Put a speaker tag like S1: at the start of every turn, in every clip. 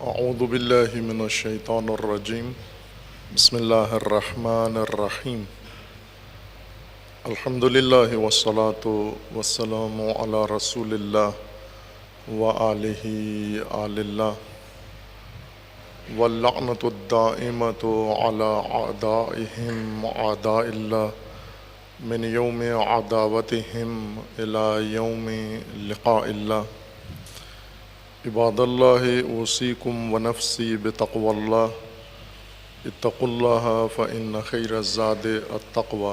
S1: اعوذ باللہ من الشیطان الرجیم بسم اللہ الرحمن الرحیم الحمد للہ والصلاة والسلام علی رسول اللہ وآلہ آل اللہ واللعنۃ الدائمۃ علی اعدائہم اعداء اللہ من یوم عداوتہم الی یوم لقاء اللہ عباد اللہ اوصیکم ونفسی بتقوی اللہ اتقوا اللہ فإن خیر الزاد التقوی۔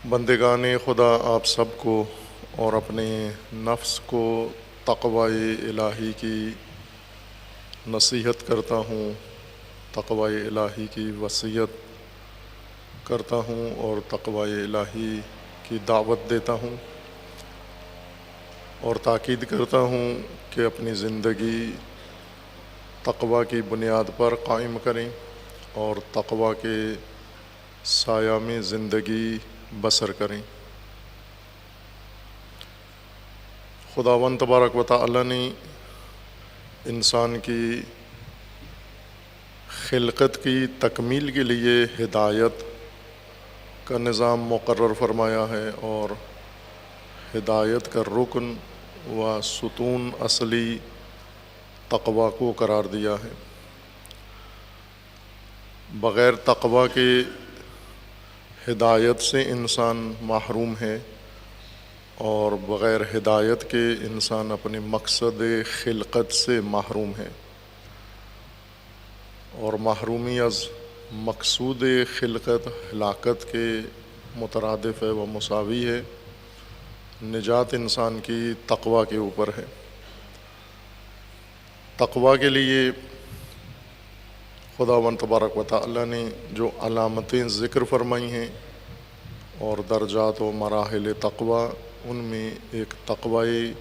S1: بندگان خدا، آپ سب کو اور اپنے نفس کو تقوی الہی کی نصیحت کرتا ہوں، تقوی الہی کی وصیت کرتا ہوں اور تقوی الہی کی دعوت دیتا ہوں، اور تاکید کرتا ہوں کہ اپنی زندگی تقوی کی بنیاد پر قائم کریں اور تقوی کے سایہ میں زندگی بسر کریں۔ خداوند تبارک و تعالی نے انسان کی خلقت کی تکمیل کے لیے ہدایت کا نظام مقرر فرمایا ہے، اور ہدایت کا رکن و ستون اصلی تقوی کو قرار دیا ہے۔ بغیر تقوی کے ہدایت سے انسان محروم ہے، اور بغیر ہدایت کے انسان اپنے مقصد خلقت سے محروم ہے، اور محرومی از مقصود خلقت ہلاکت کے مترادف ہے و مساوی ہے۔ نجات انسان کی تقوی کے اوپر ہے۔ تقوی کے لیے خداوند تبارک و تعالی نے جو علامتیں ذکر فرمائی ہیں اور درجات و مراحل تقوی، ان میں ایک تقوی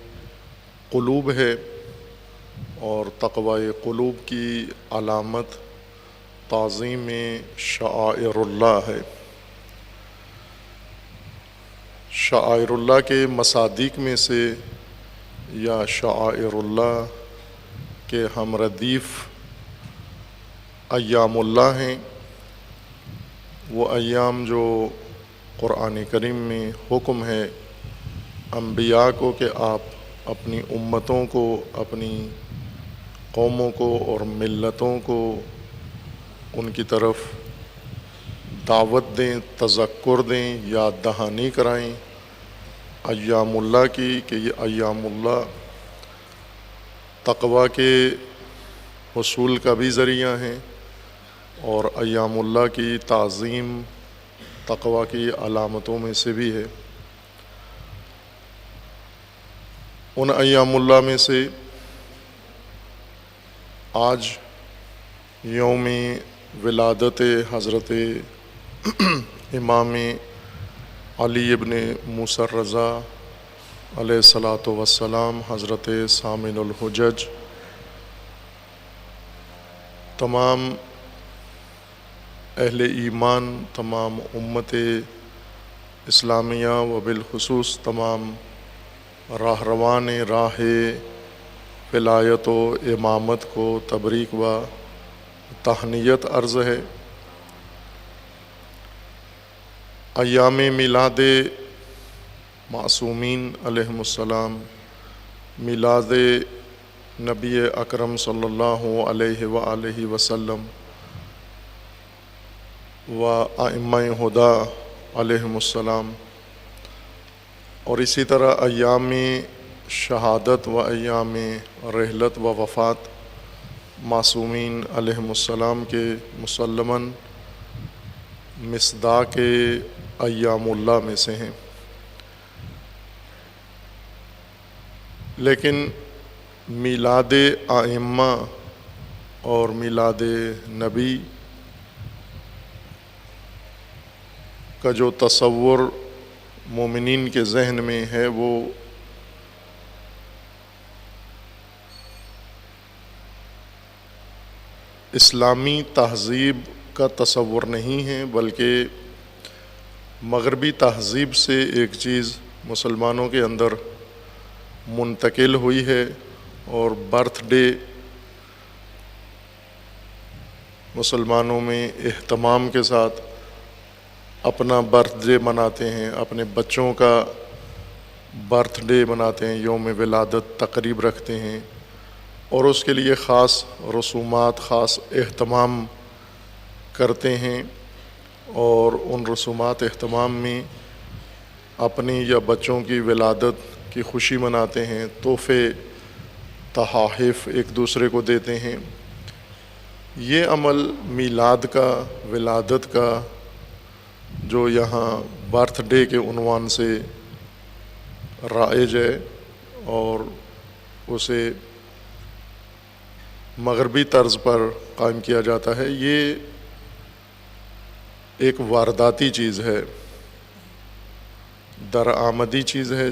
S1: قلوب ہے، اور تقوی قلوب کی علامت تعظیم شعائر اللہ ہے۔ شعائر اللہ کے مصادیق میں سے یا شعائر اللہ کے ہم ردیف ایام اللہ ہیں، وہ ایام جو قرآن کریم میں حکم ہے انبیاء کو کہ آپ اپنی امتوں کو، اپنی قوموں کو اور ملتوں کو ان کی طرف دعوت دیں، تذکر دیں، یاد دہانی کرائیں ایام اللہ کی، کہ یہ ایام اللہ تقوی کے حصول کا بھی ذریعہ ہیں، اور ایام اللہ کی تعظیم تقوی کی علامتوں میں سے بھی ہے۔ ان ایام اللہ میں سے آج یوم ولادت حضرت امام علی ابن موسیٰ الرضا علیہ الصلاۃ والسلام، حضرت ثامن الحجج، تمام اہل ایمان، تمام امت اسلامیہ و بالخصوص تمام راہروان راہ ولایت و امامت کو تبریک و تہنیت عرض ہے۔ ایام میلاد معصومین علیہم السلام، میلاد نبی اکرم صلی اللہ علیہ وآلہ وسلم و ائمہ ہدی علیہم السلام، اور اسی طرح ایام شہادت و ایام رحلت و وفات معصومین علیہم السلام کے مسلماً مصداق ایام اللہ میں سے ہیں۔ لیکن میلاد ائمہ اور میلاد نبی کا جو تصور مومنین کے ذہن میں ہے، وہ اسلامی تہذیب کا تصور نہیں ہے، بلکہ مغربی تہذیب سے ایک چیز مسلمانوں کے اندر منتقل ہوئی ہے، اور برتھ ڈے مسلمانوں میں اہتمام کے ساتھ اپنا برتھ ڈے مناتے ہیں، اپنے بچوں کا برتھ ڈے مناتے ہیں، یوم ولادت تقریب رکھتے ہیں، اور اس کے لیے خاص رسومات، خاص اہتمام کرتے ہیں، اور ان رسومات اہتمام میں اپنی یا بچوں کی ولادت کی خوشی مناتے ہیں، تحفے تحائف ایک دوسرے کو دیتے ہیں۔ یہ عمل میلاد کا، ولادت کا، جو یہاں برتھ ڈے کے عنوان سے رائج ہے اور اسے مغربی طرز پر قائم کیا جاتا ہے، یہ ایک وارداتی چیز ہے، درآمدی چیز ہے،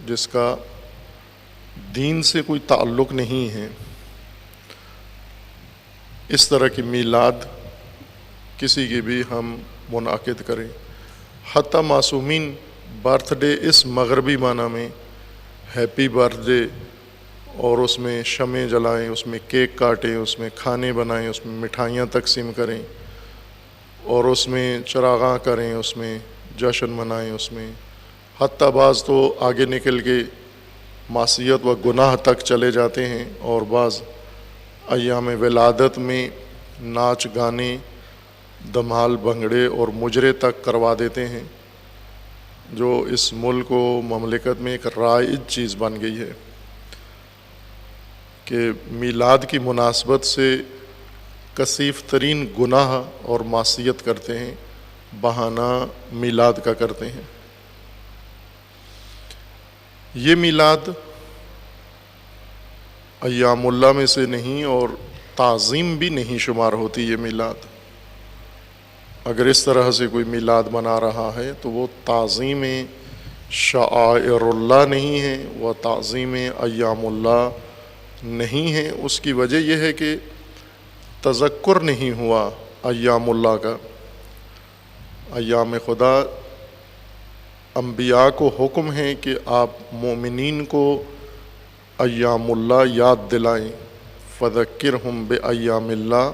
S1: جس کا دین سے کوئی تعلق نہیں ہے۔ اس طرح کی میلاد کسی کی بھی ہم منعقد کریں، حتیٰ معصومین برتھ ڈے اس مغربی معنی میں ہیپی برتھ ڈے، اور اس میں شمع جلائیں، اس میں کیک کاٹیں، اس میں کھانے بنائیں، اس میں مٹھائیاں تقسیم کریں، اور اس میں چراغاں کریں، اس میں جشن منائیں، اس میں حتیٰ بعض تو آگے نکل کے معصیت و گناہ تک چلے جاتے ہیں، اور بعض ایام ولادت میں ناچ گانے، دھمال بھنگڑے اور مجرے تک کروا دیتے ہیں، جو اس ملک و مملکت میں ایک رائج چیز بن گئی ہے کہ میلاد کی مناسبت سے کثیف ترین گناہ اور معصیت کرتے ہیں، بہانہ میلاد کا کرتے ہیں۔ یہ میلاد ایام اللہ میں سے نہیں، اور تعظیم بھی نہیں شمار ہوتی یہ میلاد۔ اگر اس طرح سے کوئی میلاد منا رہا ہے تو وہ تعظیم شعائر اللہ نہیں ہے، وہ تعظیم ایام اللہ نہیں ہے۔ اس کی وجہ یہ ہے کہ تذکر نہیں ہوا ایام اللہ کا۔ ایام خدا، انبیاء کو حکم ہے کہ آپ مومنین کو ایام اللہ یاد دلائیں، فذکرہم بایام اللہ،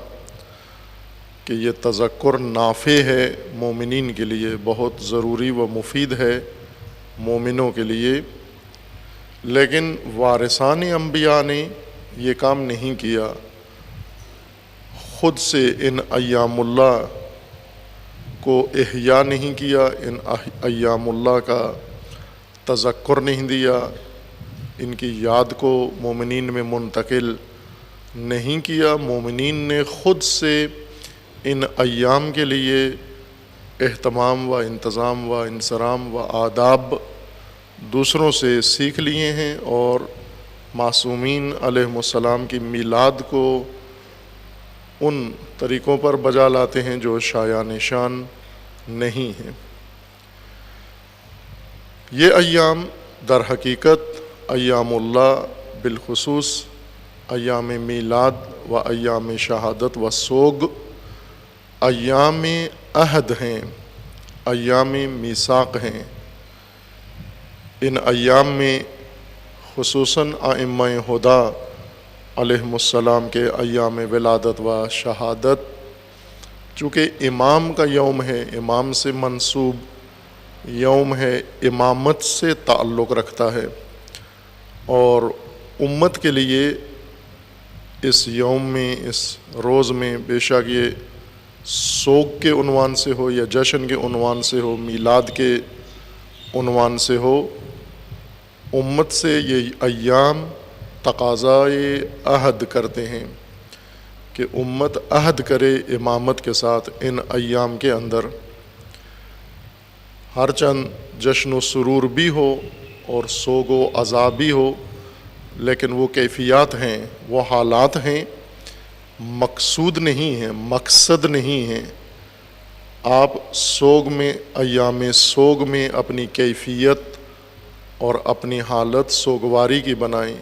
S1: کہ یہ تذکر نافع ہے مومنین کے لیے، بہت ضروری و مفید ہے مومنوں کے لیے۔ لیکن وارثان انبیاء نے یہ کام نہیں کیا، خود سے ان ایام اللہ کو احیا نہیں کیا، ان ایام اللہ کا تذکر نہیں دیا، ان کی یاد کو مومنین میں منتقل نہیں کیا۔ مومنین نے خود سے ان ایام کے لیے اہتمام و انتظام و انصرام و آداب دوسروں سے سیکھ لیے ہیں، اور معصومین علیہم السلام کی میلاد کو ان طریقوں پر بجا لاتے ہیں جو شایع نشان نہیں ہیں۔ یہ ایام در حقیقت ایام اللہ، بالخصوص ایام میلاد و ایام شہادت و سوگ، ایام عہد ہیں، ایام میثاق ہیں۔ ان ایام میں خصوصاً ائمہ ہدی علیہم السلام کے ایام ولادت و شہادت، چونکہ امام کا یوم ہے، امام سے منسوب یوم ہے، امامت سے تعلق رکھتا ہے، اور امت کے لیے اس یوم میں، اس روز میں، بے شک یہ سوگ کے عنوان سے ہو یا جشن کے عنوان سے ہو، میلاد کے عنوان سے ہو، امت سے یہ ایام تقاضائے عہد کرتے ہیں کہ امت عہد کرے امامت کے ساتھ ان ایام کے اندر۔ ہر چند جشن و سرور بھی ہو اور سوگ و عزا بھی ہو، لیکن وہ کیفیات ہیں، وہ حالات ہیں، مقصود نہیں ہیں، مقصد نہیں ہیں۔ آپ سوگ میں، ایام سوگ میں اپنی کیفیت اور اپنی حالت سوگواری کی بنائیں،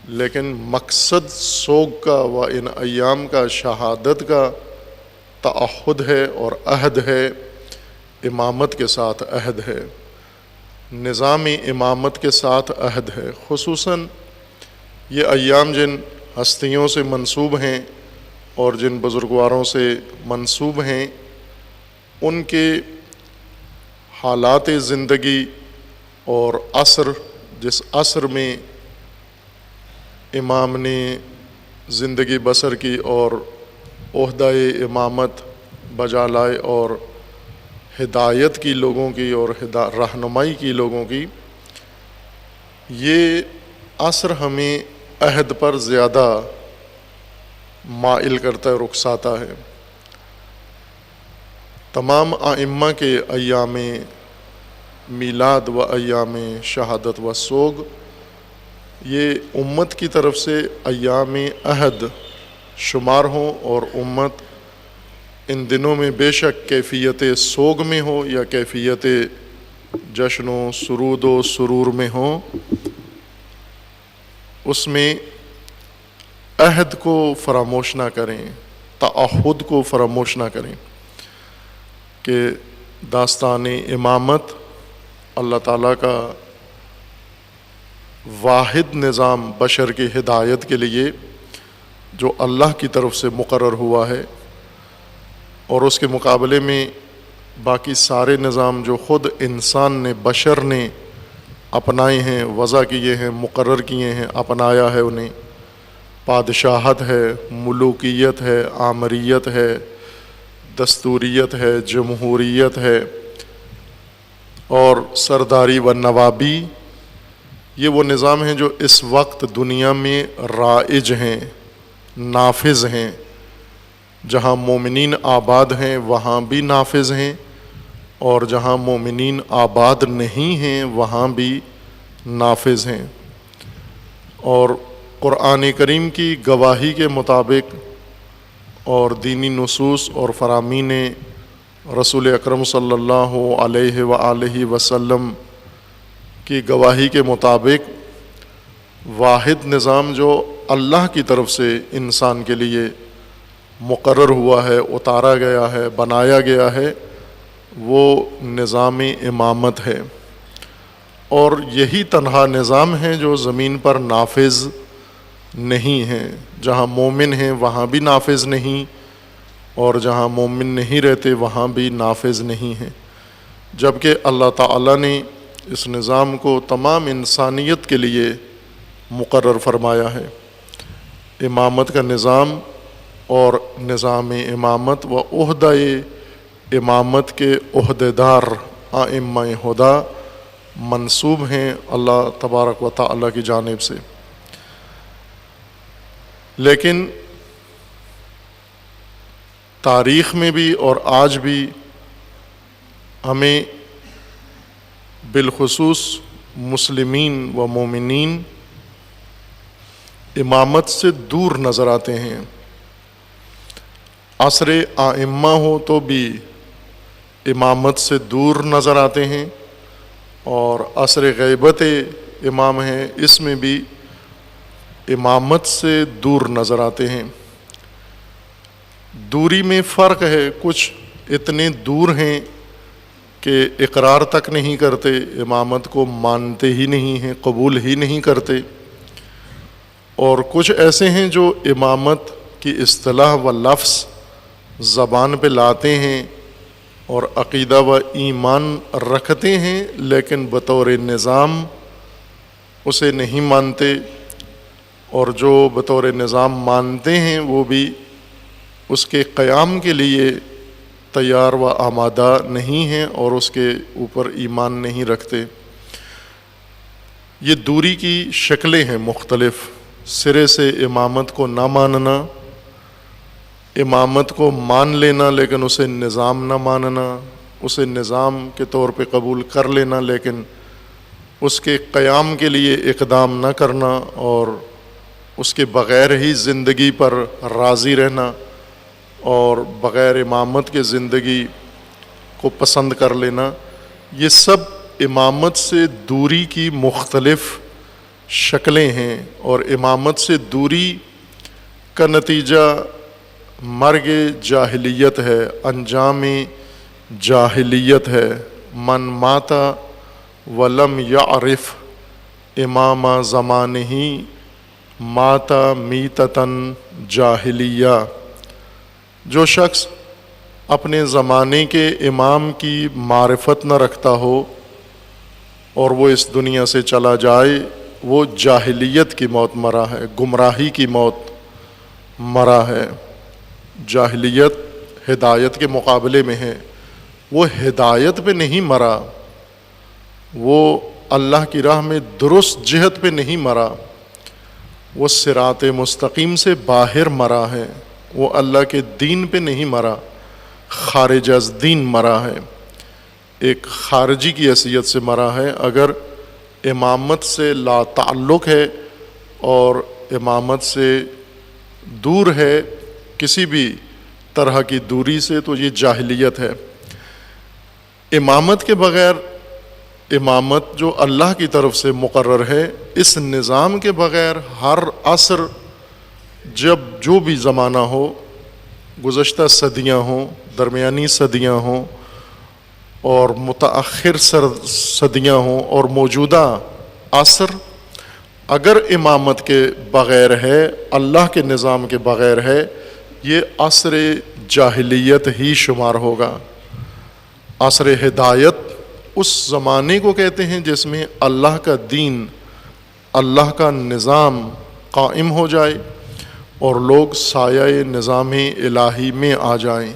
S1: لیکن مقصد سوگ کا و ان ایام کا شہادت کا تعہد ہے اور عہد ہے، امامت کے ساتھ عہد ہے، نظام امامت کے ساتھ عہد ہے۔ خصوصاً یہ ایام جن ہستیوں سے منسوب ہیں اور جن بزرگواروں سے منسوب ہیں، ان کے حالات زندگی اور عصر، جس عصر میں امام نے زندگی بسر کی اور عہدہ امامت بجا لائے اور ہدایت کی لوگوں کی اور رہنمائی کی لوگوں کی، یہ عصر ہمیں عہد پر زیادہ مائل کرتا ہے، رخصاتا ہے۔ تمام ائمہ کے ایام میلاد و ایام شہادت و سوگ یہ امت کی طرف سے ایام عہد شمار ہوں، اور امت ان دنوں میں بے شک کیفیت سوگ میں ہو یا کیفیت جشن و سرود و سرور میں ہو، اس میں عہد کو فراموش نہ کریں، تعہد کو فراموش نہ کریں کہ داستان امامت اللہ تعالیٰ کا واحد نظام بشر کی ہدایت کے لیے جو اللہ کی طرف سے مقرر ہوا ہے، اور اس کے مقابلے میں باقی سارے نظام جو خود انسان نے، بشر نے اپنائے ہیں، وضع کیے ہیں، مقرر کیے ہیں، اپنایا ہے انہیں، بادشاہت ہے، ملوکیت ہے، آمریت ہے، دستوریت ہے، جمہوریت ہے اور سرداری و نوابی، یہ وہ نظام ہیں جو اس وقت دنیا میں رائج ہیں، نافذ ہیں۔ جہاں مومنین آباد ہیں وہاں بھی نافذ ہیں، اور جہاں مومنین آباد نہیں ہیں وہاں بھی نافذ ہیں۔ اور قرآن کریم کی گواہی کے مطابق اور دینی نصوص اور فرامین رسول اکرم صلی اللہ علیہ وآلہ وسلم کی گواہی کے مطابق واحد نظام جو اللہ کی طرف سے انسان کے لیے مقرر ہوا ہے، اتارا گیا ہے، بنایا گیا ہے، وہ نظام امامت ہے، اور یہی تنہا نظام ہے جو زمین پر نافذ نہیں ہے۔ جہاں مومن ہیں وہاں بھی نافذ نہیں، اور جہاں مومن نہیں رہتے وہاں بھی نافذ نہیں ہے، جبکہ اللہ تعالیٰ نے اس نظام کو تمام انسانیت کے لیے مقرر فرمایا ہے۔ امامت کا نظام اور نظام امامت و عہدہ امامت کے عہدیدار ائمہ ہدیٰ منسوب ہیں اللہ تبارک و تعالیٰ کی جانب سے۔ لیکن تاریخ میں بھی اور آج بھی ہمیں بالخصوص مسلمین و مومنین امامت سے دور نظر آتے ہیں۔ عصر ائمہ ہو تو بھی امامت سے دور نظر آتے ہیں، اور عصر غیبت امام ہے اس میں بھی امامت سے دور نظر آتے ہیں۔ دوری میں فرق ہے، کچھ اتنے دور ہیں کہ اقرار تک نہیں کرتے، امامت کو مانتے ہی نہیں ہیں، قبول ہی نہیں کرتے، اور کچھ ایسے ہیں جو امامت کی اصطلاح و لفظ زبان پہ لاتے ہیں اور عقیدہ و ایمان رکھتے ہیں، لیکن بطور نظام اسے نہیں مانتے، اور جو بطور نظام مانتے ہیں وہ بھی اس کے قیام کے لیے تیار و آمادہ نہیں ہیں اور اس کے اوپر ایمان نہیں رکھتے۔ یہ دوری کی شکلیں ہیں مختلف، سرے سے امامت کو نہ ماننا، امامت کو مان لینا لیکن اسے نظام نہ ماننا، اسے نظام کے طور پہ قبول کر لینا لیکن اس کے قیام کے لیے اقدام نہ کرنا، اور اس کے بغیر ہی زندگی پر راضی رہنا، اور بغیر امامت کے زندگی کو پسند کر لینا۔ یہ سب امامت سے دوری کی مختلف شکلیں ہیں، اور امامت سے دوری کا نتیجہ مرگ جاہلیت ہے، انجام جاہلیت ہے۔ من مات ولم یعرف امام زمانہ ماتا میتتن جاہلیہ، جو شخص اپنے زمانے کے امام کی معرفت نہ رکھتا ہو اور وہ اس دنیا سے چلا جائے، وہ جاہلیت کی موت مرا ہے، گمراہی کی موت مرا ہے۔ جاہلیت ہدایت کے مقابلے میں ہے، وہ ہدایت پہ نہیں مرا، وہ اللہ کی راہ میں درست جہت پہ نہیں مرا، وہ صراط مستقیم سے باہر مرا ہے، وہ اللہ کے دین پہ نہیں مرا، خارج از دین مرا ہے، ایک خارجی کی حیثیت سے مرا ہے۔ اگر امامت سے لا تعلق ہے اور امامت سے دور ہے کسی بھی طرح کی دوری سے، تو یہ جاہلیت ہے۔ امامت کے بغیر، امامت جو اللہ کی طرف سے مقرر ہے، اس نظام کے بغیر ہر عصر جب جو بھی زمانہ ہو، گزشتہ صدیاں ہوں، درمیانی صدیاں ہوں اور متأخر صدیاں ہوں اور موجودہ عصر، اگر امامت کے بغیر ہے، اللہ کے نظام کے بغیر ہے، یہ عصر جاہلیت ہی شمار ہوگا۔ عصر ہدایت اس زمانے کو کہتے ہیں جس میں اللہ کا دین، اللہ کا نظام قائم ہو جائے اور لوگ سایہ نظام الہی میں آ جائیں۔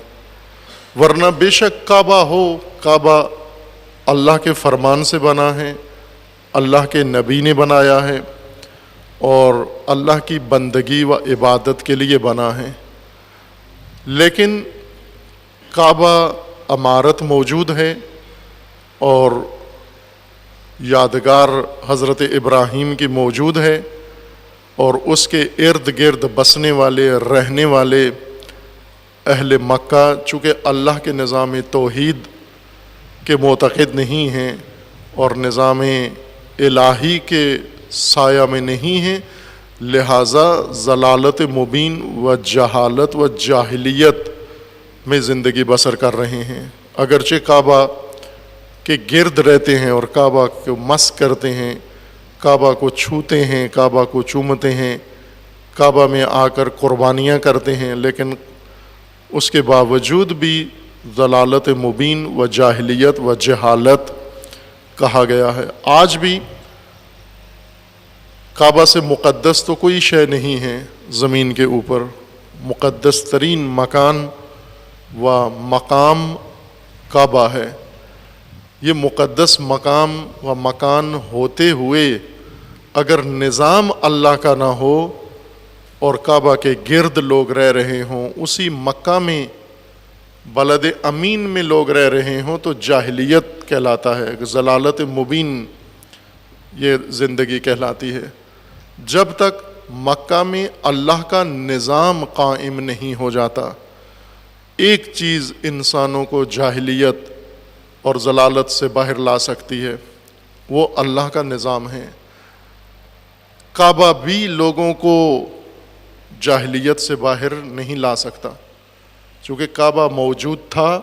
S1: ورنہ بے شک کعبہ ہو، کعبہ اللہ کے فرمان سے بنا ہے، اللہ کے نبی نے بنایا ہے اور اللہ کی بندگی و عبادت کے لیے بنا ہے، لیکن کعبہ عمارت موجود ہے اور یادگار حضرت ابراہیم کی موجود ہے، اور اس کے ارد گرد بسنے والے، رہنے والے اہل مکہ چونکہ اللہ کے نظام توحید کے معتقد نہیں ہیں اور نظام الہی کے سایہ میں نہیں ہیں، لہٰذا ضلالت مبین و جہالت و جاہلیت میں زندگی بسر کر رہے ہیں۔ اگرچہ کعبہ کے گرد رہتے ہیں اور کعبہ کو مس کرتے ہیں، کعبہ کو چھوتے ہیں، کعبہ کو چومتے ہیں، کعبہ میں آ کر قربانیاں کرتے ہیں، لیکن اس کے باوجود بھی ضلالت مبین و جاہلیت و جہالت کہا گیا ہے۔ آج بھی کعبہ سے مقدس تو کوئی شے نہیں ہے زمین کے اوپر، مقدس ترین مکان و مقام کعبہ ہے۔ یہ مقدس مقام و مکان ہوتے ہوئے اگر نظام اللہ کا نہ ہو اور کعبہ کے گرد لوگ رہ رہے ہوں، اسی مکہ میں بلد امین میں لوگ رہ رہے ہوں، تو جاہلیت کہلاتا ہے، ضلالت مبین یہ زندگی کہلاتی ہے۔ جب تک مکہ میں اللہ کا نظام قائم نہیں ہو جاتا، ایک چیز انسانوں کو جاہلیت اور ضلالت سے باہر لا سکتی ہے، وہ اللہ کا نظام ہے۔ کعبہ بھی لوگوں کو جاہلیت سے باہر نہیں لا سکتا، چونکہ کعبہ موجود تھا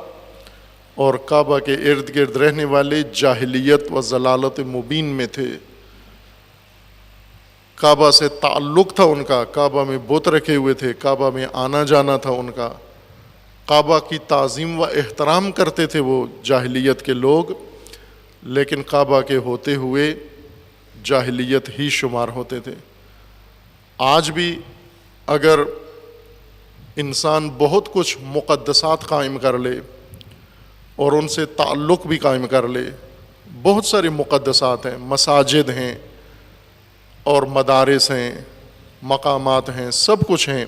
S1: اور کعبہ کے ارد گرد رہنے والے جاہلیت و ضلالت مبین میں تھے۔ کعبہ سے تعلق تھا ان کا، کعبہ میں بت رکھے ہوئے تھے، کعبہ میں آنا جانا تھا ان کا، کعبہ کی تعظیم و احترام کرتے تھے وہ جاہلیت کے لوگ، لیکن کعبہ کے ہوتے ہوئے جاہلیت ہی شمار ہوتے تھے۔ آج بھی اگر انسان بہت کچھ مقدسات قائم کر لے اور ان سے تعلق بھی قائم کر لے، بہت سارے مقدسات ہیں، مساجد ہیں اور مدارس ہیں، مقامات ہیں، سب کچھ ہیں،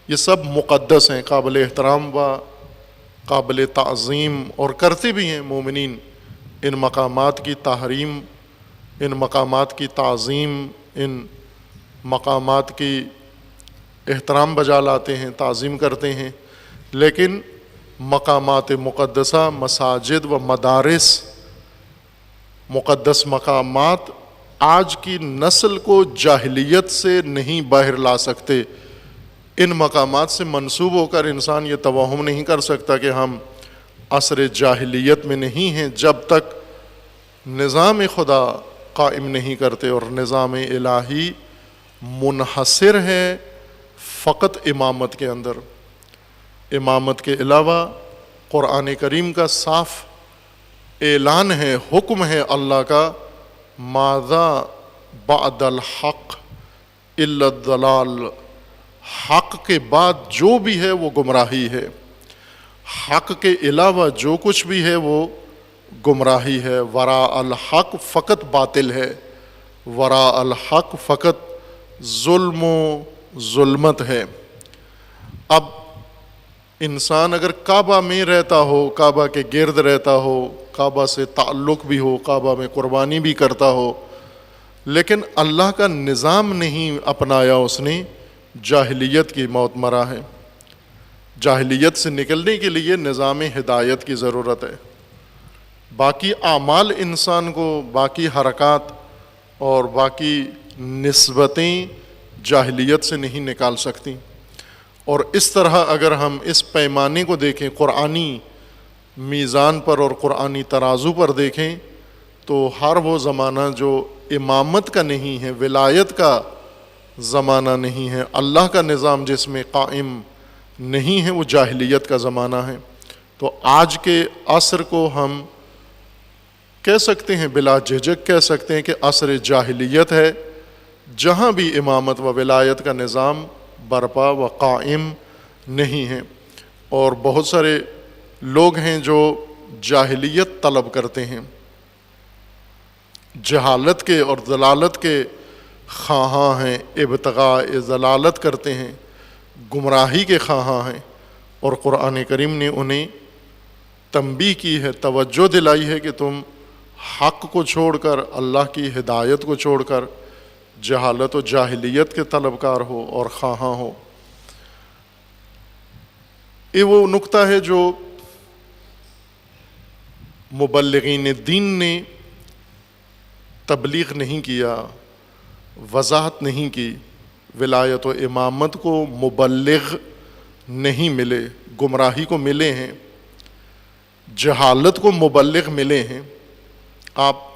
S1: یہ سب مقدس ہیں، قابل احترام و قابل تعظیم، اور کرتے بھی ہیں مومنین ان مقامات کی تحریم، ان مقامات کی تعظیم، ان مقامات کی احترام بجا لاتے ہیں، تعظیم کرتے ہیں، لیکن مقامات مقدسہ، مساجد و مدارس، مقدس مقامات آج کی نسل کو جاہلیت سے نہیں باہر لا سکتے۔ ان مقامات سے منسوب ہو کر انسان یہ توہم نہیں کر سکتا کہ ہم عصر جاہلیت میں نہیں ہیں، جب تک نظام خدا قائم نہیں کرتے اور نظام الہی منحصر ہے فقط امامت کے اندر. امامت کے علاوہ قرآن کریم کا صاف اعلان ہے، حکم ہے اللہ کا، ماذا بعد الحق الا الضلال، حق کے بعد جو بھی ہے وہ گمراہی ہے، حق کے علاوہ جو کچھ بھی ہے وہ گمراہی ہے. وراء الحق فقط باطل ہے، وراء الحق فقط ظلم و ظلمت ہے. اب انسان اگر کعبہ میں رہتا ہو، کعبہ کے گرد رہتا ہو، کعبہ سے تعلق بھی ہو، کعبہ میں قربانی بھی کرتا ہو، لیکن اللہ کا نظام نہیں اپنایا، اس نے جاہلیت کی موت مرا ہے. جاہلیت سے نکلنے کے لیے نظام ہدایت کی ضرورت ہے. باقی اعمال انسان کو، باقی حرکات اور باقی نسبتیں جاہلیت سے نہیں نکال سکتی. اور اس طرح اگر ہم اس پیمانے کو دیکھیں، قرآنی میزان پر اور قرآنی ترازو پر دیکھیں، تو ہر وہ زمانہ جو امامت کا نہیں ہے، ولایت کا زمانہ نہیں ہے، اللہ کا نظام جس میں قائم نہیں ہے، وہ جاہلیت کا زمانہ ہے. تو آج کے عصر کو ہم کہہ سکتے ہیں، بلا جھجک کہہ سکتے ہیں کہ عصر جاہلیت ہے، جہاں بھی امامت و ولایت کا نظام برپا و قائم نہیں ہے. اور بہت سارے لوگ ہیں جو جاہلیت طلب کرتے ہیں، جہالت کے اور ضلالت کے خواہاں ہیں، ابتغاء ضلالت کرتے ہیں، گمراہی کے خواہاں ہیں. اور قرآن کریم نے انہیں تنبیہ کی ہے، توجہ دلائی ہے کہ تم حق کو چھوڑ کر، اللہ کی ہدایت کو چھوڑ کر جہالت و جاہلیت کے طلبکار ہو اور خواہاں ہو. یہ وہ نقطہ ہے جو مبلغین دین نے تبلیغ نہیں کیا، وضاحت نہیں کی. ولایت و امامت کو مبلغ نہیں ملے، گمراہی کو ملے ہیں، جہالت کو مبلغ ملے ہیں. آپ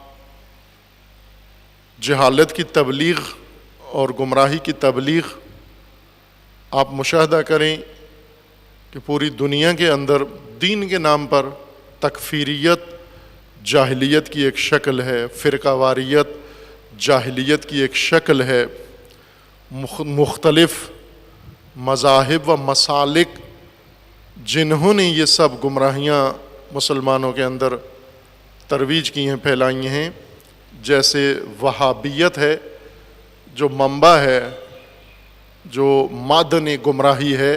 S1: جہالت کی تبلیغ اور گمراہی کی تبلیغ آپ مشاہدہ کریں کہ پوری دنیا کے اندر دین کے نام پر تکفیریت جاہلیت کی ایک شکل ہے، فرقہ واریت جاہلیت کی ایک شکل ہے. مختلف مذاہب و مسالک جنہوں نے یہ سب گمراہیاں مسلمانوں کے اندر ترویج کی ہیں، پھیلائی ہیں، جیسے وہابیت ہے جو منبع ہے، جو معدن گمراہی ہے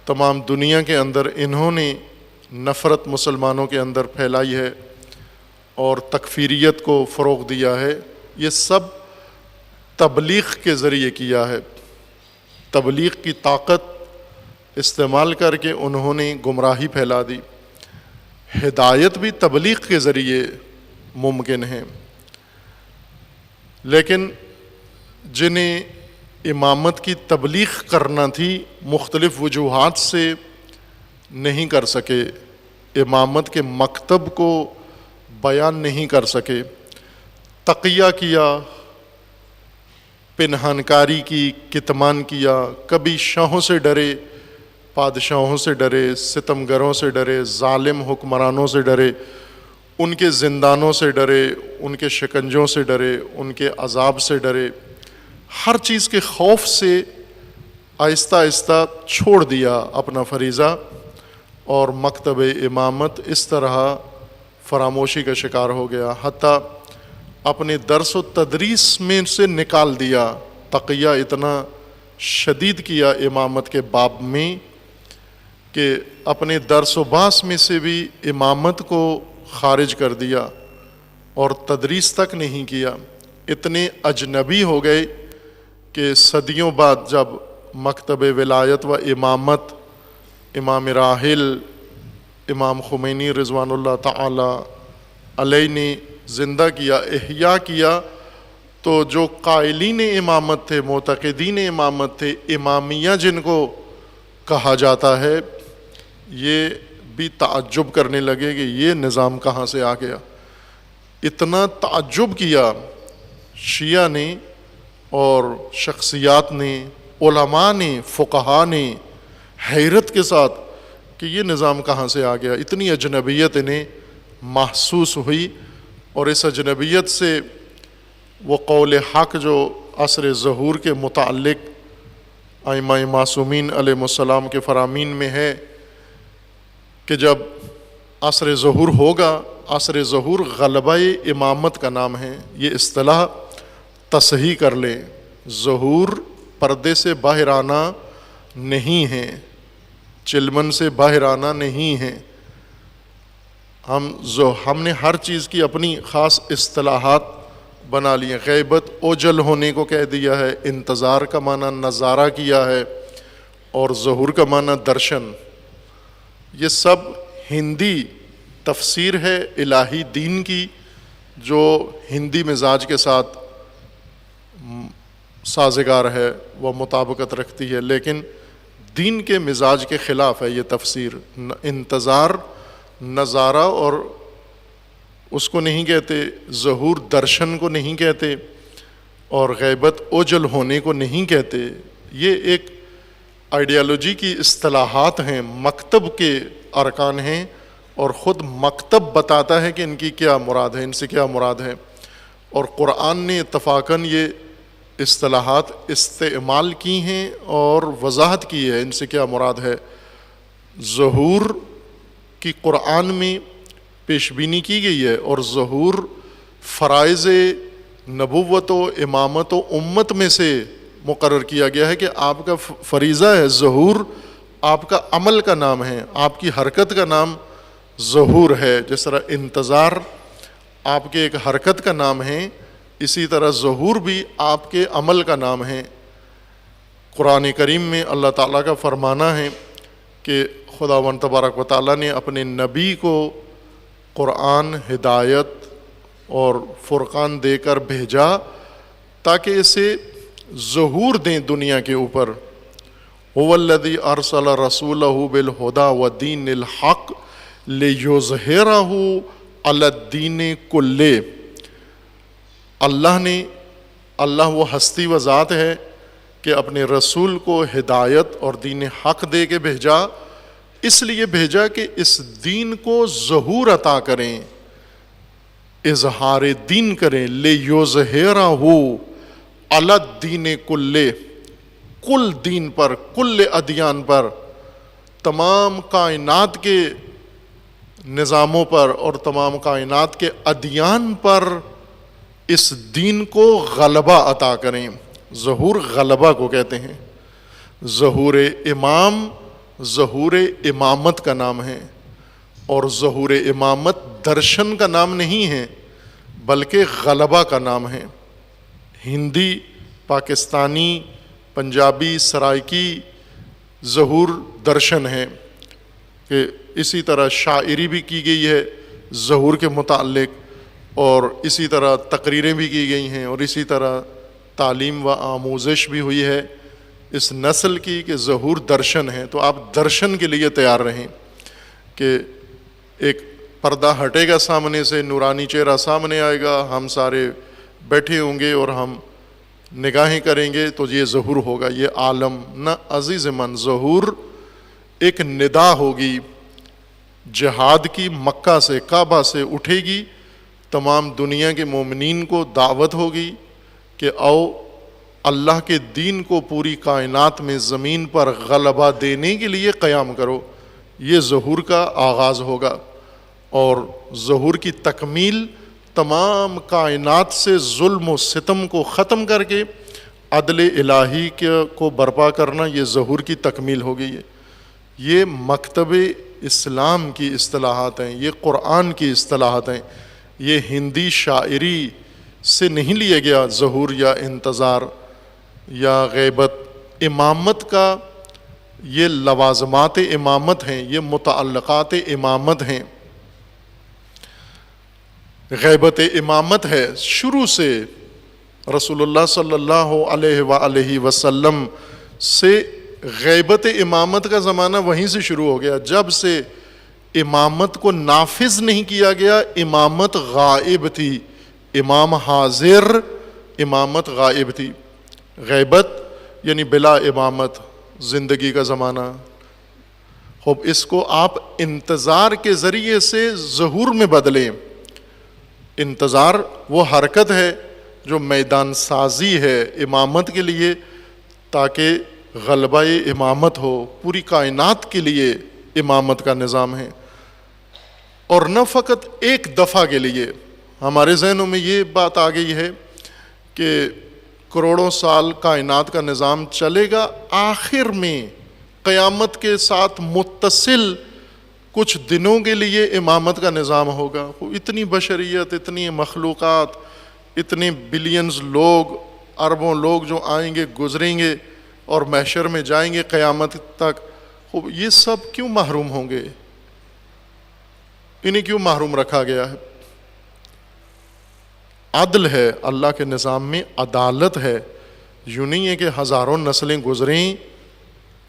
S1: تمام دنیا کے اندر، انہوں نے نفرت مسلمانوں کے اندر پھیلائی ہے اور تکفیریت کو فروغ دیا ہے. یہ سب تبلیغ کے ذریعے کیا ہے. تبلیغ کی طاقت استعمال کر کے انہوں نے گمراہی پھیلا دی. ہدایت بھی تبلیغ کے ذریعے ممکن ہے، لیکن جنہیں امامت کی تبلیغ کرنا تھی مختلف وجوہات سے نہیں کر سکے، امامت کے مکتب کو بیان نہیں کر سکے، تقیہ کیا، پنہانکاری کی، کتمان کیا، کبھی شاہوں سے ڈرے، بادشاہوں سے ڈرے، ستمگروں سے ڈرے، ظالم حکمرانوں سے ڈرے، ان کے زندانوں سے ڈرے، ان کے شکنجوں سے ڈرے، ان کے عذاب سے ڈرے، ہر چیز کے خوف سے آہستہ آہستہ چھوڑ دیا اپنا فریضہ، اور مکتب امامت اس طرح فراموشی کا شکار ہو گیا، حتیٰ اپنے درس و تدریس میں سے نکال دیا. تقیہ اتنا شدید کیا امامت کے باب میں کہ اپنے درس و باس میں سے بھی امامت کو خارج کر دیا اور تدریس تک نہیں کیا. اتنے اجنبی ہو گئے کہ صدیوں بعد جب مکتب ولایت و امامت امام راحل امام خمینی رضوان اللہ تعالی علیہ نے زندہ کیا، احیاء کیا، تو جو قائلین امامت تھے، معتقدین امامت تھے، امامیہ جن کو کہا جاتا ہے، یہ بھی تعجب کرنے لگے کہ یہ نظام کہاں سے آ گیا. اتنا تعجب کیا شیعہ نے اور شخصیات نے، علماء نے، فقہا نے حیرت کے ساتھ کہ یہ نظام کہاں سے آ گیا، اتنی اجنبیت انہیں محسوس ہوئی، اور اس اجنبیت سے وہ قول حق جو عصر ظہور کے متعلق ائمہ معصومین علیہ السلام کے فرامین میں ہے کہ جب عصر ظہور ہوگا، عصر ظہور غلبہ امامت کا نام ہے، یہ اصطلاح تصحیح کر لیں، ظہور پردے سے باہر آنا نہیں ہے، چلمن سے باہر آنا نہیں ہے۔ ہم نے ہر چیز کی اپنی خاص اصطلاحات بنا لی ہیں۔ غیبت اوجل ہونے کو کہہ دیا ہے، انتظار کا معنی نظارہ کیا ہے، اور ظہور کا معنی درشن۔ یہ سب ہندی تفسیر ہے الہی دین کی، جو ہندی مزاج کے ساتھ سازگار ہے، وہ مطابقت رکھتی ہے، لیکن دین کے مزاج کے خلاف ہے یہ تفسیر۔ انتظار نظارہ اور اس کو نہیں کہتے، ظہور درشن کو نہیں کہتے، اور غیبت اوجل ہونے کو نہیں کہتے۔ یہ ایک آئیڈیالوجی کی اصطلاحات ہیں، مکتب کے ارکان ہیں، اور خود مکتب بتاتا ہے کہ ان کی کیا مراد ہے، ان سے کیا مراد ہے، اور قرآن نے اتفاقاً یہ اصطلاحات استعمال کی ہیں اور وضاحت کی ہے ان سے کیا مراد ہے۔ ظہور کی قرآن میں پیش بینی کی گئی ہے، اور ظہور فرائض نبوت و امامت و امت میں سے مقرر کیا گیا ہے کہ آپ کا فریضہ ہے ظہور، آپ کا عمل کا نام ہے، آپ کی حرکت کا نام ظہور ہے۔ جس طرح انتظار آپ کے ایک حرکت کا نام ہے، اسی طرح ظہور بھی آپ کے عمل کا نام ہے۔ قرآن کریم میں اللہ تعالیٰ کا فرمانا ہے کہ خداوند تبارک و تعالیٰ نے اپنے نبی کو قرآن، ہدایت اور فرقان دے کر بھیجا تاکہ اسے ظہور دیں دنیا کے اوپر۔ هو الذی ارسل رسولہ بالہدی ودین الحق لیظہرہ علی الدین کلہ۔ اللہ وہ ہستی و ذات ہے کہ اپنے رسول کو ہدایت اور دین حق دے کے بھیجا، اس لیے بھیجا کہ اس دین کو ظہور عطا کریں، اظہار دین کریں، لیظہرہ علی الدین کلہ، کل دین پر، کل ادیان پر، تمام کائنات کے نظاموں پر اور تمام کائنات کے ادیان پر اس دین کو غلبہ عطا کریں۔ ظہور غلبہ کو کہتے ہیں۔ ظہور امام ظہور امامت کا نام ہے، اور ظہور امامت درشن کا نام نہیں ہے بلکہ غلبہ کا نام ہے۔ ہندی، پاکستانی، پنجابی، سرائکی ظہور درشن ہے، کہ اسی طرح شاعری بھی کی گئی ہے ظہور کے متعلق، اور اسی طرح تقریریں بھی کی گئی ہیں، اور اسی طرح تعلیم و آموزش بھی ہوئی ہے اس نسل کی کہ ظہور درشن ہے۔ تو آپ درشن کے لیے تیار رہیں کہ ایک پردہ ہٹے گا سامنے سے، نورانی چہرہ سامنے آئے گا، ہم سارے بیٹھے ہوں گے اور ہم نگاہیں کریں گے تو یہ ظہور ہوگا، یہ عالم نہ عزیز من۔ ظہور ایک ندا ہوگی جہاد کی، مکہ سے کعبہ سے اٹھے گی، تمام دنیا کے مومنین کو دعوت ہوگی کہ آؤ اللہ کے دین کو پوری کائنات میں زمین پر غلبہ دینے کے لیے قیام کرو۔ یہ ظہور کا آغاز ہوگا، اور ظہور کی تکمیل تمام کائنات سے ظلم و ستم کو ختم کر کے عدل الہی کو برپا کرنا، یہ ظہور کی تکمیل ہوگی۔ یہ مکتب اسلام کی اصطلاحات ہیں، یہ قرآن کی اصطلاحات ہیں، یہ ہندی شاعری سے نہیں لیا گیا ظہور یا انتظار یا غیبت۔ امامت کا یہ لوازمات امامت ہیں، یہ متعلقات امامت ہیں۔ غیبت امامت ہے، شروع سے رسول اللہ صلی اللہ علیہ وآلہ وسلم سے غیبت امامت کا زمانہ وہیں سے شروع ہو گیا، جب سے امامت کو نافذ نہیں کیا گیا۔ امامت غائب تھی، امام حاضر، امامت غائب تھی۔ غیبت یعنی بلا امامت زندگی کا زمانہ. خوب اس کو آپ انتظار کے ذریعے سے ظہور میں بدلیں. انتظار وہ حرکت ہے جو میدان سازی ہے امامت کے لیے، تاکہ غلبہ امامت ہو. پوری کائنات کے لیے امامت کا نظام ہے، اور نہ فقط ایک دفعہ کے لیے. ہمارے ذہنوں میں یہ بات آ گئی ہے کہ کروڑوں سال کائنات کا نظام چلے گا، آخر میں قیامت کے ساتھ متصل کچھ دنوں کے لیے امامت کا نظام ہوگا. اتنی بشریت، اتنی مخلوقات، اتنے بلینز لوگ، اربوں لوگ جو آئیں گے، گزریں گے اور محشر میں جائیں گے قیامت تک، یہ سب کیوں محروم ہوں گے؟ انہیں کیوں محروم رکھا گیا ہے؟ عدل ہے اللہ کے نظام میں، عدالت ہے. یوں نہیں ہے کہ ہزاروں نسلیں گزریں،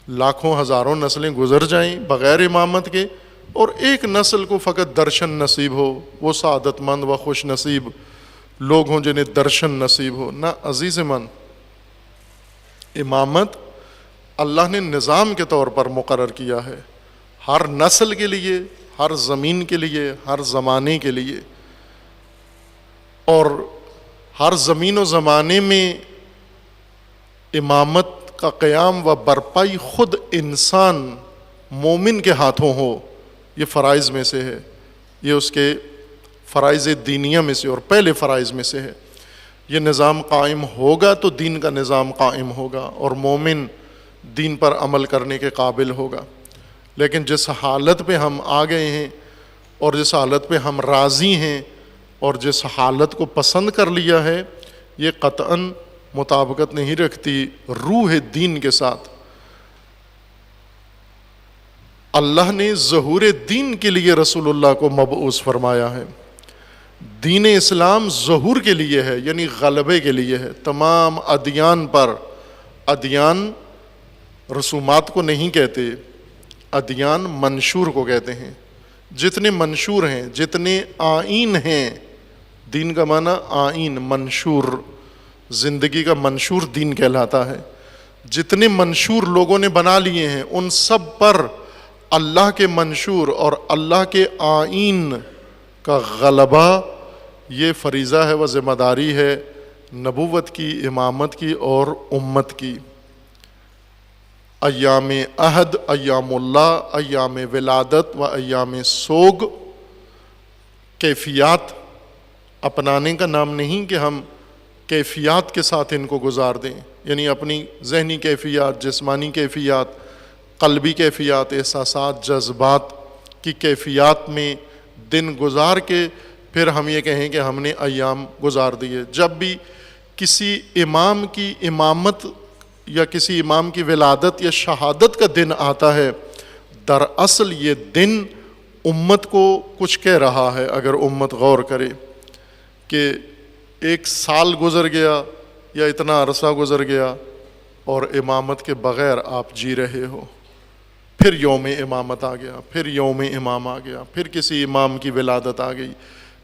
S1: لاکھوں ہزاروں نسلیں گزر جائیں بغیر امامت کے، اور ایک نسل کو فقط درشن نصیب ہو. وہ سعادت مند و خوش نصیب لوگ ہوں جنہیں درشن نصیب ہو. نہ عزیز من، امامت اللہ نے نظام کے طور پر مقرر کیا ہے، ہر نسل کے لیے، ہر زمین کے لیے، ہر زمانے کے لیے. اور ہر زمین و زمانے میں امامت کا قیام و برپائی خود انسان مومن کے ہاتھوں ہو. یہ فرائض میں سے ہے، یہ اس کے فرائض دینیہ میں سے اور پہلے فرائض میں سے ہے. یہ نظام قائم ہوگا تو دین کا نظام قائم ہوگا اور مومن دین پر عمل کرنے کے قابل ہوگا. لیکن جس حالت پہ ہم آ گئے ہیں اور جس حالت پہ ہم راضی ہیں اور جس حالت کو پسند کر لیا ہے، یہ قطعاً مطابقت نہیں رکھتی روح دین کے ساتھ. اللہ نے ظہور دین کے لیے رسول اللہ کو مبعوث فرمایا ہے. دین اسلام ظہور کے لیے ہے، یعنی غلبے کے لیے ہے تمام ادیان پر. ادیان رسومات کو نہیں کہتے، ادیان منشور کو کہتے ہیں. جتنے منشور ہیں، جتنے آئین ہیں، دین کا معنی آئین، منشور، زندگی کا منشور دین کہلاتا ہے. جتنے منشور لوگوں نے بنا لیے ہیں، ان سب پر اللہ کے منشور اور اللہ کے آئین کا غلبہ یہ فریضہ ہے و ذمہ داری ہے نبوت کی، امامت کی اور امت کی. ایام عہد، ایام اللہ، ایام ولادت و ایام سوگ، کیفیات اپنانے کا نام نہیں کہ ہم کیفیات کے ساتھ ان کو گزار دیں، یعنی اپنی ذہنی کیفیات، جسمانی کیفیات، قلبی کیفیات، احساسات، جذبات کی کیفیات میں دن گزار کے پھر ہم یہ کہیں کہ ہم نے ایام گزار دیے. جب بھی کسی امام کی امامت یا کسی امام کی ولادت یا شہادت کا دن آتا ہے، دراصل یہ دن امت کو کچھ کہہ رہا ہے. اگر امت غور کرے کہ ایک سال گزر گیا یا اتنا عرصہ گزر گیا اور امامت کے بغیر آپ جی رہے ہو، پھر یوم امامت آ گیا، پھر یوم امام آ گیا، پھر کسی امام کی ولادت آ گئی،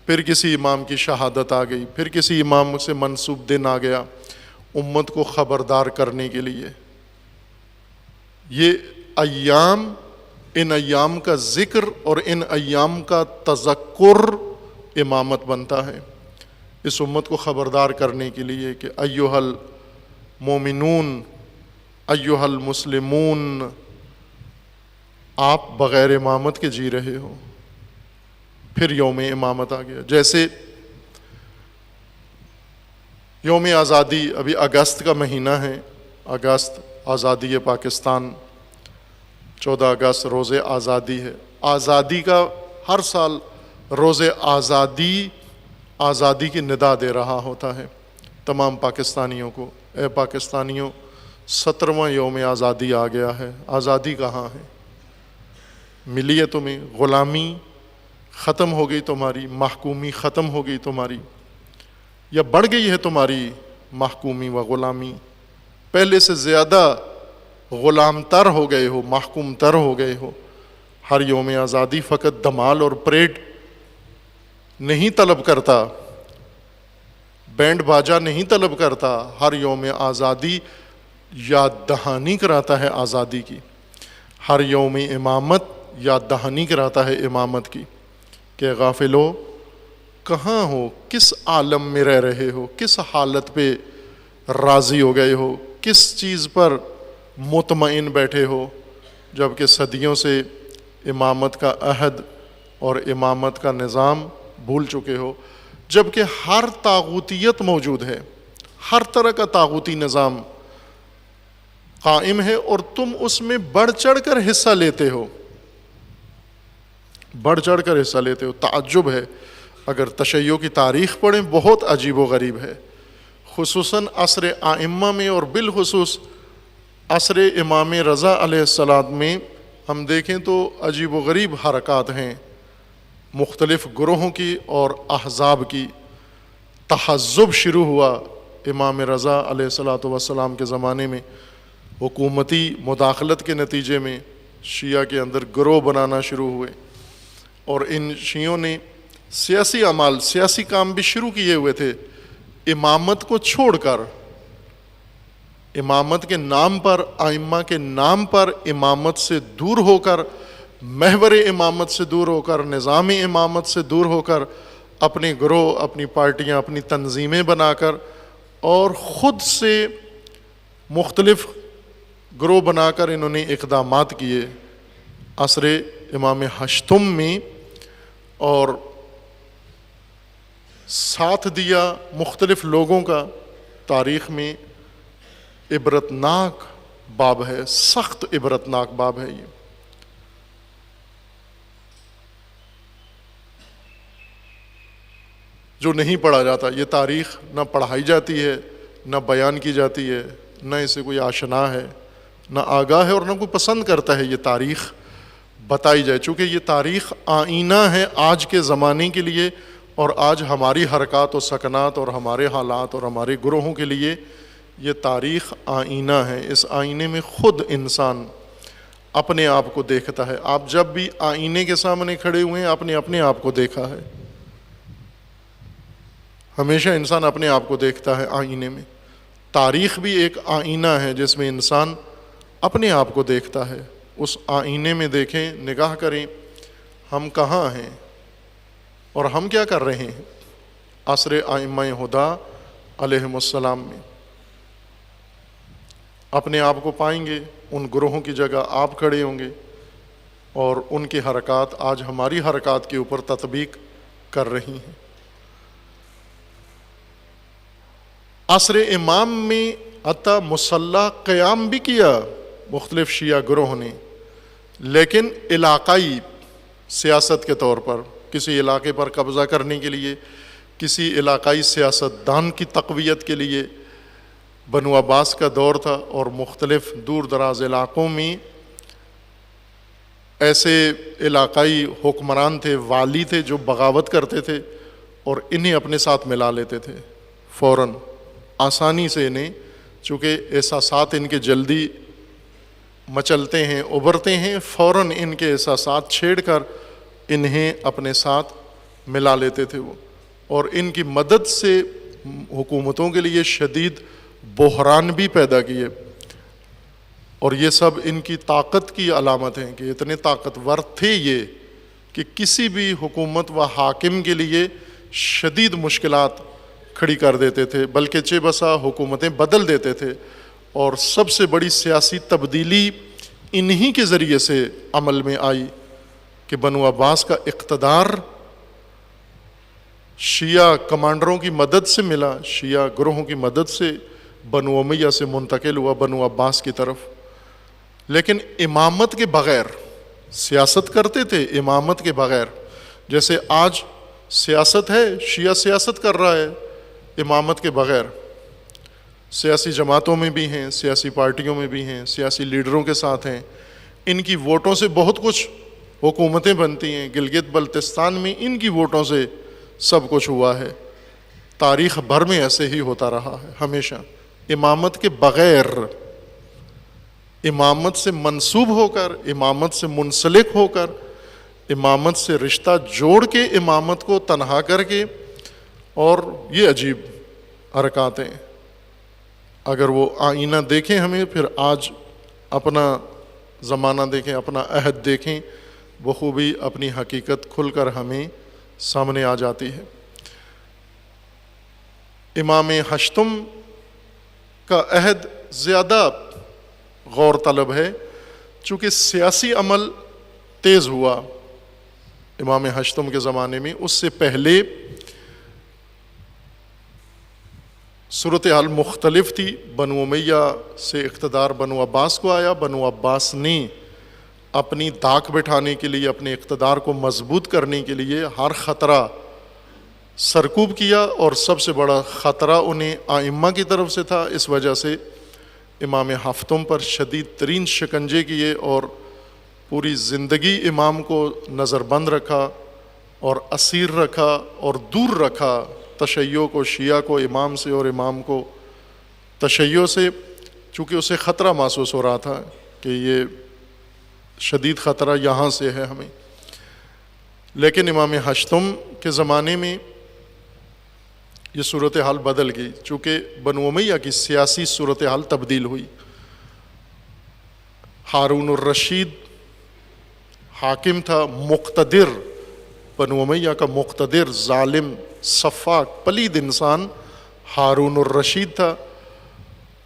S1: پھر کسی امام کی شہادت آ گئی، پھر کسی امام سے منسوب دن آ گیا امت کو خبردار کرنے کے لیے. یہ ایام، ان ایام کا ذکر اور ان ایام کا تذکر امامت بنتا ہے اس امت کو خبردار کرنے کے لیے کہ ایھا المومنون، ایھا المسلمون، آپ بغیر امامت کے جی رہے ہو. پھر یوم امامت آ گیا. جیسے یوم آزادی ابھی اگست کا مہینہ ہے، اگست آزادی پاکستان، 14 اگست روز آزادی ہے. آزادی کا ہر سال روز آزادی، آزادی کی ندا دے رہا ہوتا ہے تمام پاکستانیوں کو. اے پاکستانیوں، 17واں یوم آزادی آ گیا ہے. آزادی کہاں ہے؟ ملی ہے تمہیں؟ غلامی ختم ہو گئی تمہاری، محکومی ختم ہو گئی تمہاری، یا بڑھ گئی ہے تمہاری محکومی و غلامی؟ پہلے سے زیادہ غلام تر ہو گئے ہو، محکوم تر ہو گئے ہو. ہر یوم آزادی فقط دمال اور پریڈ نہیں طلب کرتا، بینڈ باجا نہیں طلب کرتا، ہر یوم آزادی یاد دہانی کراتا ہے آزادی کی، ہر یوم امامت یاد دہانی کراتا ہے امامت کی، کہ غافلو کہاں ہو، کس عالم میں رہ رہے ہو، کس حالت پہ راضی ہو گئے ہو، کس چیز پر مطمئن بیٹھے ہو، جب کہ صدیوں سے امامت کا عہد اور امامت کا نظام بھول چکے ہو، جب کہ ہر طاغوتیت موجود ہے، ہر طرح کا طاغوتی نظام قائم ہے، اور تم اس میں بڑھ چڑھ کر حصہ لیتے ہو، بڑھ چڑھ کر حصہ لیتے ہو۔ تعجب ہے، اگر تشیع کی تاریخ پڑھیں بہت عجیب و غریب ہے، خصوصاً عصر ائمہ میں اور بالخصوص عصر امام رضا علیہ السلام میں ہم دیکھیں تو عجیب و غریب حرکات ہیں مختلف گروہوں کی اور احزاب کی۔ تحزب شروع ہوا امام رضا علیہ السلام کے زمانے میں، حکومتی مداخلت کے نتیجے میں شیعہ کے اندر گروہ بنانا شروع ہوئے، اور ان شیعوں نے سیاسی اعمال، سیاسی کام بھی شروع کیے ہوئے تھے، امامت کو چھوڑ کر، امامت کے نام پر، ائمہ کے نام پر امامت سے دور ہو کر، محور امامت سے دور ہو کر، نظام امامت سے دور ہو کر، اپنے گروہ، اپنی پارٹیاں، اپنی تنظیمیں بنا کر، اور خود سے مختلف گروہ بنا کر انہوں نے اقدامات کیے عصر امام ہشتم میں، اور ساتھ دیا مختلف لوگوں کا۔ تاریخ میں عبرتناک باب ہے، سخت عبرتناک باب ہے یہ۔ جو نہیں پڑھا جاتا، یہ تاریخ نہ پڑھائی جاتی ہے، نہ بیان کی جاتی ہے، نہ اسے کوئی آشنا ہے، نہ آگاہ ہے، اور نہ کوئی پسند کرتا ہے یہ تاریخ بتائی جائے، چونکہ یہ تاریخ آئینہ ہے آج کے زمانے کے لیے، اور آج ہماری حرکات و سکنات اور ہمارے حالات اور ہمارے گروہوں کے لیے یہ تاریخ آئینہ ہے۔ اس آئینے میں خود انسان اپنے آپ کو دیکھتا ہے۔ آپ جب بھی آئینے کے سامنے کھڑے ہوئے ہیں، آپ نے اپنے آپ کو دیکھا ہے، ہمیشہ انسان اپنے آپ کو دیکھتا ہے آئینے میں۔ تاریخ بھی ایک آئینہ ہے جس میں انسان اپنے آپ کو دیکھتا ہے۔ اس آئینے میں دیکھیں، نگاہ کریں، ہم کہاں ہیں اور ہم کیا کر رہے ہیں عصر ائمہ ہدیٰ علیہم السلام میں۔ اپنے آپ کو پائیں گے، ان گروہوں کی جگہ آپ کھڑے ہوں گے، اور ان کی حرکات آج ہماری حرکات کے اوپر تطبیق کر رہی ہیں۔ عصر امام میں حتیٰ مسلح قیام بھی کیا مختلف شیعہ گروہ نے، لیکن علاقائی سیاست کے طور پر، کسی علاقے پر قبضہ کرنے کے لیے، کسی علاقائی سیاستدان کی تقویت کے لیے۔ بنو عباس کا دور تھا، اور مختلف دور دراز علاقوں میں ایسے علاقائی حکمران تھے، والی تھے، جو بغاوت کرتے تھے اور انہیں اپنے ساتھ ملا لیتے تھے فوراً، آسانی سے انہیں، چونکہ احساسات ان کے جلدی مچلتے ہیں، ابھرتے ہیں، فوراً ان کے احساسات چھیڑ کر انہیں اپنے ساتھ ملا لیتے تھے وہ، اور ان کی مدد سے حکومتوں کے لیے شدید بحران بھی پیدا کیے۔ اور یہ سب ان کی طاقت کی علامت ہیں کہ اتنے طاقتور تھے یہ، کہ کسی بھی حکومت و حاکم کے لیے شدید مشکلات کھڑی کر دیتے تھے، بلکہ چہ بسا حکومتیں بدل دیتے تھے۔ اور سب سے بڑی سیاسی تبدیلی انہی کے ذریعے سے عمل میں آئی کہ بنو عباس کا اقتدار شیعہ کمانڈروں کی مدد سے ملا، شیعہ گروہوں کی مدد سے بنو امیہ سے منتقل ہوا بنو عباس کی طرف۔ لیکن امامت کے بغیر سیاست کرتے تھے، امامت کے بغیر، جیسے آج سیاست ہے، شیعہ سیاست کر رہا ہے امامت کے بغیر، سیاسی جماعتوں میں بھی ہیں، سیاسی پارٹیوں میں بھی ہیں، سیاسی لیڈروں کے ساتھ ہیں، ان کی ووٹوں سے بہت کچھ حکومتیں بنتی ہیں۔ گلگت بلتستان میں ان کی ووٹوں سے سب کچھ ہوا ہے، تاریخ بھر میں ایسے ہی ہوتا رہا ہے ہمیشہ۔ امامت کے بغیر، امامت سے منسوب ہو کر، امامت سے منسلک ہو کر، امامت سے رشتہ جوڑ کے، امامت کو تنہا کر کے، اور یہ عجیب حرکاتیں، اگر وہ آئینہ دیکھیں ہمیں، پھر آج اپنا زمانہ دیکھیں، اپنا عہد دیکھیں، بخوبی اپنی حقیقت کھل کر ہمیں سامنے آ جاتی ہے۔ امام ہشتم کا عہد زیادہ غور طلب ہے، چونکہ سیاسی عمل تیز ہوا امام ہشتم کے زمانے میں۔ اس سے پہلے صورتحال مختلف تھی۔ بنو امیہ سے اقتدار بنو عباس کو آیا، بنو عباس نے اپنی دھاک بٹھانے کے لیے، اپنے اقتدار کو مضبوط کرنے کے لیے ہر خطرہ سرکوب کیا، اور سب سے بڑا خطرہ انہیں ائمہ کی طرف سے تھا۔ اس وجہ سے امام ہفتم پر شدید ترین شکنجے کیے اور پوری زندگی امام کو نظر بند رکھا اور اسیر رکھا اور دور رکھا تشیع کو، شیعہ کو امام سے اور امام کو تشیع سے، چونکہ اسے خطرہ محسوس ہو رہا تھا کہ یہ شدید خطرہ یہاں سے ہے ہمیں۔ لیکن امام ہشتم کے زمانے میں یہ صورتحال بدل گئی، چونکہ بنو امیہ کی سیاسی صورتحال تبدیل ہوئی۔ ہارون الرشید حاکم تھا، مقتدر، بنو امیہ کا مقتدر، ظالم، سفاک، پلید انسان ہارون الرشید تھا،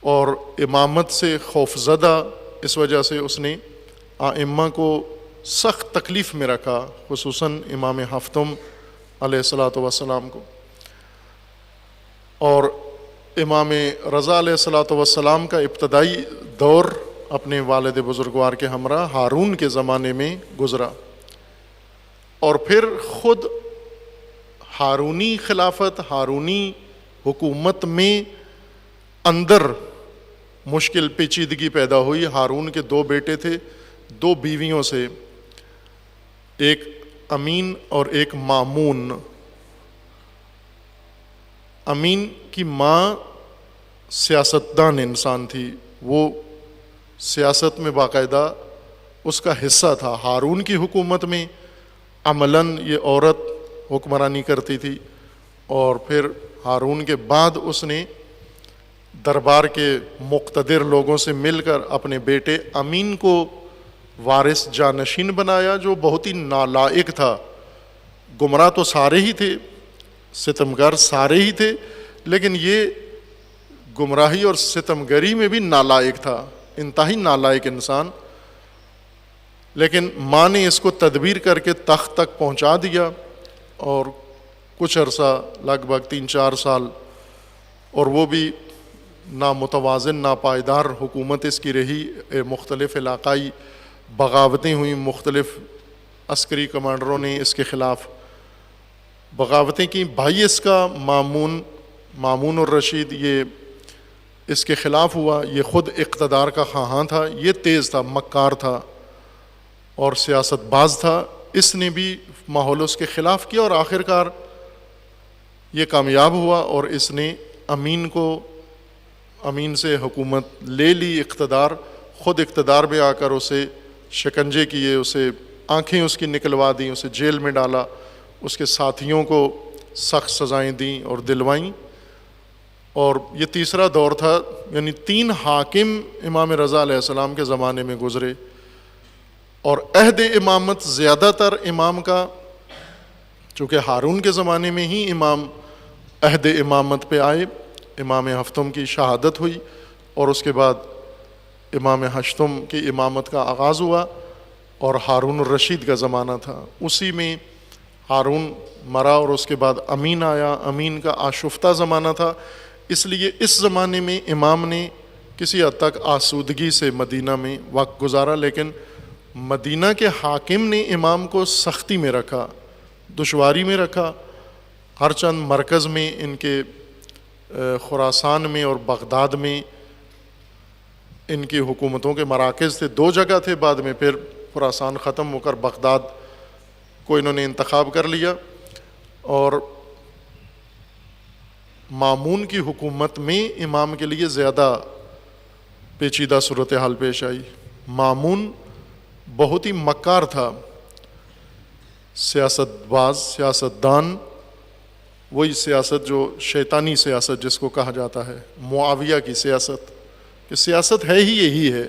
S1: اور امامت سے خوفزدہ، اس وجہ سے اس نے ائمہ کو سخت تکلیف میں رکھا، خصوصاً امام ہفتم علیہ الصلاۃ والسلام کو۔ اور امام رضا علیہ الصلاۃ والسلام کا ابتدائی دور اپنے والد بزرگوار کے ہمراہ ہارون کے زمانے میں گزرا، اور پھر خود ہارونی خلافت، ہارونی حکومت میں اندر مشکل پیچیدگی پیدا ہوئی۔ ہارون کے دو بیٹے تھے، دو بیویوں سے، ایک امین اور ایک مامون۔ امین کی ماں سیاستدان انسان تھی، وہ سیاست میں باقاعدہ اس کا حصہ تھا۔ ہارون کی حکومت میں عملاً یہ عورت حکمرانی کرتی تھی، اور پھر ہارون کے بعد اس نے دربار کے مقتدر لوگوں سے مل کر اپنے بیٹے امین کو وارث جانشین بنایا، جو بہت ہی نالائق تھا۔ گمراہ تو سارے ہی تھے، ستمگر سارے ہی تھے، لیکن یہ گمراہی اور ستمگری میں بھی نالائق تھا، انتہائی نالائق انسان۔ لیکن ماں نے اس کو تدبیر کر کے تخت تک پہنچا دیا، اور کچھ عرصہ لگ بھگ 3-4 سال، اور وہ بھی نامتوازن، ناپائیدار حکومت اس کی رہی۔ مختلف علاقائی بغاوتیں ہوئیں، مختلف عسکری کمانڈروں نے اس کے خلاف بغاوتیں کی۔ بھائی اس کا مامون الرشید، یہ اس کے خلاف ہوا۔ یہ خود اقتدار کا خواہاں تھا، یہ تیز تھا، مکار تھا اور سیاست باز تھا۔ اس نے بھی ماحول اس کے خلاف کیا، اور آخر کار یہ کامیاب ہوا، اور اس نے امین سے حکومت لے لی، اقتدار، خود اقتدار میں آ کر اسے شکنجے کیے، اسے آنکھیں اس کی نکلوا دیں، اسے جیل میں ڈالا، اس کے ساتھیوں کو سخت سزائیں دیں اور دلوائیں۔ اور یہ تیسرا دور تھا، یعنی 3 حاکم امام رضا علیہ السلام کے زمانے میں گزرے، اور عہد امامت زیادہ تر امام کا، چونکہ ہارون کے زمانے میں ہی امام عہد امامت پہ آئے، امام ہفتم کی شہادت ہوئی، اور اس کے بعد امام ہشتم کی امامت کا آغاز ہوا، اور ہارون الرشید کا زمانہ تھا۔ اسی میں ہارون مرا، اور اس کے بعد امین آیا۔ امین کا آشفتہ زمانہ تھا، اس لیے اس زمانے میں امام نے کسی حد تک آسودگی سے مدینہ میں وقت گزارا، لیکن مدینہ کے حاکم نے امام کو سختی میں رکھا، دشواری میں رکھا۔ ہر چند مرکز میں ان کے خراسان میں اور بغداد میں ان کی حکومتوں کے مراکز تھے، 2 جگہ تھے، بعد میں پھر خراسان ختم ہو کر بغداد کو انہوں نے انتخاب کر لیا۔ اور مامون کی حکومت میں امام کے لیے زیادہ پیچیدہ صورتحال پیش آئی۔ مامون بہت ہی مکار تھا، سیاست باز، سیاست دان، وہی سیاست جو شیطانی سیاست جس کو کہا جاتا ہے، معاویہ کی سیاست، کہ سیاست ہے ہی یہی ہے،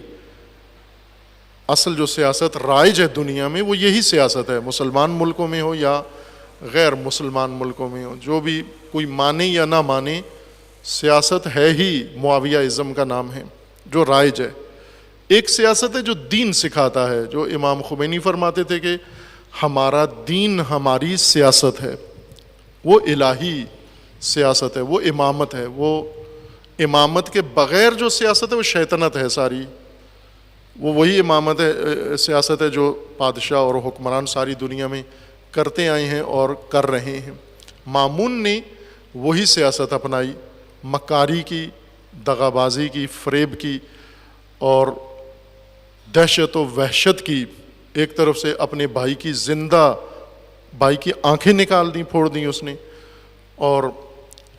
S1: اصل جو سیاست رائج ہے دنیا میں وہ یہی سیاست ہے، مسلمان ملکوں میں ہو یا غیر مسلمان ملکوں میں ہو، جو بھی کوئی مانے یا نہ مانے، سیاست ہے ہی معاویہ ازم کا نام ہے جو رائج ہے۔ ایک سیاست ہے جو دین سکھاتا ہے، جو امام خمینی فرماتے تھے کہ ہمارا دین ہماری سیاست ہے، وہ الہی سیاست ہے، وہ امامت ہے، وہ امامت کے بغیر جو سیاست ہے وہ شیطنت ہے ساری، وہ وہی امامت ہے، سیاست ہے جو بادشاہ اور حکمران ساری دنیا میں کرتے آئے ہیں اور کر رہے ہیں۔ مامون نے وہی سیاست اپنائی، مکاری کی، دغا بازی کی، فریب کی اور دہشت و وحشت کی۔ ایک طرف سے اپنے بھائی کی زندہ بھائی کی آنکھیں نکال دیں، پھوڑ دیں اس نے، اور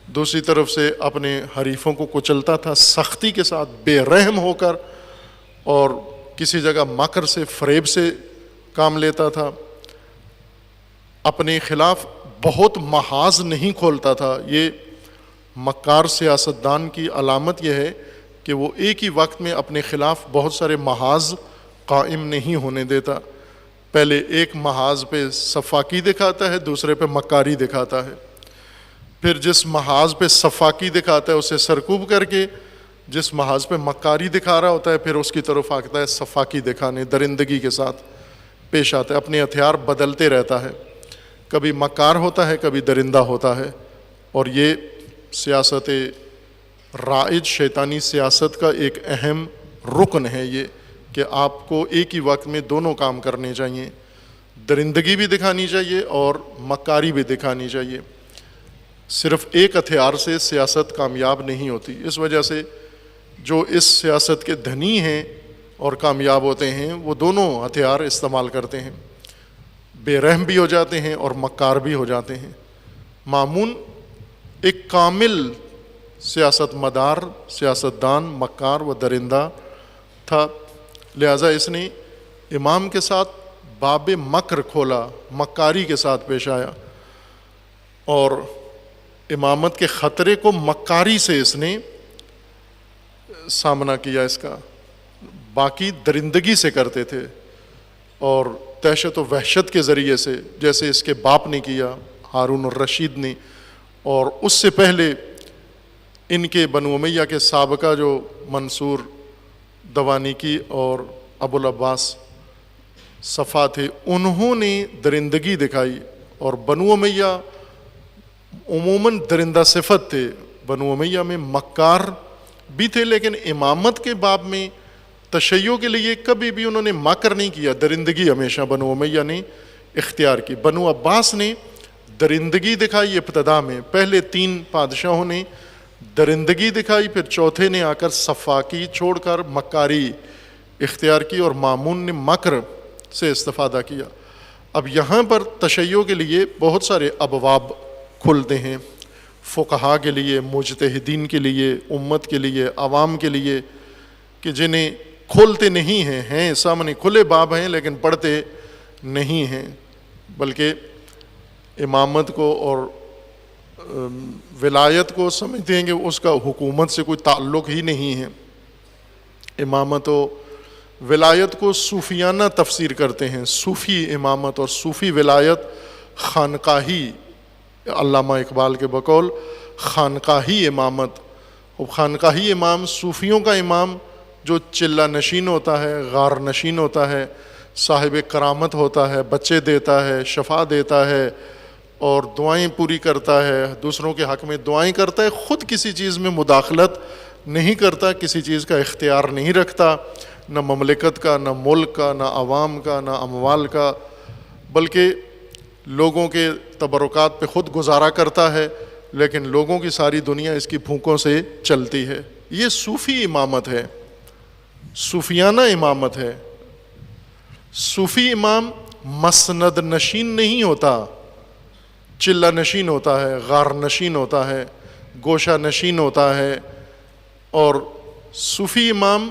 S1: دوسری طرف سے اپنے حریفوں کو کچلتا تھا سختی کے ساتھ، بے رحم ہو کر، اور کسی جگہ مکر سے، فریب سے کام لیتا تھا، اپنے خلاف بہت محاذ نہیں کھولتا تھا۔ یہ مکار سیاستدان کی علامت یہ ہے کہ وہ ایک ہی وقت میں اپنے خلاف بہت سارے محاذ قائم نہیں ہونے دیتا، پہلے ایک محاذ پہ صفاقی دکھاتا ہے، دوسرے پہ مکاری دکھاتا ہے، پھر جس محاذ پہ صفاقی دکھاتا ہے اسے سرکوب کر کے جس محاذ پہ مکاری دکھا رہا ہوتا ہے پھر اس کی طرف آتا ہے صفاقی دکھانے، درندگی کے ساتھ پیش آتا ہے، اپنے ہتھیار بدلتے رہتا ہے، کبھی مکار ہوتا ہے کبھی درندہ ہوتا ہے۔ اور یہ سیاست رائج شیطانی سیاست کا ایک اہم رکن ہے یہ، کہ آپ کو ایک ہی وقت میں دونوں کام کرنے چاہیے، درندگی بھی دکھانی چاہیے اور مکاری بھی دکھانی چاہیے۔ صرف ایک ہتھیار سے سیاست کامیاب نہیں ہوتی، اس وجہ سے جو اس سیاست کے دھنی ہیں اور کامیاب ہوتے ہیں وہ دونوں ہتھیار استعمال کرتے ہیں، بے رحم بھی ہو جاتے ہیں اور مکار بھی ہو جاتے ہیں۔ مامون ایک کامل سیاست مدار، سیاستدان، مکار و درندہ تھا، لہٰذا اس نے امام کے ساتھ باب مکر کھولا، مکاری کے ساتھ پیش آیا، اور امامت کے خطرے کو مکاری سے اس نے سامنا کیا۔ اس کا باقی درندگی سے کرتے تھے اور دہشت و وحشت کے ذریعے سے، جیسے اس کے باپ نے کیا ہارون الرشید نے، اور اس سے پہلے ان کے بنو امیہ کے سابقہ جو منصور دوانیکی اور ابو العباس صفا تھے، انہوں نے درندگی دکھائی، اور بنو امیہ عموماً درندہ صفت تھے، بنو امیہ میں مکار بھی تھے، لیکن امامت کے باب میں تشیع کے لیے کبھی بھی انہوں نے مکر نہیں کیا، درندگی ہمیشہ بنو امیہ نے اختیار کی۔ بنو عباس نے درندگی دکھائی ابتدا میں، پہلے 3 بادشاہوں نے درندگی دکھائی، پھر چوتھے نے آ کر صفاقی چھوڑ کر مکاری اختیار کی، اور مامون نے مکر سے استفادہ کیا۔ اب یہاں پر تشیع کے لیے بہت سارے ابواب کھلتے ہیں، فقہا کے لیے، مجتہدین کے لیے، امت کے لیے، عوام کے لیے، کہ جنہیں کھولتے نہیں ہیں سامنے کھلے باب ہیں لیکن پڑھتے نہیں ہیں، بلکہ امامت کو اور ولایت کو سمجھتے ہیں کہ اس کا حکومت سے کوئی تعلق ہی نہیں ہے۔ امامت و ولایت کو صوفیانہ تفسیر کرتے ہیں، صوفی امامت اور صوفی ولایت خانقاہی، علامہ اقبال کے بقول خانقاہی امامت، خانقاہی امام صوفیوں کا امام جو چلہ نشین ہوتا ہے، غار نشین ہوتا ہے، صاحب کرامت ہوتا ہے، بچے دیتا ہے، شفا دیتا ہے اور دعائیں پوری کرتا ہے، دوسروں کے حق میں دعائیں کرتا ہے، خود کسی چیز میں مداخلت نہیں کرتا، کسی چیز کا اختیار نہیں رکھتا، نہ مملکت کا، نہ ملک کا، نہ عوام کا، نہ اموال کا، بلکہ لوگوں کے تبرکات پہ خود گزارا کرتا ہے، لیکن لوگوں کی ساری دنیا اس کی بھوکوں سے چلتی ہے۔ یہ صوفی امامت ہے، صوفیانہ امامت ہے۔ صوفی امام مسند نشین نہیں ہوتا، چلہ نشین ہوتا ہے، غار نشین ہوتا ہے، گوشہ نشین ہوتا ہے، اور صوفی امام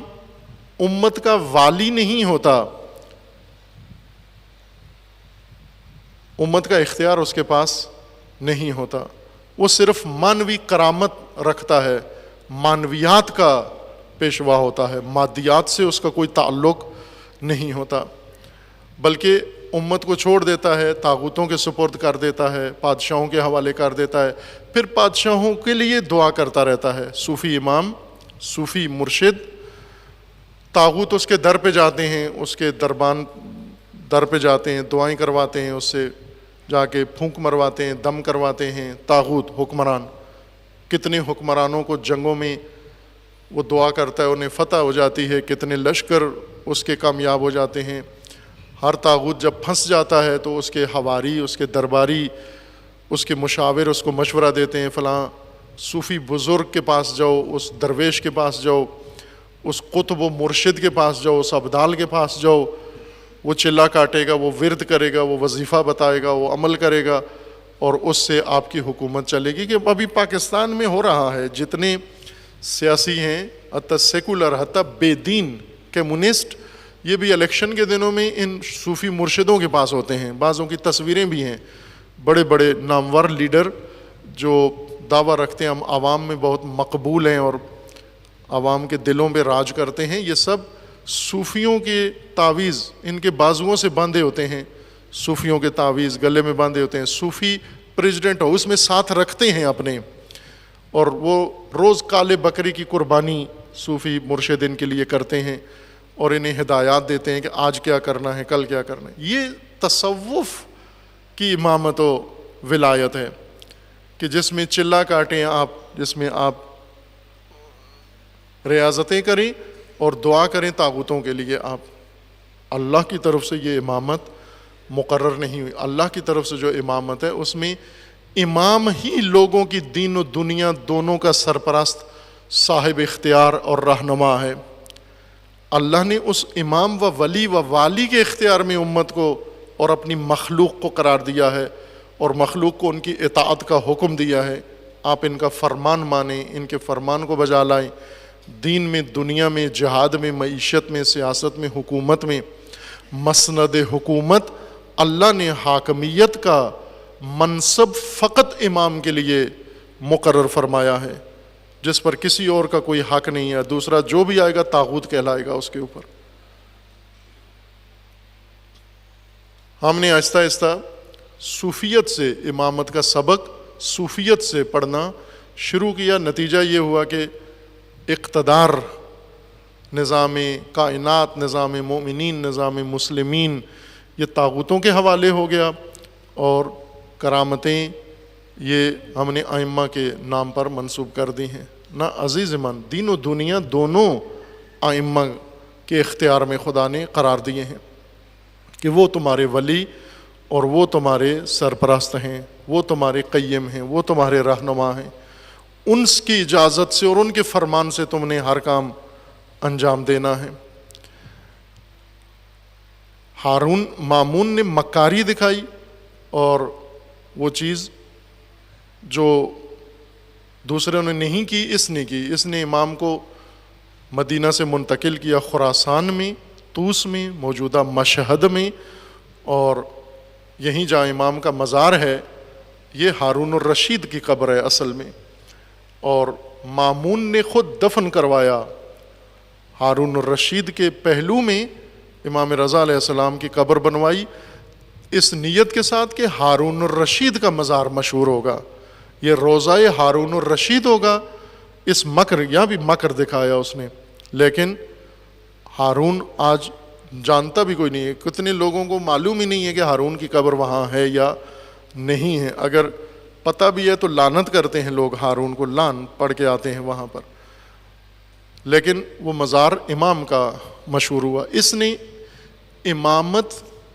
S1: امت کا والی نہیں ہوتا، امت کا اختیار اس کے پاس نہیں ہوتا۔ وہ صرف مانوی کرامت رکھتا ہے، مانویات کا پیشوا ہوتا ہے، مادیات سے اس کا کوئی تعلق نہیں ہوتا، بلکہ امت کو چھوڑ دیتا ہے، طاغوتوں کے سپرد کر دیتا ہے، بادشاہوں کے حوالے کر دیتا ہے، پھر بادشاہوں کے لیے دعا کرتا رہتا ہے۔ صوفی امام، صوفی مرشد، طاغوت اس کے در پہ جاتے ہیں، اس کے در پہ جاتے ہیں، دعائیں کرواتے ہیں، اس سے جا کے پھونک مرواتے ہیں، دم کرواتے ہیں۔ طاغوت حکمران، کتنے حکمرانوں کو جنگوں میں وہ دعا کرتا ہے، انہیں فتح ہو جاتی ہے، کتنے لشکر اس کے کامیاب ہو جاتے ہیں۔ ہر طاغوت جب پھنس جاتا ہے تو اس کے حواری، اس کے درباری، اس کے مشاور اس کو مشورہ دیتے ہیں، فلاں صوفی بزرگ کے پاس جاؤ، اس درویش کے پاس جاؤ، اس قطب و مرشد کے پاس جاؤ، اس ابدال کے پاس جاؤ، وہ چلا کاٹے گا، وہ ورد کرے گا، وہ وظیفہ بتائے گا، وہ عمل کرے گا، اور اس سے آپ کی حکومت چلے گی۔ کہ ابھی پاکستان میں ہو رہا ہے، جتنے سیاسی ہیں، حتی سیکولر، حتی بے دین کمیونسٹ، یہ بھی الیکشن کے دنوں میں ان صوفی مرشدوں کے پاس ہوتے ہیں۔ بعضوں کی تصویریں بھی ہیں، بڑے بڑے نامور لیڈر جو دعویٰ رکھتے ہیں ہم عوام میں بہت مقبول ہیں اور عوام کے دلوں پہ راج کرتے ہیں، یہ سب صوفیوں کے تعویذ ان کے بازوؤں سے باندھے ہوتے ہیں، صوفیوں کے تعویذ گلے میں باندھے ہوتے ہیں۔ صوفی پریزیڈنٹ ہو اس میں ساتھ رکھتے ہیں اپنے، اور وہ روز کالے بکری کی قربانی صوفی مرشد ان کے لیے کرتے ہیں، اور انہیں ہدایات دیتے ہیں کہ آج کیا کرنا ہے، کل کیا کرنا ہے۔ یہ تصوف کی امامت و ولایت ہے کہ جس میں چلا کاٹیں آپ، جس میں آپ ریاضتیں کریں اور دعا کریں طاغوتوں کے لیے۔ آپ اللہ کی طرف سے یہ امامت مقرر نہیں ہوئی۔ اللہ کی طرف سے جو امامت ہے اس میں امام ہی لوگوں کی دین و دنیا دونوں کا سرپرست، صاحب اختیار اور رہنما ہے۔ اللہ نے اس امام و ولی و والی کے اختیار میں امت کو اور اپنی مخلوق کو قرار دیا ہے، اور مخلوق کو ان کی اطاعت کا حکم دیا ہے۔ آپ ان کا فرمان مانیں، ان کے فرمان کو بجا لائیں، دین میں، دنیا میں، جہاد میں، معیشت میں، سیاست میں، حکومت میں۔ مسند حکومت اللہ نے حاکمیت کا منصب فقط امام کے لیے مقرر فرمایا ہے، جس پر کسی اور کا کوئی حق نہیں ہے۔ دوسرا جو بھی آئے گا طاغوت کہلائے گا اس کے اوپر۔ ہم نے آہستہ آہستہ صوفیت سے امامت کا سبق صوفیت سے پڑھنا شروع کیا۔ نتیجہ یہ ہوا کہ اقتدار، نظام کائنات، نظام مومنین، نظام مسلمین، یہ طاغوتوں کے حوالے ہو گیا، اور کرامتیں یہ ہم نے ائمہ کے نام پر منسوب کر دی ہیں۔ نہ عزیز من، دین و دنیا دونوں ائمہ کے اختیار میں خدا نے قرار دیے ہیں کہ وہ تمہارے ولی اور وہ تمہارے سرپرست ہیں، وہ تمہارے قیم ہیں، وہ تمہارے رہنما ہیں۔ ان کی اجازت سے اور ان کے فرمان سے تم نے ہر کام انجام دینا ہے۔ ہارون مامون نے مکاری دکھائی، اور وہ چیز جو دوسروں نے نہیں کی اس نے کی۔ اس نے امام کو مدینہ سے منتقل کیا خراسان میں، طوس میں، موجودہ مشہد میں، اور یہیں جہاں امام کا مزار ہے یہ ہارون الرشید کی قبر ہے اصل میں، اور مامون نے خود دفن کروایا۔ ہارون الرشید کے پہلو میں امام رضا علیہ السلام کی قبر بنوائی، اس نیت کے ساتھ کہ ہارون الرشید کا مزار مشہور ہوگا، یہ روضہ ہارون الرشید ہوگا۔ اس مکر، یہاں بھی مکر دکھایا اس نے، لیکن ہارون آج جانتا بھی کوئی نہیں ہے۔ کتنے لوگوں کو معلوم ہی نہیں ہے کہ ہارون کی قبر وہاں ہے یا نہیں ہے۔ اگر پتہ بھی ہے تو لعنت کرتے ہیں لوگ، ہارون کو لعن پڑھ کے آتے ہیں وہاں پر، لیکن وہ مزار امام کا مشہور ہوا۔ اس نے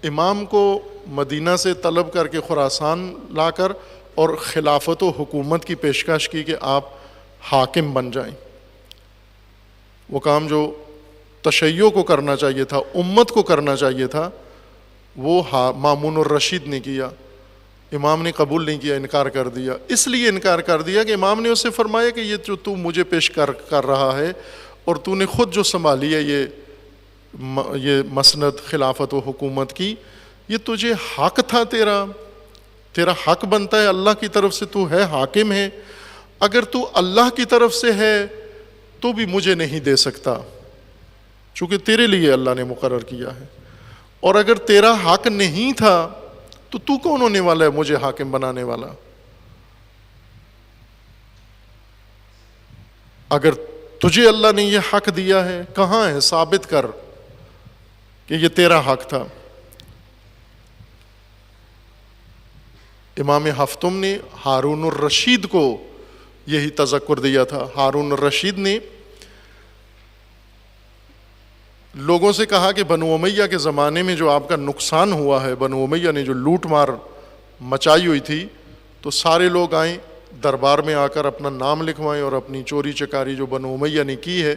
S1: امام کو مدینہ سے طلب کر کے خراسان لا کر اور خلافت و حکومت کی پیشکش کی کہ آپ حاکم بن جائیں۔ وہ کام جو تشیع کو کرنا چاہیے تھا، امت کو کرنا چاہیے تھا، وہ مامون الرشید نے کیا۔ امام نے قبول نہیں کیا، انکار کر دیا۔ اس لیے انکار کر دیا کہ امام نے اس سے فرمایا کہ یہ جو تو مجھے پیش کر رہا ہے اور تو نے خود جو سنبھالی ہے یہ مسند خلافت و حکومت کی، یہ تجھے حق تھا تیرا تیرا حق بنتا ہے اللہ کی طرف سے، تو ہے حاکم ہے، اگر تو اللہ کی طرف سے ہے تو بھی مجھے نہیں دے سکتا، چونکہ تیرے لیے اللہ نے مقرر کیا ہے، اور اگر تیرا حق نہیں تھا تو کون ہونے والا ہے مجھے حاکم بنانے والا؟ اگر تجھے اللہ نے یہ حق دیا ہے، کہاں ہے؟ ثابت کر کہ یہ تیرا حق تھا۔ امام ہفتم نے ہارون الرشید کو یہی تذکر دیا تھا۔ ہارون الرشید نے لوگوں سے کہا کہ بنو امیہ کے زمانے میں جو آپ کا نقصان ہوا ہے، بنو امیہ نے جو لوٹ مار مچائی ہوئی تھی، تو سارے لوگ آئیں دربار میں آ کر اپنا نام لکھوائیں اور اپنی چوری چکاری جو بنو امیہ نے کی ہے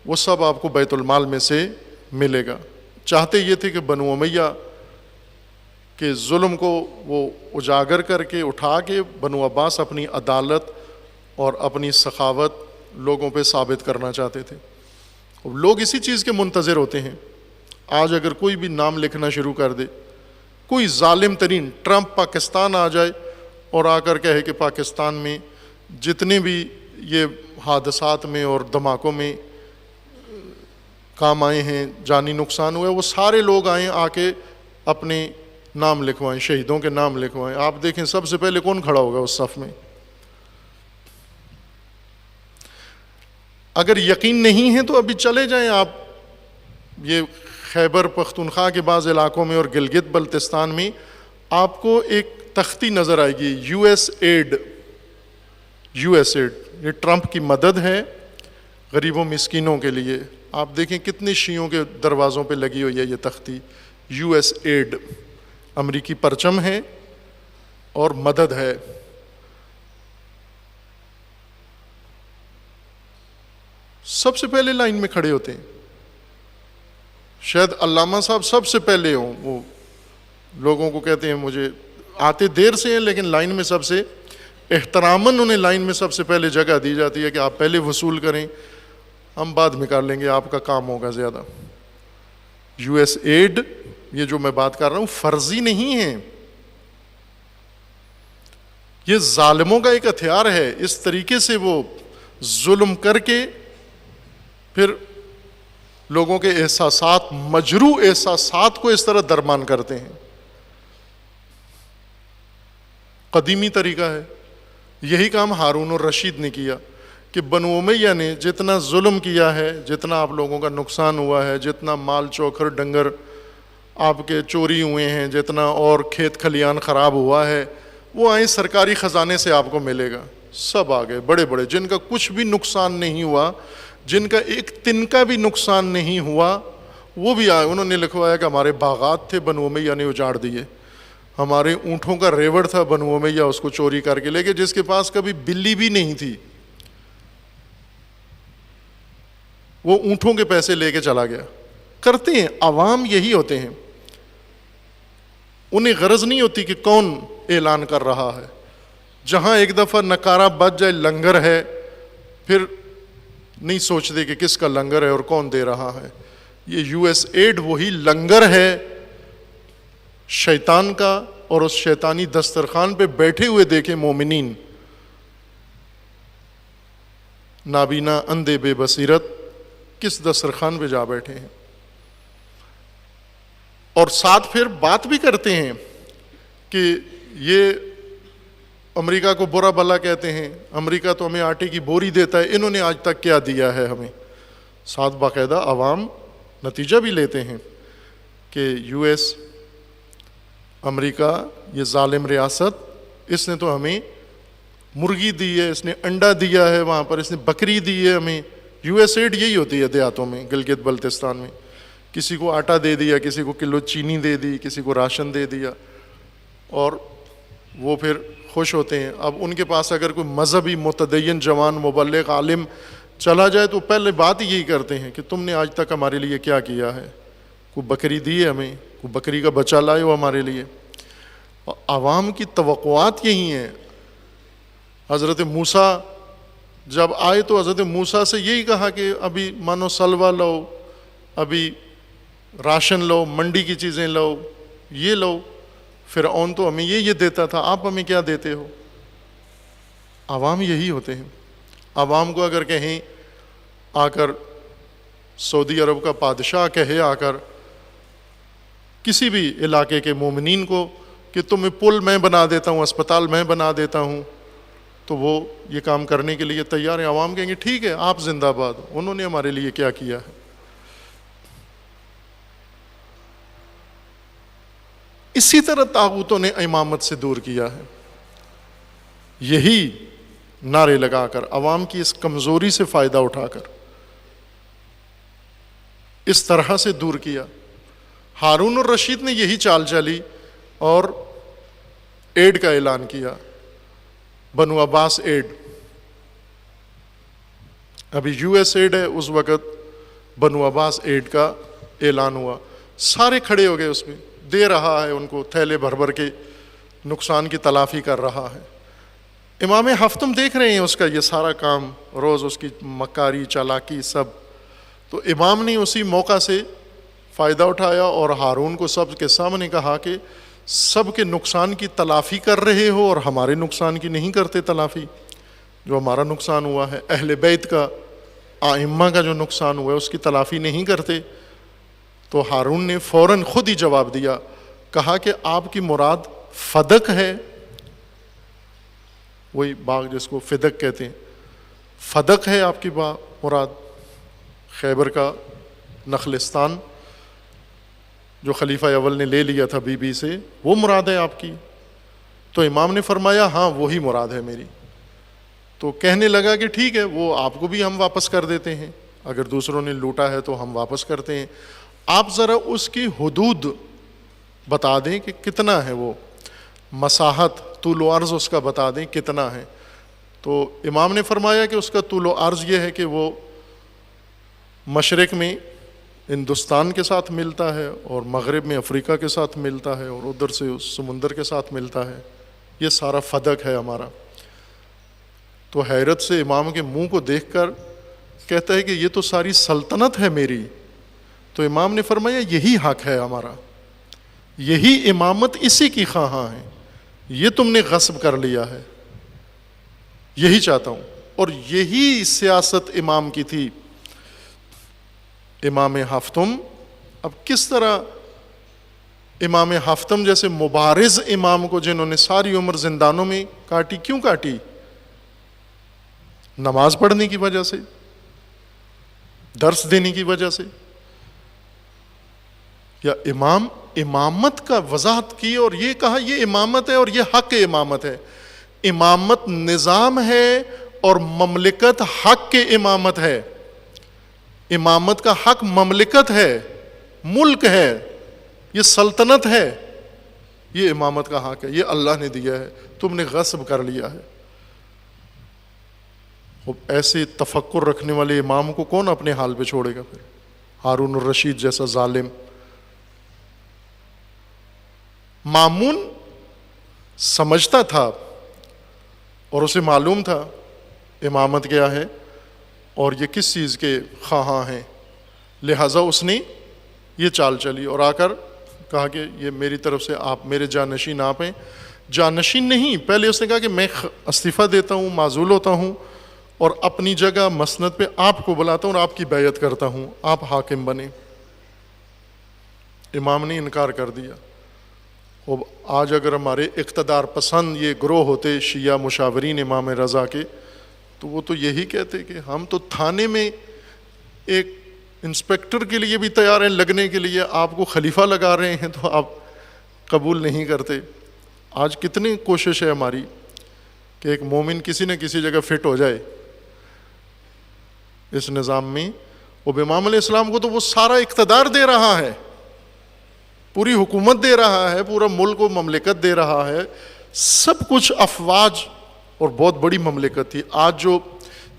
S1: وہ سب آپ کو بیت المال میں سے ملے گا۔ چاہتے یہ تھے کہ بنو امیہ کے ظلم کو وہ اجاگر کر کے اٹھا کے بنو عباس اپنی عدالت اور اپنی سخاوت لوگوں پہ ثابت کرنا چاہتے تھے۔ لوگ اسی چیز کے منتظر ہوتے ہیں۔ آج اگر کوئی بھی نام لکھنا شروع کر دے، کوئی ظالم ترین ٹرمپ پاکستان آ جائے اور آ کر کہے کہ پاکستان میں جتنے بھی یہ حادثات میں اور دھماکوں میں کام آئے ہیں، جانی نقصان ہوا ہے، وہ سارے لوگ آئیں آ کے اپنے نام لکھوائیں، شہیدوں کے نام لکھوائیں۔ آپ دیکھیں سب سے پہلے کون کھڑا ہوگا اس صف میں؟ اگر یقین نہیں ہے تو ابھی چلے جائیں آپ یہ خیبر پختونخوا کے بعض علاقوں میں اور گلگت بلتستان میں، آپ کو ایک تختی نظر آئے گی، یو ایس ایڈ۔ یہ ٹرمپ کی مدد ہے غریبوں مسکینوں کے لیے۔ آپ دیکھیں کتنے شیعوں کے دروازوں پہ لگی ہوئی ہے یہ تختی، یو ایس ایڈ، امریکی پرچم ہے اور مدد ہے۔ سب سے پہلے لائن میں کھڑے ہوتے ہیں، شاید علامہ صاحب سب سے پہلے ہوں، وہ لوگوں کو کہتے ہیں مجھے آتے دیر سے ہیں لیکن لائن میں سب سے احتراماً انہیں لائن میں سب سے پہلے جگہ دی جاتی ہے کہ آپ پہلے وصول کریں، ہم بعد میں کر لیں گے، آپ کا کام ہوگا زیادہ۔ یو ایس ایڈ، یہ جو میں بات کر رہا ہوں فرضی نہیں ہے، یہ ظالموں کا ایک ہتھیار ہے۔ اس طریقے سے وہ ظلم کر کے پھر لوگوں کے احساسات، مجروح احساسات کو اس طرح درمان کرتے ہیں۔ قدیمی طریقہ ہے۔ یہی کام ہارون الرشید نے کیا کہ بنو امیہ نے جتنا ظلم کیا ہے، جتنا آپ لوگوں کا نقصان ہوا ہے، جتنا مال چوکھر ڈنگر آپ کے چوری ہوئے ہیں، جتنا اور کھیت کھلیان خراب ہوا ہے، وہ آئیں سرکاری خزانے سے آپ کو ملے گا۔ سب آ گئے، بڑے بڑے جن کا کچھ بھی نقصان نہیں ہوا، جن کا ایک تنکا بھی نقصان نہیں ہوا، وہ بھی آئے۔ انہوں نے لکھوایا کہ ہمارے باغات تھے بنو امیہ نے اجاڑ دیے، ہمارے اونٹوں کا ریوڑ تھا بنو امیہ اس کو چوری کر کے لے گئے، جس کے پاس کبھی بلی بھی نہیں تھی وہ اونٹوں کے پیسے لے کے چلا گیا۔ کرتے ہیں، عوام یہی ہوتے ہیں، انہیں غرض نہیں ہوتی کہ کون اعلان کر رہا ہے۔ جہاں ایک دفعہ نکارہ بج جائے لنگر ہے، پھر نہیں سوچتے کہ کس کا لنگر ہے اور کون دے رہا ہے۔ یہ یو ایس ایڈ وہی لنگر ہے شیطان کا، اور اس شیطانی دسترخوان پہ بیٹھے ہوئے دیکھیں مومنین، نابینا، اندھے، بے بصیرت، کس دسترخوان پہ جا بیٹھے ہیں۔ اور ساتھ پھر بات بھی کرتے ہیں کہ یہ امریکہ کو برا بھلا کہتے ہیں، امریکہ تو ہمیں آٹے کی بوری دیتا ہے، انہوں نے آج تک کیا دیا ہے ہمیں۔ ساتھ باقاعدہ عوام نتیجہ بھی لیتے ہیں کہ یو ایس، امریکہ، یہ ظالم ریاست، اس نے تو ہمیں مرغی دی ہے، اس نے انڈا دیا ہے، وہاں پر اس نے بکری دی ہے ہمیں۔ یو ایس ایڈ یہی ہوتی ہے دیہاتوں میں، گلگت بلتستان میں، کسی کو آٹا دے دیا، کسی کو کلو چینی دے دی، کسی کو راشن دے دیا، اور وہ پھر خوش ہوتے ہیں۔ اب ان کے پاس اگر کوئی مذہبی متدین جوان مبلغ عالم چلا جائے تو پہلے بات یہی کرتے ہیں کہ تم نے آج تک ہمارے لیے کیا کیا ہے؟ کوئی بکری دی ہے ہمیں، کوئی بکری کا بچہ لائے ہو ہمارے لیے؟ عوام کی توقعات یہی ہیں۔ حضرت موسیٰ جب آئے تو حضرت موسیٰ سے یہی کہا کہ ابھی مانو سلوہ لو، ابھی راشن لو، منڈی کی چیزیں لو، یہ لو۔ فرعون تو ہمیں یہ دیتا تھا، آپ ہمیں کیا دیتے ہو؟ عوام یہی ہوتے ہیں. عوام کو اگر کہیں آ کر، سعودی عرب کا بادشاہ کہے آ کر کسی بھی علاقے کے مومنین کو کہ تمہیں پل میں بنا دیتا ہوں، اسپتال میں بنا دیتا ہوں، تو وہ یہ کام کرنے کے لیے تیار ہیں. عوام کہیں گے ٹھیک ہے، آپ زندہ باد، انہوں نے ہمارے لیے کیا کیا ہے. اسی طرح طاغوتوں نے امامت سے دور کیا ہے، یہی نعرے لگا کر، عوام کی اس کمزوری سے فائدہ اٹھا کر اس طرح سے دور کیا. ہارون الرشید نے یہی چال چلی اور ایڈ کا اعلان کیا، بنو عباس ایڈ. ابھی یو ایس ایڈ ہے، اس وقت بنو عباس ایڈ کا اعلان ہوا، سارے کھڑے ہو گئے، اس میں دے رہا ہے ان کو تھیلے بھر بھر کے، نقصان کی تلافی کر رہا ہے. امام ہفتم دیکھ رہے ہیں اس کا یہ سارا کام، روز اس کی مکاری چالاکی سب. تو امام نے اسی موقع سے فائدہ اٹھایا اور ہارون کو سب کے سامنے کہا کہ سب کے نقصان کی تلافی کر رہے ہو اور ہمارے نقصان کی نہیں کرتے تلافی. جو ہمارا نقصان ہوا ہے، اہل بیت کا، ائمہ کا جو نقصان ہوا ہے، اس کی تلافی نہیں کرتے. تو ہارون نے فوراً خود ہی جواب دیا، کہا کہ آپ کی مراد فدق ہے، وہی باغ جس کو فدق کہتے ہیں، فدق ہے آپ کی مراد، خیبر کا نخلستان جو خلیفہ اول نے لے لیا تھا بی بی سے، وہ مراد ہے آپ کی؟ تو امام نے فرمایا ہاں وہی مراد ہے میری. تو کہنے لگا کہ ٹھیک ہے، وہ آپ کو بھی ہم واپس کر دیتے ہیں، اگر دوسروں نے لوٹا ہے تو ہم واپس کرتے ہیں. آپ ذرا اس کی حدود بتا دیں کہ کتنا ہے، وہ مساحت، طول و عرض اس کا بتا دیں کتنا ہے. تو امام نے فرمایا کہ اس کا طول و عرض یہ ہے کہ وہ مشرق میں ہندوستان کے ساتھ ملتا ہے اور مغرب میں افریقہ کے ساتھ ملتا ہے اور ادھر سے اس سمندر کے ساتھ ملتا ہے. یہ سارا فدق ہے ہمارا. تو حیرت سے امام کے منہ کو دیکھ کر کہتا ہے کہ یہ تو ساری سلطنت ہے میری. تو امام نے فرمایا یہی حق ہے ہمارا، یہی امامت اسی کی خواہاں ہے، یہ تم نے غصب کر لیا ہے، یہی چاہتا ہوں. اور یہی سیاست امام کی تھی. امام ہفتم، اب کس طرح امام ہفتم جیسے مبارز امام کو، جنہوں نے ساری عمر زندانوں میں کاٹی، کیوں کاٹی؟ نماز پڑھنے کی وجہ سے، درس دینے کی وجہ سے، یا امامت کا وضاحت کی اور یہ کہا یہ امامت ہے اور یہ حق امامت ہے. امامت نظام ہے اور مملکت حق کے امامت ہے. امامت کا حق مملکت ہے، ملک ہے، یہ سلطنت ہے، یہ امامت کا حق ہے، یہ اللہ نے دیا ہے، تم نے غصب کر لیا ہے. ایسے تفکر رکھنے والے امام کو کون اپنے حال پہ چھوڑے گا؟ پھر ہارون الرشید جیسا ظالم. مامون سمجھتا تھا اور اسے معلوم تھا امامت کیا ہے اور یہ کس چیز کے خواہاں ہیں، لہٰذا اس نے یہ چال چلی اور آ کر کہا کہ یہ میری طرف سے آپ میرے جانشین آپ ہیں. جانشین نہیں، پہلے اس نے کہا کہ میں استعفیٰ دیتا ہوں، معزول ہوتا ہوں اور اپنی جگہ مسند پہ آپ کو بلاتا ہوں اور آپ کی بیعت کرتا ہوں، آپ حاکم بنیں. امام نے انکار کر دیا. آج اگر ہمارے اقتدار پسند یہ گروہ ہوتے شیعہ مشاورین امام رضا کے، تو وہ تو یہی کہتے کہ ہم تو تھانے میں ایک انسپیکٹر کے لیے بھی تیار ہیں لگنے کے لیے، آپ کو خلیفہ لگا رہے ہیں تو آپ قبول نہیں کرتے. آج کتنی کوشش ہے ہماری کہ ایک مومن کسی نہ کسی جگہ فٹ ہو جائے اس نظام میں. اب امام علیہ السلام کو تو وہ سارا اقتدار دے رہا ہے، پوری حکومت دے رہا ہے، پورا ملک و مملکت دے رہا ہے، سب کچھ افواج، اور بہت بڑی مملکت تھی. آج جو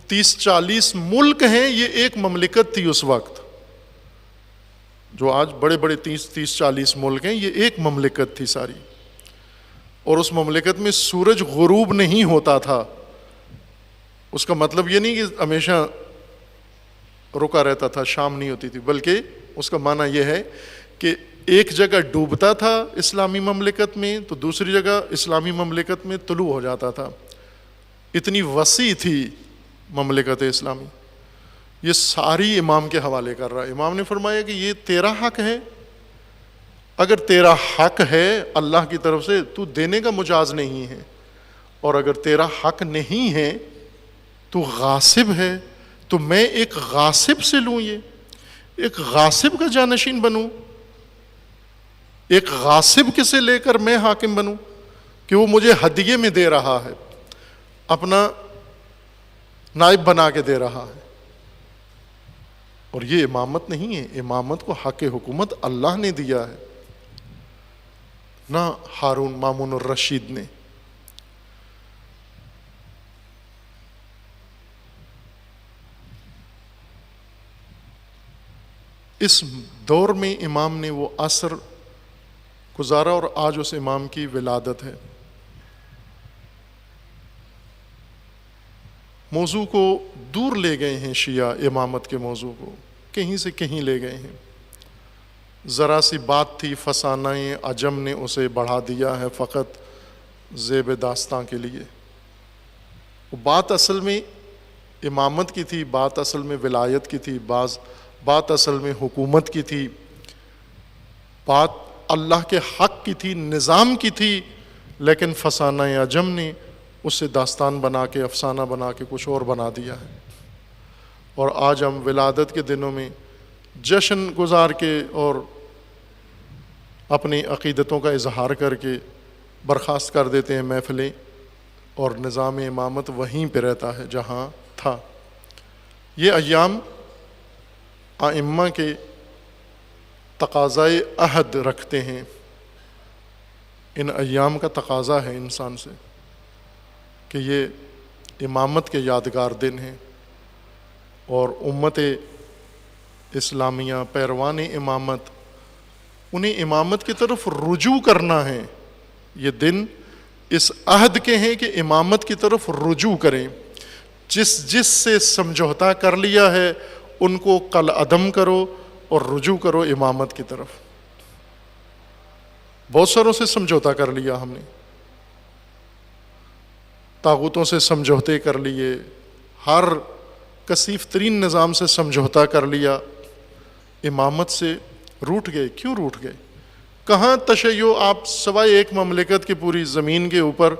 S1: 30-40 ملک ہیں یہ ایک مملکت تھی اس وقت. جو آج بڑے بڑے 30-40 ملک ہیں یہ ایک مملکت تھی ساری. اور اس مملکت میں سورج غروب نہیں ہوتا تھا. اس کا مطلب یہ نہیں کہ ہمیشہ رکا رہتا تھا، شام نہیں ہوتی تھی، بلکہ اس کا معنی یہ ہے کہ ایک جگہ ڈوبتا تھا اسلامی مملکت میں تو دوسری جگہ اسلامی مملکت میں طلوع ہو جاتا تھا، اتنی وسیع تھی مملکت اسلامی. یہ ساری امام کے حوالے کر رہا ہے. امام نے فرمایا کہ یہ تیرا حق ہے، اگر تیرا حق ہے اللہ کی طرف سے تو دینے کا مجاز نہیں ہے، اور اگر تیرا حق نہیں ہے تو غاصب ہے، تو میں ایک غاصب سے لوں، یہ ایک غاصب کا جانشین بنوں، ایک غاصب کے سے لے کر میں حاکم بنوں کہ وہ مجھے ہدیے میں دے رہا ہے، اپنا نائب بنا کے دے رہا ہے. اور یہ امامت نہیں ہے. امامت کو حق حکومت اللہ نے دیا ہے، نہ ہارون مامون الرشید نے. اس دور میں امام نے وہ عصر گزارا اور آج اس امام کی ولادت ہے. موضوع کو دور لے گئے ہیں شیعہ، امامت کے موضوع کو کہیں سے کہیں لے گئے ہیں. ذرا سی بات تھی، فسانہ عجم نے اسے بڑھا دیا ہے فقط زیب داستاں کے لیے. وہ بات اصل میں امامت کی تھی، بات اصل میں ولایت کی تھی، بات اصل میں حکومت کی تھی، بات اللہ کے حق کی تھی، نظام کی تھی، لیکن فسانہ عجم نے اسے داستان بنا کے، افسانہ بنا کے کچھ اور بنا دیا ہے. اور آج ہم ولادت کے دنوں میں جشن گزار کے اور اپنی عقیدتوں کا اظہار کر کے برخاست کر دیتے ہیں محفلیں، اور نظام امامت وہیں پہ رہتا ہے جہاں تھا. یہ ایام ائمہ کے تقاضائے عہد رکھتے ہیں. ان ایام کا تقاضا ہے انسان سے کہ یہ امامت کے یادگار دن ہیں، اور امت اسلامیہ پیروان امامت انہیں امامت کی طرف رجوع کرنا ہے. یہ دن اس عہد کے ہیں کہ امامت کی طرف رجوع کریں. جس سے سمجھوتا کر لیا ہے ان کو کل عدم کرو اور رجوع کرو امامت کی طرف. بہت ساروں سے سمجھوتا کر لیا ہم نے، طاغوتوں سے سمجھوتے کر لیے، ہر کثیف ترین نظام سے سمجھوتا کر لیا، امامت سے روٹ گئے. کیوں روٹ گئے؟ کہاں تشیع آپ سوائے ایک مملکت کی پوری زمین کے اوپر،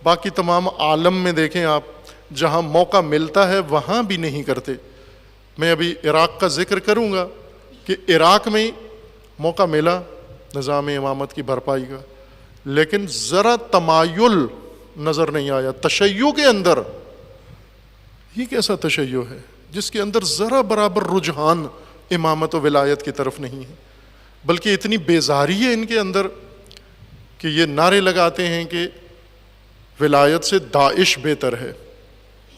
S1: باقی تمام عالم میں دیکھیں آپ، جہاں موقع ملتا ہے وہاں بھی نہیں کرتے. میں ابھی عراق کا ذکر کروں گا کہ عراق میں موقع ملا نظام امامت کی بھرپائی کا، لیکن ذرا تمایل نظر نہیں آیا تشیع کے اندر. یہ کیسا تشیع ہے جس کے اندر ذرا برابر رجحان امامت و ولایت کی طرف نہیں ہے، بلکہ اتنی بیزاری ہے ان کے اندر کہ یہ نعرے لگاتے ہیں کہ ولایت سے داعش بہتر ہے،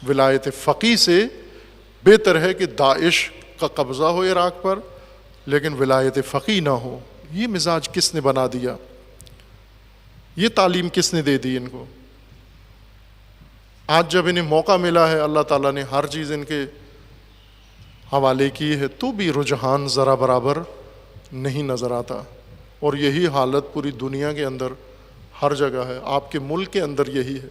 S1: ولایت فقیہ سے بہتر ہے کہ داعش کا قبضہ ہو عراق پر لیکن ولایت فقیہ نہ ہو. یہ مزاج کس نے بنا دیا؟ یہ تعلیم کس نے دے دی ان کو؟ آج جب انہیں موقع ملا ہے، اللہ تعالیٰ نے ہر چیز ان کے حوالے کی ہے، تو بھی رجحان ذرا برابر نہیں نظر آتا. اور یہی حالت پوری دنیا کے اندر ہر جگہ ہے. آپ کے ملک کے اندر یہی ہے.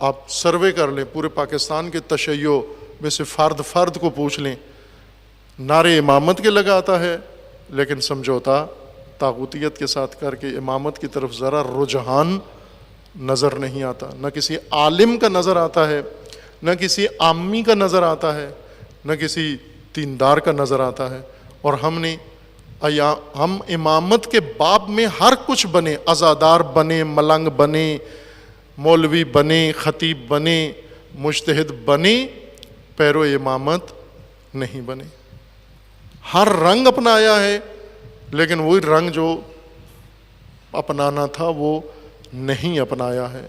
S1: آپ سروے کر لیں پورے پاکستان کے تشیع میں سے فرد کو پوچھ لیں، نعرے امامت کے لگاتا ہے لیکن سمجھوتا طاغوتیت کے ساتھ کر کے امامت کی طرف ذرا رجحان نظر نہیں آتا. نہ کسی عالم کا نظر آتا ہے، نہ کسی عامی کا نظر آتا ہے، نہ کسی دیندار کا نظر آتا ہے. اور ہم امامت کے باب میں ہر کچھ بنے، عزادار بنے، ملنگ بنے، مولوی بنے، خطیب بنے، مجتہد بنے، پیرو امامت نہیں بنے. ہر رنگ اپنایا ہے لیکن وہی رنگ جو اپنانا تھا وہ نہیں اپنایا ہے.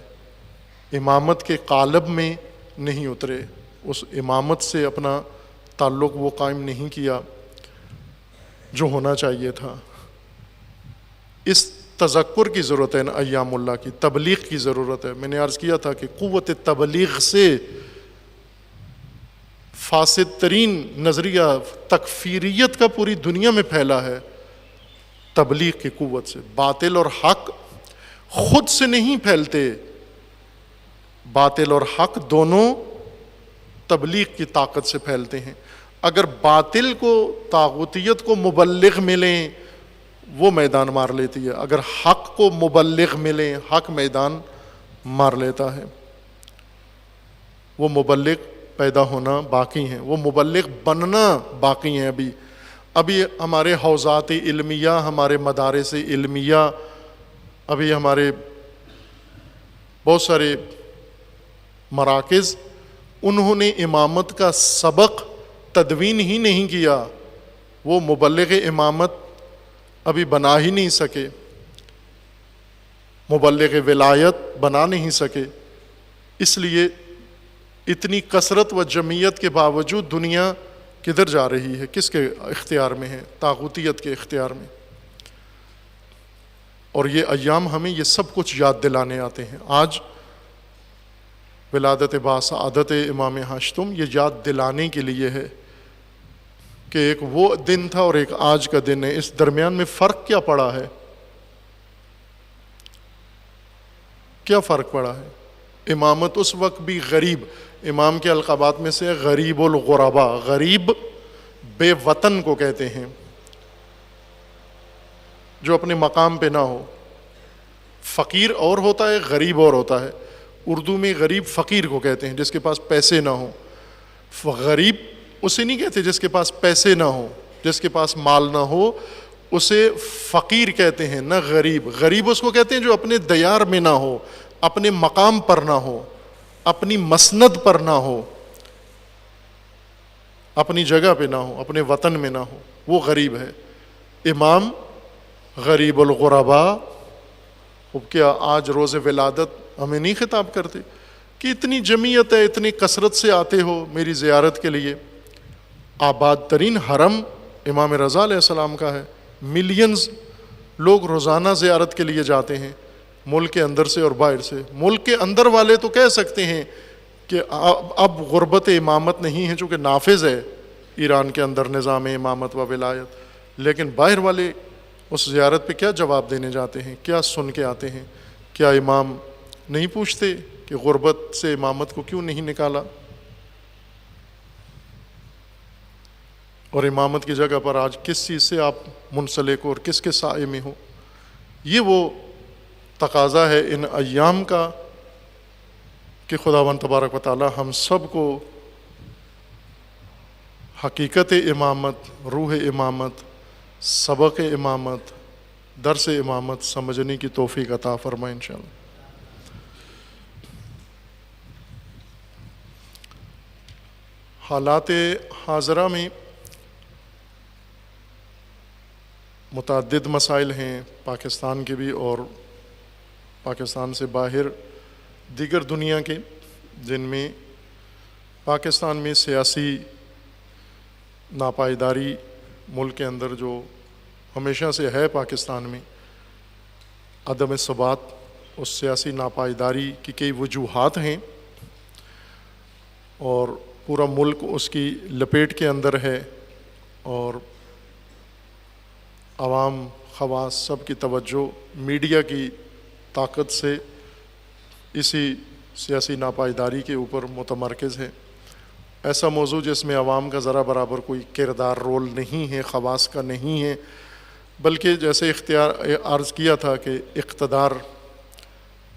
S1: امامت کے قالب میں نہیں اترے، اس امامت سے اپنا تعلق وہ قائم نہیں کیا جو ہونا چاہیے تھا. اس تذکر کی ضرورت ہے، ایام اللہ کی تبلیغ کی ضرورت ہے. میں نے عرض کیا تھا کہ قوت تبلیغ سے فاسد ترین نظریہ تکفیریت کا پوری دنیا میں پھیلا ہے. تبلیغ کی قوت سے. باطل اور حق خود سے نہیں پھیلتے، باطل اور حق دونوں تبلیغ کی طاقت سے پھیلتے ہیں. اگر باطل کو، طاغوتیت کو مبلغ ملیں وہ میدان مار لیتی ہے، اگر حق کو مبلغ ملیں حق میدان مار لیتا ہے. وہ مبلغ پیدا ہونا باقی ہیں، وہ مبلغ بننا باقی ہیں. ابھی ہمارے حوزات علمیہ، ہمارے مدارس علمیہ، ابھی ہمارے بہت سارے مراکز، انہوں نے امامت کا سبق تدوین ہی نہیں کیا، وہ مبلغ امامت ابھی بنا ہی نہیں سکے، مبلغ ولایت بنا نہیں سکے. اس لیے اتنی کثرت و جمعیت کے باوجود دنیا کدھر جا رہی ہے؟ کس کے اختیار میں ہے؟ طاغوتیت کے اختیار میں. اور یہ ایام ہمیں یہ سب کچھ یاد دلانے آتے ہیں. آج ولادت باسعادت امام ہاشتم یہ یاد دلانے کے لیے ہے کہ ایک وہ دن تھا اور ایک آج کا دن ہے. اس درمیان میں فرق کیا پڑا ہے؟ کیا فرق پڑا ہے؟ امامت اس وقت بھی غریب، امام کے القابات میں سے غریب الغربا، غریب بے وطن کو کہتے ہیں، جو اپنے مقام پہ نہ ہو. فقیر اور ہوتا ہے، غریب اور ہوتا ہے. اردو میں غریب فقیر کو کہتے ہیں جس کے پاس پیسے نہ ہوں. غریب اسے نہیں کہتے جس کے پاس پیسے نہ ہوں، جس کے پاس مال نہ ہو اسے فقیر کہتے ہیں، نہ غریب. غریب اس کو کہتے ہیں جو اپنے دیار میں نہ ہو، اپنے مقام پر نہ ہو، اپنی مسند پر نہ ہو، اپنی جگہ پہ نہ ہو، اپنے وطن میں نہ ہو، وہ غریب ہے. امام غریب الغربا. اب کیا آج روز ولادت ہمیں نہیں خطاب کرتے کہ اتنی جمعیت ہے، اتنی کثرت سے آتے ہو میری زیارت کے لیے؟ آباد ترین حرم امام رضا علیہ السلام کا ہے، ملینز لوگ روزانہ زیارت کے لیے جاتے ہیں، ملک کے اندر سے اور باہر سے. ملک کے اندر والے تو کہہ سکتے ہیں کہ اب غربت امامت نہیں ہے چونکہ نافذ ہے ایران کے اندر نظام امامت و ولایت، لیکن باہر والے اس زیارت پہ کیا جواب دینے جاتے ہیں؟ کیا سن کے آتے ہیں؟ کیا امام نہیں پوچھتے کہ غربت سے امامت کو کیوں نہیں نکالا؟ اور امامت کی جگہ پر آج کس چیز سے آپ منسلک ہو اور کس کے سائے میں ہو؟ یہ وہ تقاضا ہے ان ایام کا کہ خداوند تبارک و تعالی ہم سب کو حقیقت امامت، روح امامت، سبق امامت، درس امامت سمجھنے کی توفیق عطا فرمائے انشاءاللہ. حالات حاضرہ میں متعدد مسائل ہیں، پاکستان کے بھی اور پاکستان سے باہر دیگر دنیا کے، جن میں پاکستان میں سیاسی ناپائیداری ملک کے اندر جو ہمیشہ سے ہے، پاکستان میں عدم ثبات، اس سیاسی ناپائیداری کی کئی وجوہات ہیں اور پورا ملک اس کی لپیٹ کے اندر ہے، اور عوام، خواص سب کی توجہ میڈیا کی طاقت سے اسی سیاسی ناپائیداری کے اوپر متمرکز ہے. ایسا موضوع جس میں عوام کا ذرا برابر کوئی کردار رول نہیں ہے، خواص کا نہیں ہے، بلکہ جیسے عرض کیا تھا کہ اقتدار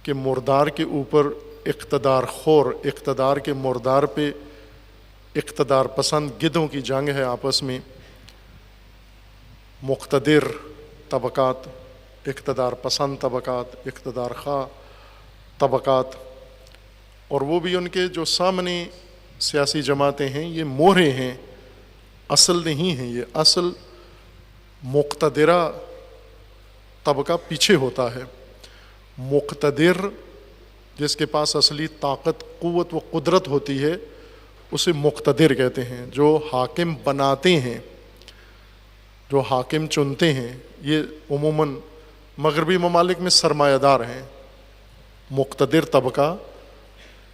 S1: کے مردار کے اوپر اقتدار خور، اقتدار کے مردار پہ اقتدار پسند گدھوں کی جنگ ہے آپس میں. مقتدر طبقات، اقتدار پسند طبقات، اقتدار خواہ طبقات، اور وہ بھی ان کے جو سامنے سیاسی جماعتیں ہیں یہ مہرے ہیں، اصل نہیں ہیں. یہ اصل مقتدرہ طبقہ پیچھے ہوتا ہے. مقتدر جس کے پاس اصلی طاقت، قوت و قدرت ہوتی ہے اسے مقتدر کہتے ہیں. جو حاکم بناتے ہیں، جو حاکم چنتے ہیں، یہ عموماً مغربی ممالک میں سرمایہ دار ہیں. مقتدر طبقہ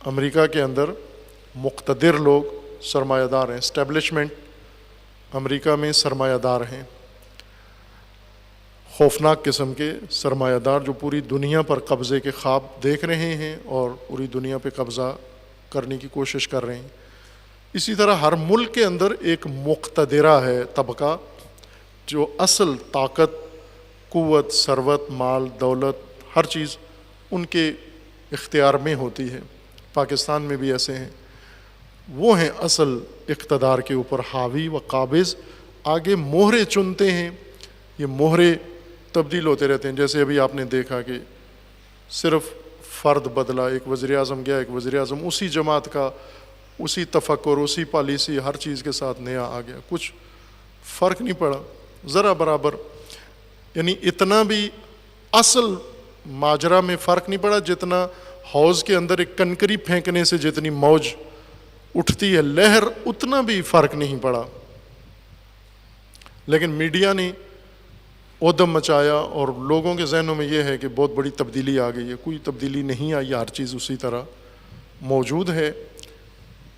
S1: امریکہ کے اندر مقتدر لوگ سرمایہ دار ہیں. اسٹیبلشمنٹ امریکہ میں سرمایہ دار ہیں. خوفناک قسم کے سرمایہ دار جو پوری دنیا پر قبضے کے خواب دیکھ رہے ہیں اور پوری دنیا پہ قبضہ کرنے کی کوشش کر رہے ہیں۔ اسی طرح ہر ملک کے اندر ایک مقتدرہ ہے طبقہ جو اصل طاقت، قوت، ثروت، مال، دولت، ہر چیز ان کے اختیار میں ہوتی ہے۔ پاکستان میں بھی ایسے ہیں، وہ ہیں اصل اقتدار کے اوپر حاوی و قابض، آگے مہرے چنتے ہیں، یہ مہرے تبدیل ہوتے رہتے ہیں۔ جیسے ابھی آپ نے دیکھا کہ صرف فرد بدلا، ایک وزیر اعظم گیا، ایک وزیر اعظم اسی جماعت کا، اسی تفکر، اسی پالیسی، ہر چیز کے ساتھ نیا آ گیا، کچھ فرق نہیں پڑا ذرا برابر، یعنی اتنا بھی اصل ماجرا میں فرق نہیں پڑا جتنا حوض کے اندر ایک کنکری پھینکنے سے جتنی موج اٹھتی ہے لہر، اتنا بھی فرق نہیں پڑا۔ لیکن میڈیا نے اودم مچایا اور لوگوں کے ذہنوں میں یہ ہے کہ بہت بڑی تبدیلی آ گئی ہے۔ کوئی تبدیلی نہیں آئی، ہر چیز اسی طرح موجود ہے۔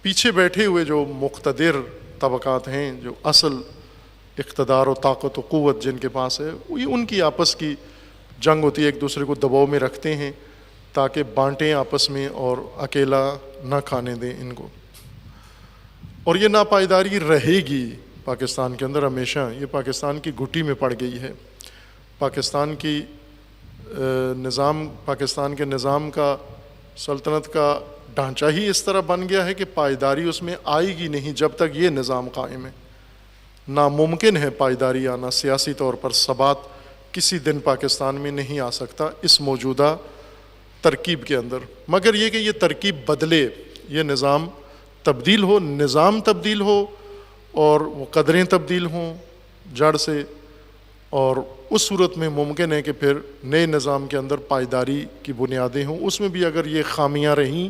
S1: پیچھے بیٹھے ہوئے جو مقتدر طبقات ہیں، جو اصل اقتدار و طاقت و قوت جن کے پاس ہے، ان کی آپس کی جنگ ہوتی ہے، ایک دوسرے کو دباؤ میں رکھتے ہیں تاکہ بانٹیں آپس میں اور اکیلا نہ کھانے دیں ان کو۔ اور یہ ناپائیداری رہے گی پاکستان کے اندر ہمیشہ، یہ پاکستان کی گھٹی میں پڑ گئی ہے۔ پاکستان کی پاکستان کے نظام کا، سلطنت کا ڈھانچہ ہی اس طرح بن گیا ہے کہ پائیداری اس میں آئے گی نہیں جب تک یہ نظام قائم ہے۔ ناممکن ہے پائیداری آنا، سیاسی طور پر ثبات کسی دن پاکستان میں نہیں آ سکتا اس موجودہ ترکیب کے اندر، مگر یہ کہ یہ ترکیب بدلے، یہ نظام تبدیل ہو، نظام تبدیل ہو اور وہ قدریں تبدیل ہوں جڑ سے، اور اس صورت میں ممکن ہے کہ پھر نئے نظام کے اندر پائیداری کی بنیادیں ہوں۔ اس میں بھی اگر یہ خامیاں رہیں،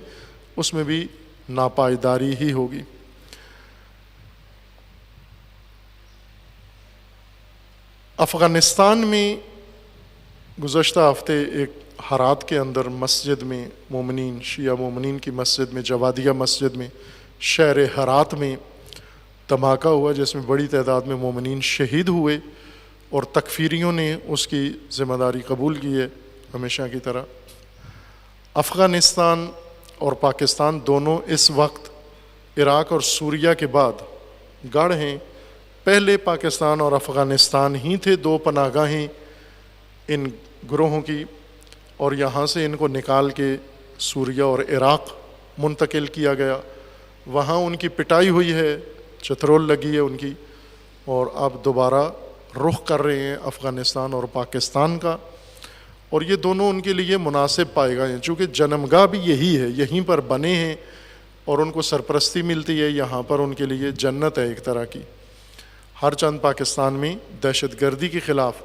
S1: اس میں بھی ناپائیداری ہی ہوگی۔ افغانستان میں گزشتہ ہفتے ایک ہرات کے اندر مسجد میں مومنین، شیعہ مومنین کی مسجد میں، جوادیہ مسجد میں، شہر ہرات میں دھماکہ ہوا جس میں بڑی تعداد میں مومنین شہید ہوئے، اور تکفیریوں نے اس کی ذمہ داری قبول کی ہے ہمیشہ کی طرح۔ افغانستان اور پاکستان دونوں اس وقت عراق اور سوریہ کے بعد گڑھ ہیں۔ پہلے پاکستان اور افغانستان ہی تھے دو پناہ گاہیں ان گروہوں کی، اور یہاں سے ان کو نکال کے سوریہ اور عراق منتقل کیا گیا، وہاں ان کی پٹائی ہوئی ہے، چترول لگی ہے ان کی، اور اب دوبارہ رخ کر رہے ہیں افغانستان اور پاکستان کا، اور یہ دونوں ان کے لیے مناسب پائے گئے ہیں چونکہ جنم گاہ بھی یہی ہے، یہیں پر بنے ہیں اور ان کو سرپرستی ملتی ہے، یہاں پر ان کے لیے جنت ہے ایک طرح کی۔ ہر چند پاکستان میں دہشت گردی کے خلاف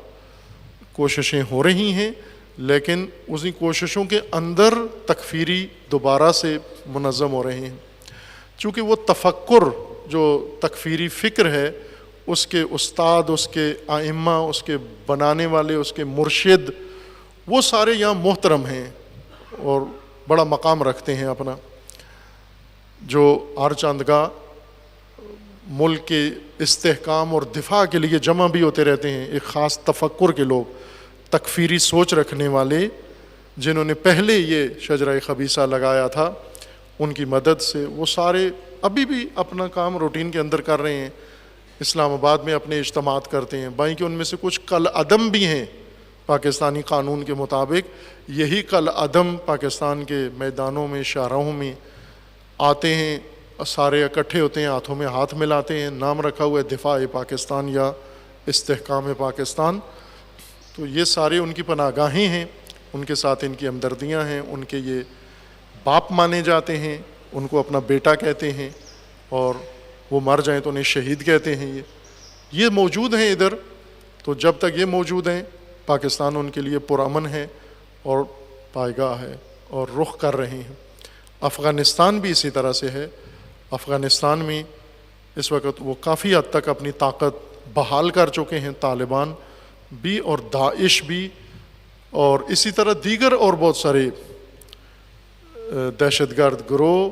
S1: کوششیں ہو رہی ہیں، لیکن اسی کوششوں کے اندر تکفیری دوبارہ سے منظم ہو رہے ہیں، چونکہ وہ تفکر جو تکفیری فکر ہے، اس کے استاد، اس کے ائمہ، اس کے بنانے والے، اس کے مرشد، وہ سارے یہاں محترم ہیں اور بڑا مقام رکھتے ہیں اپنا، جو ہر چندگاہ ملک کے استحکام اور دفاع کے لیے جمع بھی ہوتے رہتے ہیں۔ ایک خاص تفکر کے لوگ، تکفیری سوچ رکھنے والے، جنہوں نے پہلے یہ شجرہ خبیثہ لگایا تھا، ان کی مدد سے وہ سارے ابھی بھی اپنا کام روٹین کے اندر کر رہے ہیں، اسلام آباد میں اپنے اجتماعات کرتے ہیں۔ بائیں کہ ان میں سے کچھ کل عدم بھی ہیں پاکستانی قانون کے مطابق، یہی کل عدم پاکستان کے میدانوں میں، شاہراہوں میں آتے ہیں، سارے اکٹھے ہوتے ہیں، ہاتھوں میں ہاتھ ملاتے ہیں، نام رکھا ہوا ہے دفاع پاکستان یا استحکام پاکستان۔ تو یہ سارے ان کی پناہ گاہیں ہیں، ان کے ساتھ ان کی ہمدردیاں ہیں، ان کے یہ باپ مانے جاتے ہیں، ان کو اپنا بیٹا کہتے ہیں، اور وہ مر جائیں تو انہیں شہید کہتے ہیں۔ یہ موجود ہیں ادھر، تو جب تک یہ موجود ہیں پاکستان ان کے لیے پرامن ہے اور پائیگاہ ہے اور رخ کر رہے ہیں۔ افغانستان بھی اسی طرح سے ہے۔ افغانستان میں اس وقت وہ کافی حد تک اپنی طاقت بحال کر چکے ہیں، طالبان بھی اور داعش بھی، اور اسی طرح دیگر اور بہت سارے دہشت گرد گروہ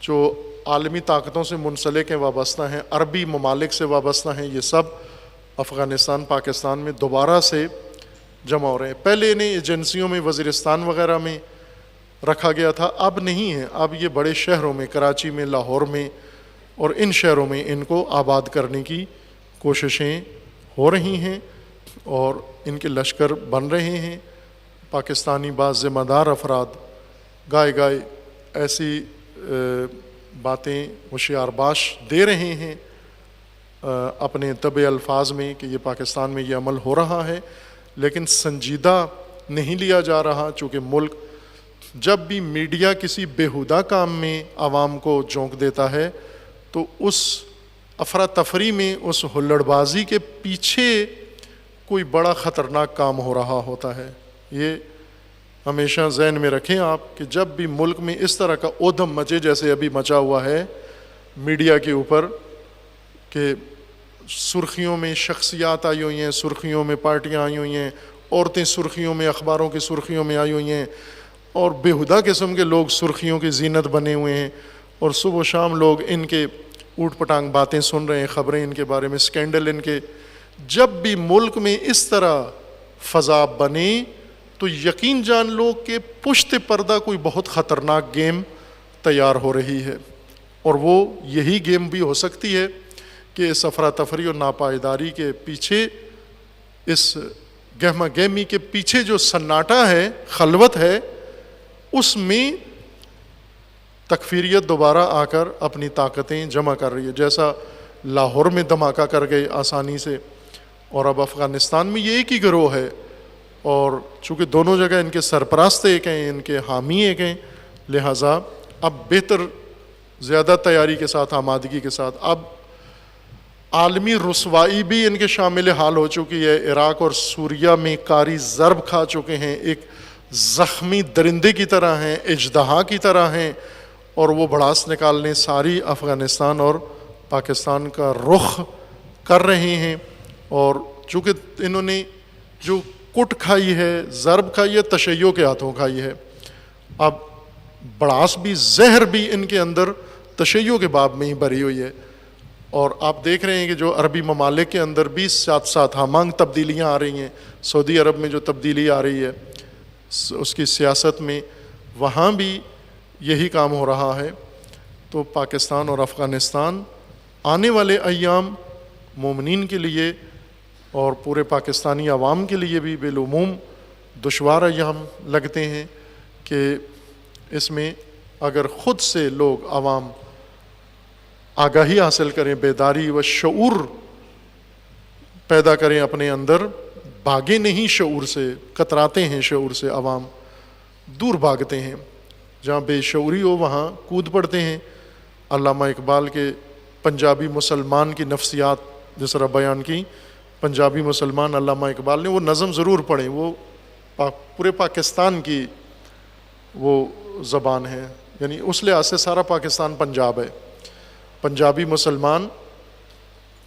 S1: جو عالمی طاقتوں سے منسلک ہیں، وابستہ ہیں، عربی ممالک سے وابستہ ہیں، یہ سب افغانستان پاکستان میں دوبارہ سے جمع ہو رہے ہیں. پہلے انہیں ایجنسیوں میں وزیرستان وغیرہ میں رکھا گیا تھا, اب نہیں ہے. اب یہ بڑے شہروں میں, کراچی میں, لاہور میں اور ان شہروں میں ان کو آباد کرنے کی کوششیں ہو رہی ہیں اور ان کے لشکر بن رہے ہیں. پاکستانی بعض ذمہ دار افراد گائے گائے ایسی باتیں ہوشیار باش دے رہے ہیں اپنے طبع الفاظ میں کہ یہ پاکستان میں یہ عمل ہو رہا ہے, لیکن سنجیدہ نہیں لیا جا رہا. چونکہ ملک جب بھی میڈیا کسی بیہودہ کام میں عوام کو جھونک دیتا ہے تو اس افراتفری میں, اس ہلڑ بازی کے پیچھے کوئی بڑا خطرناک کام ہو رہا ہوتا ہے. یہ ہمیشہ ذہن میں رکھیں آپ کہ جب بھی ملک میں اس طرح کا اودم مچے جیسے ابھی مچا ہوا ہے میڈیا کے اوپر, کہ سرخیوں میں شخصیات آئی ہوئی ہیں, سرخیوں میں پارٹیاں آئی ہوئی ہیں, عورتیں سرخیوں میں, اخباروں کی سرخیوں میں آئی ہوئی ہیں, اور بیہودہ قسم کے لوگ سرخیوں کی زینت بنے ہوئے ہیں, اور صبح و شام لوگ ان کے اوٹ پٹانگ باتیں سن رہے ہیں, خبریں ان کے بارے میں, سکینڈل ان کے. جب بھی ملک میں اس طرح فضا بنے تو یقین جان لو کہ پشت پردہ کوئی بہت خطرناک گیم تیار ہو رہی ہے, اور وہ یہی گیم بھی ہو سکتی ہے کہ اس افراتفری اور ناپائیداری کے پیچھے, اس گہما گہمی کے پیچھے جو سناٹا ہے, خلوت ہے, اس میں تکفیریت دوبارہ آ کر اپنی طاقتیں جمع کر رہی ہے, جیسا لاہور میں دھماکہ کر گئے آسانی سے, اور اب افغانستان میں یہ ایک ہی گروہ ہے, اور چونکہ دونوں جگہ ان کے سرپرست ایک ہیں, ان کے حامی ایک ہیں, لہٰذا اب بہتر زیادہ تیاری کے ساتھ, آمادگی کے ساتھ, اب عالمی رسوائی بھی ان کے شامل حال ہو چکی ہے. عراق اور سوریہ میں کاری ضرب کھا چکے ہیں, ایک زخمی درندے کی طرح ہیں, اژدہا کی طرح ہیں, اور وہ بھڑاس نکالنے ساری افغانستان اور پاکستان کا رخ کر رہے ہیں. اور چونکہ انہوں نے جو کٹ کھائی ہے, ضرب کھائی ہے, تشیع کے ہاتھوں کھائی ہے, اب بڑاس بھی, زہر بھی ان کے اندر تشیع کے باب میں ہی بھری ہوئی ہے. اور آپ دیکھ رہے ہیں کہ جو عربی ممالک کے اندر بھی ساتھ ساتھ ہمانگ تبدیلیاں آ رہی ہیں. سعودی عرب میں جو تبدیلی آ رہی ہے اس کی سیاست میں, وہاں بھی یہی کام ہو رہا ہے. تو پاکستان اور افغانستان آنے والے ایام مومنین کے لیے اور پورے پاکستانی عوام کے لیے بھی بالعموم دشوار ایام لگتے ہیں, کہ اس میں اگر خود سے لوگ, عوام آگاہی حاصل کریں, بیداری و شعور پیدا کریں اپنے اندر, بھاگے نہیں شعور سے, کتراتے ہیں شعور سے, عوام دور بھاگتے ہیں, جہاں بے شعوری ہو وہاں کود پڑتے ہیں. علامہ اقبال کے پنجابی مسلمان کی نفسیات جس طرح بیان کی, پنجابی مسلمان علامہ اقبال نے, وہ نظم ضرور پڑھیں, وہ پورے پاکستان کی وہ زبان ہے, یعنی اس لحاظ سے سارا پاکستان پنجاب ہے. پنجابی مسلمان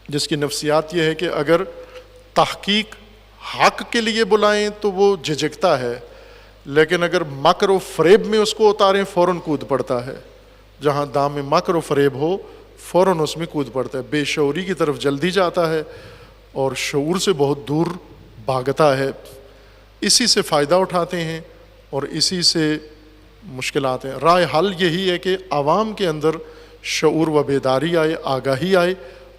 S1: جس کی نفسیات یہ ہے کہ اگر تحقیق حق کے لیے بلائیں تو وہ جھجکتا ہے, لیکن اگر مکر و فریب میں اس کو اتاریں فوراً کود پڑتا ہے. جہاں دام میں مکر و فریب ہو فوراً اس میں کود پڑتا ہے, بے شعوری کی طرف جلدی جاتا ہے اور شعور سے بہت دور بھاگتا ہے. اسی سے فائدہ اٹھاتے ہیں اور اسی سے مشکلات ہیں. رائے حل یہی ہے کہ عوام کے اندر شعور و بیداری آئے, آگاہی آئے,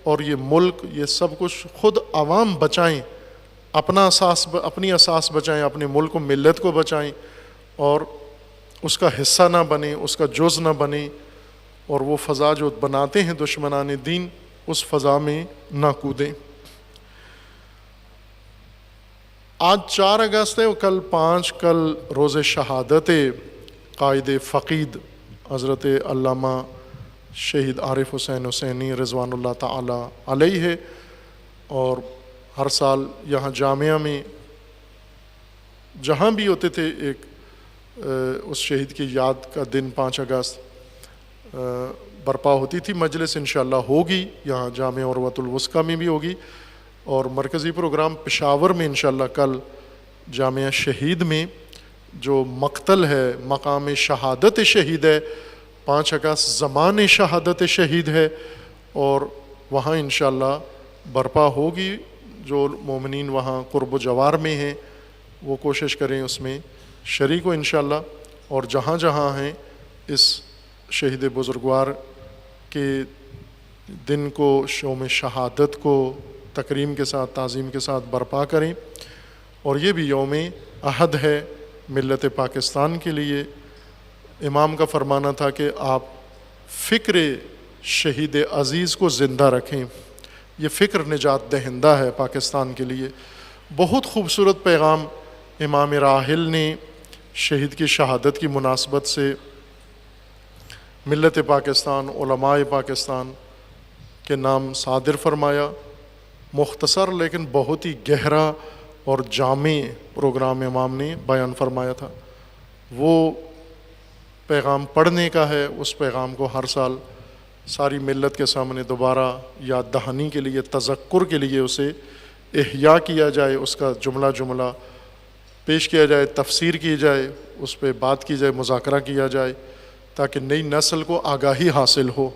S1: اور یہ ملک, یہ سب کچھ خود عوام بچائیں, اپنی اساس بچائیں, اپنے ملک و ملت کو بچائیں, اور اس کا حصہ نہ بنیں, اس کا جز نہ بنیں, اور وہ فضا جو بناتے ہیں دشمنان دین اس فضا میں نہ کودیں. آج 4 اگست ہے, کل 5, کل روز شہادت قائد فقید حضرت علامہ شہید عارف حسین حسینی رضوان اللہ تعالی علیہ ہے. اور ہر سال یہاں جامعہ میں جہاں بھی ہوتے تھے ایک اس شہید کی یاد کا دن 5 اگست برپا ہوتی تھی. مجلس انشاءاللہ ہوگی یہاں جامعہ عروۃ الوثقی میں بھی ہوگی, اور مرکزی پروگرام پشاور میں انشاءاللہ کل جامعہ شہید میں جو مقتل ہے, مقام شہادت شہید ہے, 5 اگست زمان شہادت شہید ہے, اور وہاں انشاءاللہ برپا ہوگی جو مومنین وہاں قرب و جوار میں ہیں وہ کوشش کریں اس میں شریک ہو انشاءاللہ، اور جہاں جہاں ہیں اس شہید بزرگوار کے دن کو، شوم شہادت کو تکریم کے ساتھ، تعظیم کے ساتھ برپا کریں۔ اور یہ بھی یوم عہد ہے ملت پاکستان کے لیے۔ امام کا فرمانا تھا کہ آپ فکر شہید عزیز کو زندہ رکھیں، یہ فکر نجات دہندہ ہے پاکستان کے لیے۔ بہت خوبصورت پیغام امام راحل نے شہید کی شہادت کی مناسبت سے ملت پاکستان، علماء پاکستان کے نام صادر فرمایا۔ مختصر لیکن بہت ہی گہرا اور جامع پروگرام امام نے بیان فرمایا تھا۔ وہ پیغام پڑھنے کا ہے، اس پیغام کو ہر سال ساری ملت کے سامنے دوبارہ یاد دہانی کے لیے، تذکر کے لیے اسے احیاء کیا جائے، اس کا جملہ جملہ پیش کیا جائے، تفسیر کی جائے، اس پہ بات کی جائے، مذاکرہ کیا جائے، تاکہ نئی نسل کو آگاہی حاصل ہو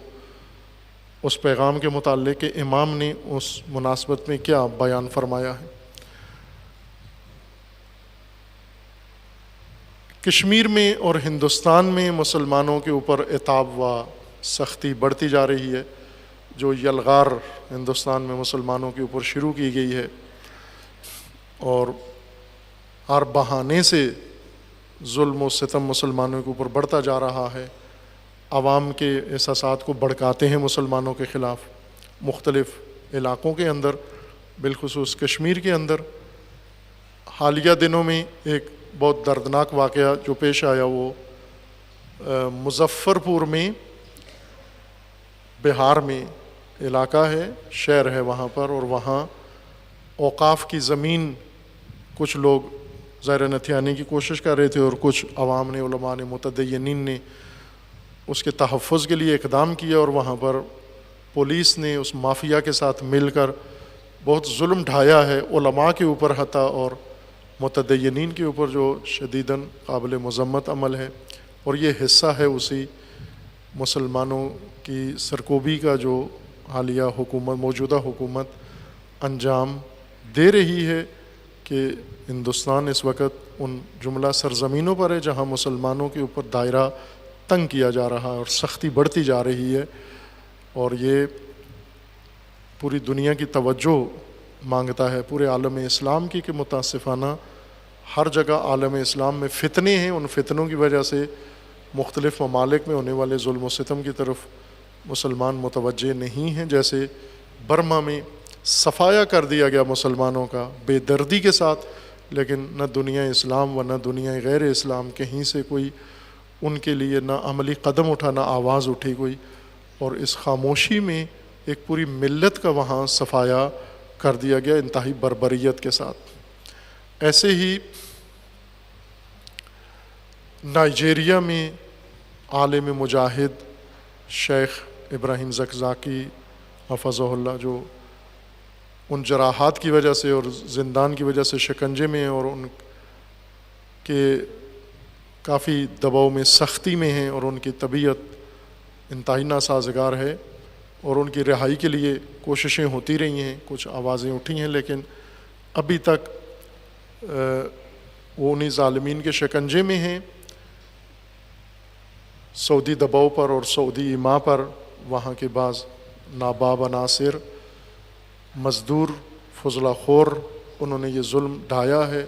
S1: اس پیغام کے متعلق کہ امام نے اس مناسبت میں کیا بیان فرمایا ہے۔ کشمیر میں اور ہندوستان میں مسلمانوں کے اوپر عتاب و سختی بڑھتی جا رہی ہے، جو یلغار ہندوستان میں مسلمانوں کے اوپر شروع کی گئی ہے، اور ہر بہانے سے ظلم و ستم مسلمانوں کے اوپر بڑھتا جا رہا ہے۔ عوام کے احساسات کو بھڑکاتے ہیں مسلمانوں کے خلاف مختلف علاقوں کے اندر، بالخصوص کشمیر کے اندر۔ حالیہ دنوں میں ایک بہت دردناک واقعہ جو پیش آیا وہ مظفر پور میں، بہار میں علاقہ ہے، شہر ہے وہاں پر، اور وہاں اوقاف کی زمین کچھ لوگ ظاہر نتھیانے کی کوشش کر رہے تھے، اور کچھ عوام نے، علماء نے، متدینین نے اس کے تحفظ کے لیے اقدام کیا، اور وہاں پر پولیس نے اس مافیا کے ساتھ مل کر بہت ظلم ڈھایا ہے علماء کے اوپر حتیٰ، اور متدینین کے اوپر، جو شدیداً قابل مذمت عمل ہے۔ اور یہ حصہ ہے اسی مسلمانوں کی سرکوبی کا جو حالیہ حکومت، موجودہ حکومت انجام دے رہی ہے، کہ ہندوستان اس وقت ان جملہ سرزمینوں پر ہے جہاں مسلمانوں کے اوپر دائرہ تنگ کیا جا رہا ہے اور سختی بڑھتی جا رہی ہے، اور یہ پوری دنیا کی توجہ مانگتا ہے، پورے عالم اسلام کی، کہ متاسفانہ ہر جگہ عالم اسلام میں فتنے ہیں، ان فتنوں کی وجہ سے مختلف ممالک میں ہونے والے ظلم و ستم کی طرف مسلمان متوجہ نہیں ہیں۔ جیسے برما میں صفایا کر دیا گیا مسلمانوں کا بے دردی کے ساتھ، لیکن نہ دنیا اسلام و نہ دنیا غیر اسلام کہیں سے کوئی ان کے لیے نہ عملی قدم اٹھا، نہ آواز اٹھی کوئی، اور اس خاموشی میں ایک پوری ملت کا وہاں صفایا کر دیا گیا انتہائی بربریت کے ساتھ۔ ایسے ہی نائجیریا میں عالم مجاہد شیخ ابراہیم زکزاکی حفظہ اللہ، جو ان جراحات کی وجہ سے اور زندان کی وجہ سے شکنجے میں، اور ان کے کافی دباؤ میں، سختی میں ہیں، اور ان کی طبیعت انتہائی ناسازگار ہے، اور ان کی رہائی کے لیے کوششیں ہوتی رہی ہیں، کچھ آوازیں اٹھی ہیں، لیکن ابھی تک وہ انہی ظالمین کے شکنجے میں ہیں۔ سعودی دباؤ پر اور سعودی ایما پر وہاں کے بعض ناباب عناصر، مزدور، فضلہ خور، انہوں نے یہ ظلم ڈھایا ہے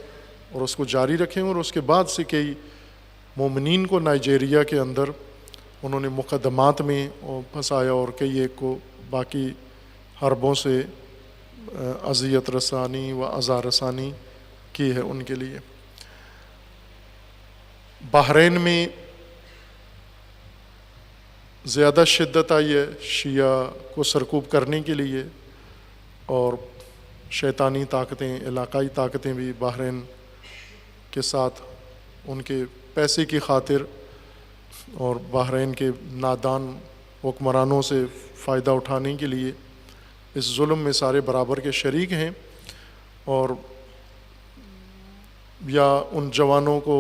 S1: اور اس کو جاری رکھیں، اور اس کے بعد سے کئی مومنین کو نائجیریا کے اندر انہوں نے مقدمات میں پھنسایا، اور کئی ایک کو باقی حربوں سے اذیت رسانی و عذاب رسانی کی ہے ان کے لیے۔ بحرین میں زیادہ شدت آئی ہے شیعہ کو سرکوب کرنے کے لیے، اور شیطانی طاقتیں، علاقائی طاقتیں بھی بحرین کے ساتھ ان کے پیسے کی خاطر اور بحرین کے نادان حکمرانوں سے فائدہ اٹھانے کے لیے اس ظلم میں سارے برابر کے شریک ہیں، اور یا ان جوانوں کو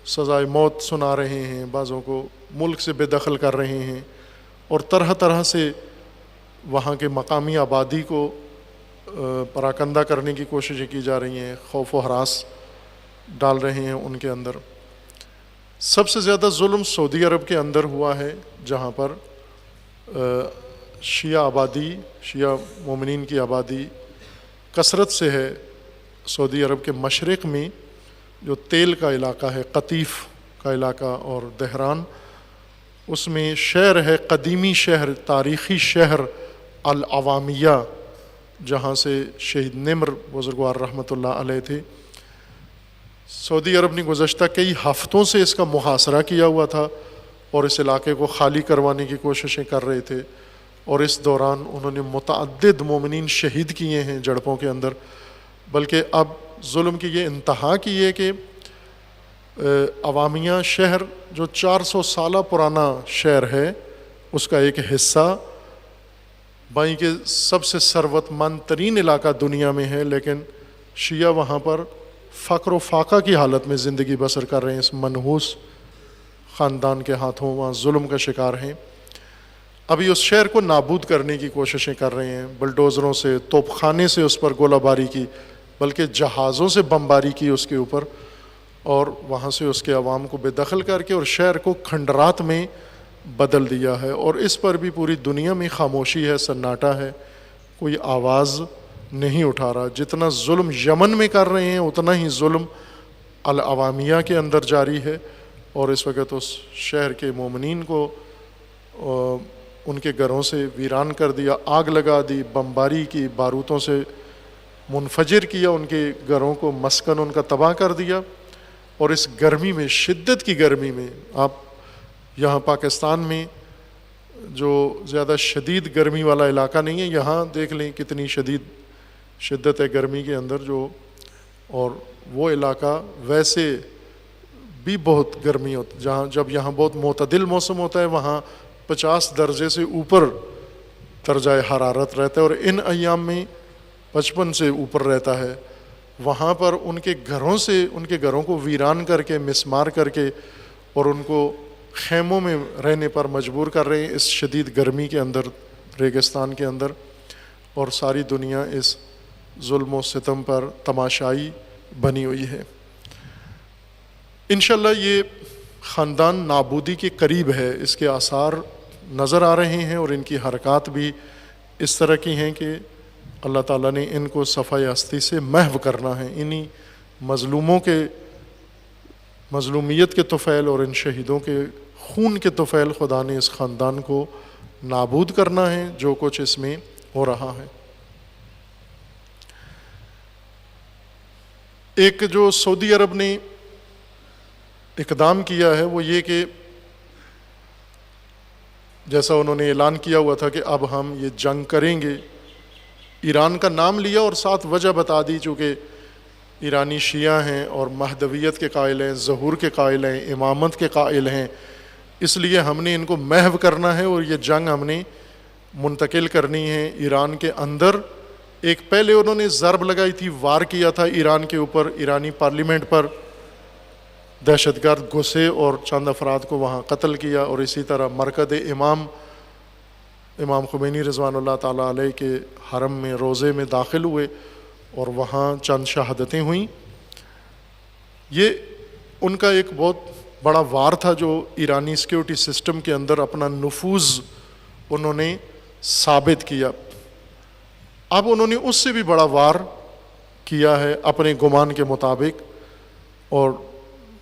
S1: سزائے موت سنا رہے ہیں، بعضوں کو ملک سے بے دخل کر رہے ہیں، اور طرح طرح سے وہاں کے مقامی آبادی کو پراکندہ کرنے کی کوششیں کی جا رہی ہیں، خوف و ہراس ڈال رہے ہیں ان کے اندر۔ سب سے زیادہ ظلم سعودی عرب کے اندر ہوا ہے، جہاں پر شیعہ آبادی، شیعہ مومنین کی آبادی کثرت سے ہے۔ سعودی عرب کے مشرق میں جو تیل کا علاقہ ہے، قطیف کا علاقہ اور دہران، اس میں شہر ہے، قدیمی شہر، تاریخی شہر العوامیہ، جہاں سے شہید نمر بزرگوار رحمۃ اللہ علیہ تھے۔ سعودی عرب نے گزشتہ کئی ہفتوں سے اس کا محاصرہ کیا ہوا تھا اور اس علاقے کو خالی کروانے کی کوششیں کر رہے تھے، اور اس دوران انہوں نے متعدد مومنین شہید کیے ہیں جھڑپوں کے اندر۔ بلکہ اب ظلم کی یہ انتہا کی ہے کہ عوامیہ شہر جو 400 سالہ پرانا شہر ہے، اس کا ایک حصہ بائیں کہ سب سے ثروت مند ترین علاقہ دنیا میں ہے، لیکن شیعہ وہاں پر فقر و فاقہ کی حالت میں زندگی بسر کر رہے ہیں، اس منحوس خاندان کے ہاتھوں وہاں ظلم کا شکار ہیں۔ ابھی اس شہر کو نابود کرنے کی کوششیں کر رہے ہیں، بلڈوزروں سے، توپ خانے سے اس پر گولہ باری کی، بلکہ جہازوں سے بمباری کی اس کے اوپر، اور وہاں سے اس کے عوام کو بے دخل کر کے اور شہر کو کھنڈرات میں بدل دیا ہے۔ اور اس پر بھی پوری دنیا میں خاموشی ہے، سناٹا ہے، کوئی آواز نہیں اٹھا رہا۔ جتنا ظلم یمن میں کر رہے ہیں اتنا ہی ظلم العوامیہ کے اندر جاری ہے، اور اس وقت اس شہر کے مومنین کو ان کے گھروں سے ویران کر دیا، آگ لگا دی، بمباری کی، بارودوں سے منفجر کیا ان کے گھروں کو، مسکن ان کا تباہ کر دیا۔ اور اس گرمی میں، شدت کی گرمی میں، آپ یہاں پاکستان میں جو زیادہ شدید گرمی والا علاقہ نہیں ہے، یہاں دیکھ لیں کتنی شدت ہے گرمی کے اندر جو، اور وہ علاقہ ویسے بھی بہت گرمی ہوتی، جب یہاں بہت معتدل موسم ہوتا ہے، وہاں 50 درجے سے اوپر درجہ حرارت رہتا ہے، اور ان ایام میں 55 سے اوپر رہتا ہے۔ وہاں پر ان کے گھروں کو ویران کر کے، مسمار کر کے، اور ان کو خیموں میں رہنے پر مجبور کر رہے ہیں اس شدید گرمی کے اندر، ریگستان کے اندر، اور ساری دنیا اس ظلم و ستم پر تماشائی بنی ہوئی ہے۔ انشاءاللہ یہ خاندان نابودی کے قریب ہے، اس کے آثار نظر آ رہے ہیں، اور ان کی حرکات بھی اس طرح کی ہیں کہ اللہ تعالیٰ نے ان کو صفحۂ ہستی سے محو کرنا ہے۔ انہی مظلوموں کے مظلومیت کے طفیل اور ان شہیدوں کے خون کے طفیل خدا نے اس خاندان کو نابود کرنا ہے، جو کچھ اس میں ہو رہا ہے۔ ایک جو سعودی عرب نے اقدام کیا ہے وہ یہ کہ جیسا انہوں نے اعلان کیا ہوا تھا کہ اب ہم یہ جنگ کریں گے، ایران کا نام لیا اور ساتھ وجہ بتا دی، چونکہ ایرانی شیعہ ہیں اور مہدویت کے قائل ہیں، ظہور کے قائل ہیں، امامت کے قائل ہیں، اس لیے ہم نے ان کو محو کرنا ہے، اور یہ جنگ ہم نے منتقل کرنی ہے ایران کے اندر۔ ایک پہلے انہوں نے ضرب لگائی تھی، وار کیا تھا ایران کے اوپر، ایرانی پارلیمنٹ پر، دہشت گرد گھسے اور چند افراد کو وہاں قتل کیا، اور اسی طرح مرکز امام خمینی رضوان اللہ تعالیٰ علیہ کے حرم میں، روضے میں داخل ہوئے اور وہاں چند شہادتیں ہوئیں۔ یہ ان کا ایک بہت بڑا وار تھا جو ایرانی سیکیورٹی سسٹم کے اندر اپنا نفوذ انہوں نے ثابت کیا۔ اب انہوں نے اس سے بھی بڑا وار کیا ہے اپنے گمان کے مطابق اور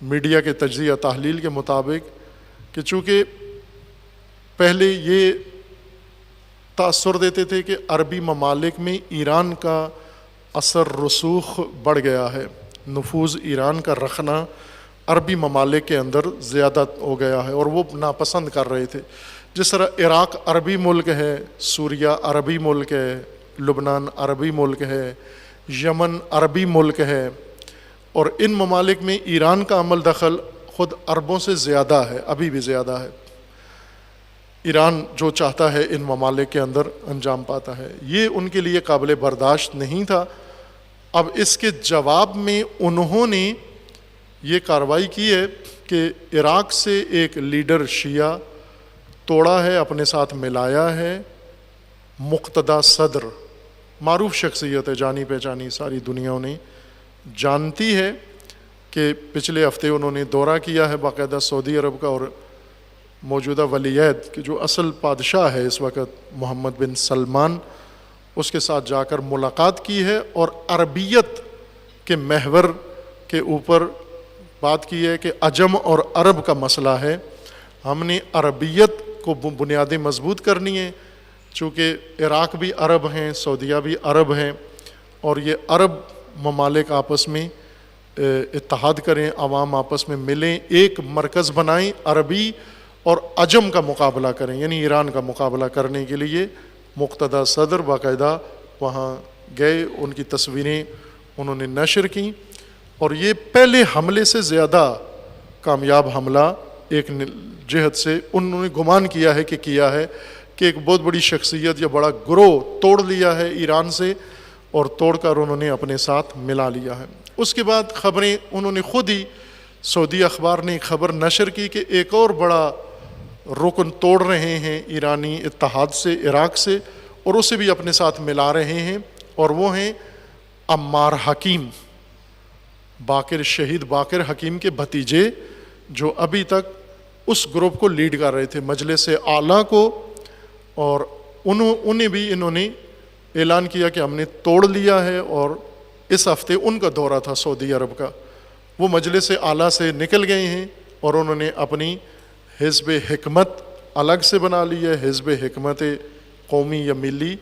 S1: میڈیا کے تجزیہ تحلیل کے مطابق، کہ چونکہ پہلے یہ تاثر دیتے تھے کہ عربی ممالک میں ایران کا اثر رسوخ بڑھ گیا ہے، نفوذ ایران کا رکھنا عربی ممالک کے اندر زیادہ ہو گیا ہے، اور وہ ناپسند کر رہے تھے۔ جس طرح عراق عربی ملک ہے، سوریہ عربی ملک ہے، لبنان عربی ملک ہے، یمن عربی ملک ہے، اور ان ممالک میں ایران کا عمل دخل خود عربوں سے زیادہ ہے، ابھی بھی زیادہ ہے۔ ایران جو چاہتا ہے ان ممالک کے اندر انجام پاتا ہے، یہ ان کے لیے قابل برداشت نہیں تھا۔ اب اس کے جواب میں انہوں نے یہ کارروائی کی ہے کہ عراق سے ایک لیڈر شیعہ توڑا ہے، اپنے ساتھ ملایا ہے، مقتدی صدر معروف شخصیت ہے، جانی پہچانی، ساری دنیا انہیں جانتی ہے کہ پچھلے ہفتے انہوں نے دورہ کیا ہے باقاعدہ سعودی عرب کا، اور موجودہ ولی عہد کہ جو اصل بادشاہ ہے اس وقت محمد بن سلمان، اس کے ساتھ جا کر ملاقات کی ہے، اور عربیت کے محور کے اوپر بات کی ہے کہ عجم اور عرب کا مسئلہ ہے، ہم نے عربیت کو بنیادیں مضبوط کرنی ہے، چونکہ عراق بھی عرب ہیں، سعودیہ بھی عرب ہیں، اور یہ عرب ممالک آپس میں اتحاد کریں، عوام آپس میں ملیں، ایک مرکز بنائیں، عربی اور عجم کا مقابلہ کریں، یعنی ایران کا مقابلہ کرنے کے لیے مقتدیٰ صدر باقاعدہ وہاں گئے، ان کی تصویریں انہوں نے نشر کیں، اور یہ پہلے حملے سے زیادہ کامیاب حملہ ایک جہت سے انہوں نے گمان کیا ہے کہ ایک بہت بڑی شخصیت یا بڑا گروہ توڑ لیا ہے ایران سے، اور توڑ کر انہوں نے اپنے ساتھ ملا لیا ہے۔ اس کے بعد خبریں انہوں نے خود ہی، سعودی اخبار نے خبر نشر کی کہ ایک اور بڑا رکن توڑ رہے ہیں ایرانی اتحاد سے، عراق سے، اور اسے بھی اپنے ساتھ ملا رہے ہیں، اور وہ ہیں عمار حکیم، شہید باقر حکیم کے بھتیجے، جو ابھی تک اس گروپ کو لیڈ کر رہے تھے، مجلس اعلیٰ کو، اور انہوں نے اعلان کیا کہ ہم نے توڑ لیا ہے، اور اس ہفتے ان کا دورہ تھا سعودی عرب کا، وہ مجلس اعلیٰ سے نکل گئے ہیں، اور انہوں نے اپنی حزب حکمت الگ سے بنا لی ہے، حزب حکمت قومی یا ملی،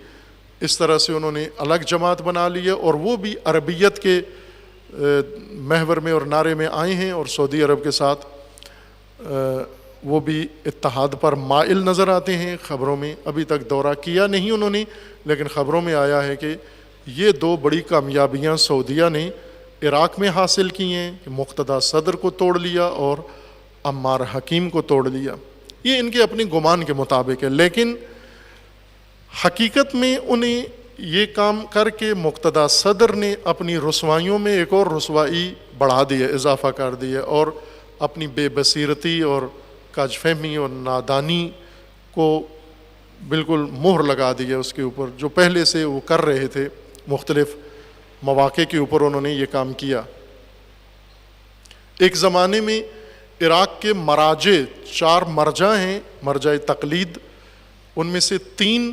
S1: اس طرح سے انہوں نے الگ جماعت بنا لی ہے، اور وہ بھی عربیت کے محور میں اور نعرے میں آئے ہیں، اور سعودی عرب کے ساتھ وہ بھی اتحاد پر مائل نظر آتے ہیں۔ خبروں میں ابھی تک دورہ کیا نہیں انہوں نے، لیکن خبروں میں آیا ہے کہ یہ دو بڑی کامیابیاں سعودیہ نے عراق میں حاصل کی ہیں، کہ مقتدیٰ صدر کو توڑ لیا اور عمار حکیم کو توڑ لیا۔ یہ ان کے اپنے گمان کے مطابق ہے، لیکن حقیقت میں انہیں یہ کام کر کے مقتدیٰ صدر نے اپنی رسوائیوں میں ایک اور رسوائی بڑھا دی ہے، اضافہ کر دی ہے، اور اپنی بے بصیرتی اور کج فہمی اور نادانی کو بالکل مہر لگا دی ہے اس کے اوپر، جو پہلے سے وہ کر رہے تھے، مختلف مواقع کے اوپر انہوں نے یہ کام کیا۔ ایک زمانے میں عراق کے مراجع، 4 مرجع ہیں، مرجع تقلید، ان میں سے 3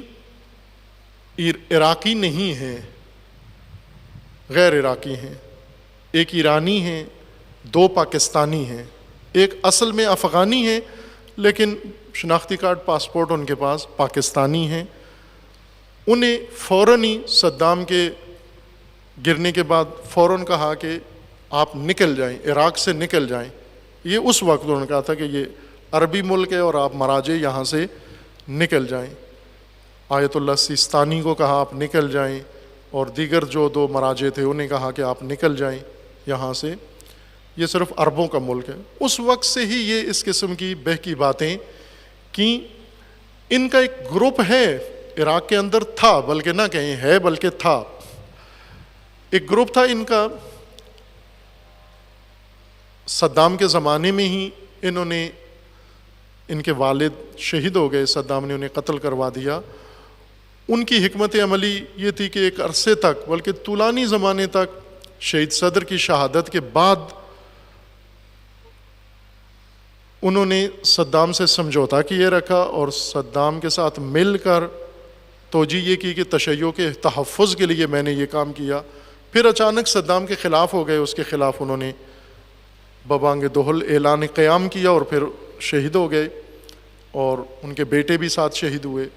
S1: عراقی نہیں ہیں، غیر عراقی ہیں، ایک ایرانی ہیں، 2 پاکستانی ہیں، ایک اصل میں افغانی ہے لیکن شناختی کارڈ پاسپورٹ ان کے پاس پاکستانی ہیں۔ انہیں فوراً ہی صدام کے گرنے کے بعد فوراً کہا کہ آپ نکل جائیں، عراق سے نکل جائیں۔ یہ اس وقت انہوں نے کہا تھا کہ یہ عربی ملک ہے اور آپ مراجع یہاں سے نکل جائیں۔ آیت اللہ سیستانی کو کہا آپ نکل جائیں، اور دیگر جو 2 مراجع تھے انہیں کہا کہ آپ نکل جائیں یہاں سے، یہ صرف عربوں کا ملک ہے۔ اس وقت سے ہی یہ اس قسم کی بہکی باتیں کی۔ ان کا ایک گروپ ہے عراق کے اندر تھا، بلکہ نہ کہیں ہے بلکہ تھا، ایک گروپ تھا ان کا، صدام کے زمانے میں ہی انہوں نے، ان کے والد شہید ہو گئے، صدام نے انہیں قتل کروا دیا۔ ان کی حکمت عملی یہ تھی کہ ایک عرصے تک، بلکہ طولانی زمانے تک، شہید صدر کی شہادت کے بعد انہوں نے صدام سے سمجھوتا کیے رکھا، اور صدام کے ساتھ مل کر توجیہ یہ کی کہ تشیع کے تحفظ کے لیے میں نے یہ کام کیا۔ پھر اچانک صدام کے خلاف ہو گئے، اس کے خلاف انہوں نے ببانگ دہل اعلان قیام کیا، اور پھر شہید ہو گئے، اور ان کے بیٹے بھی ساتھ شہید ہوئے۔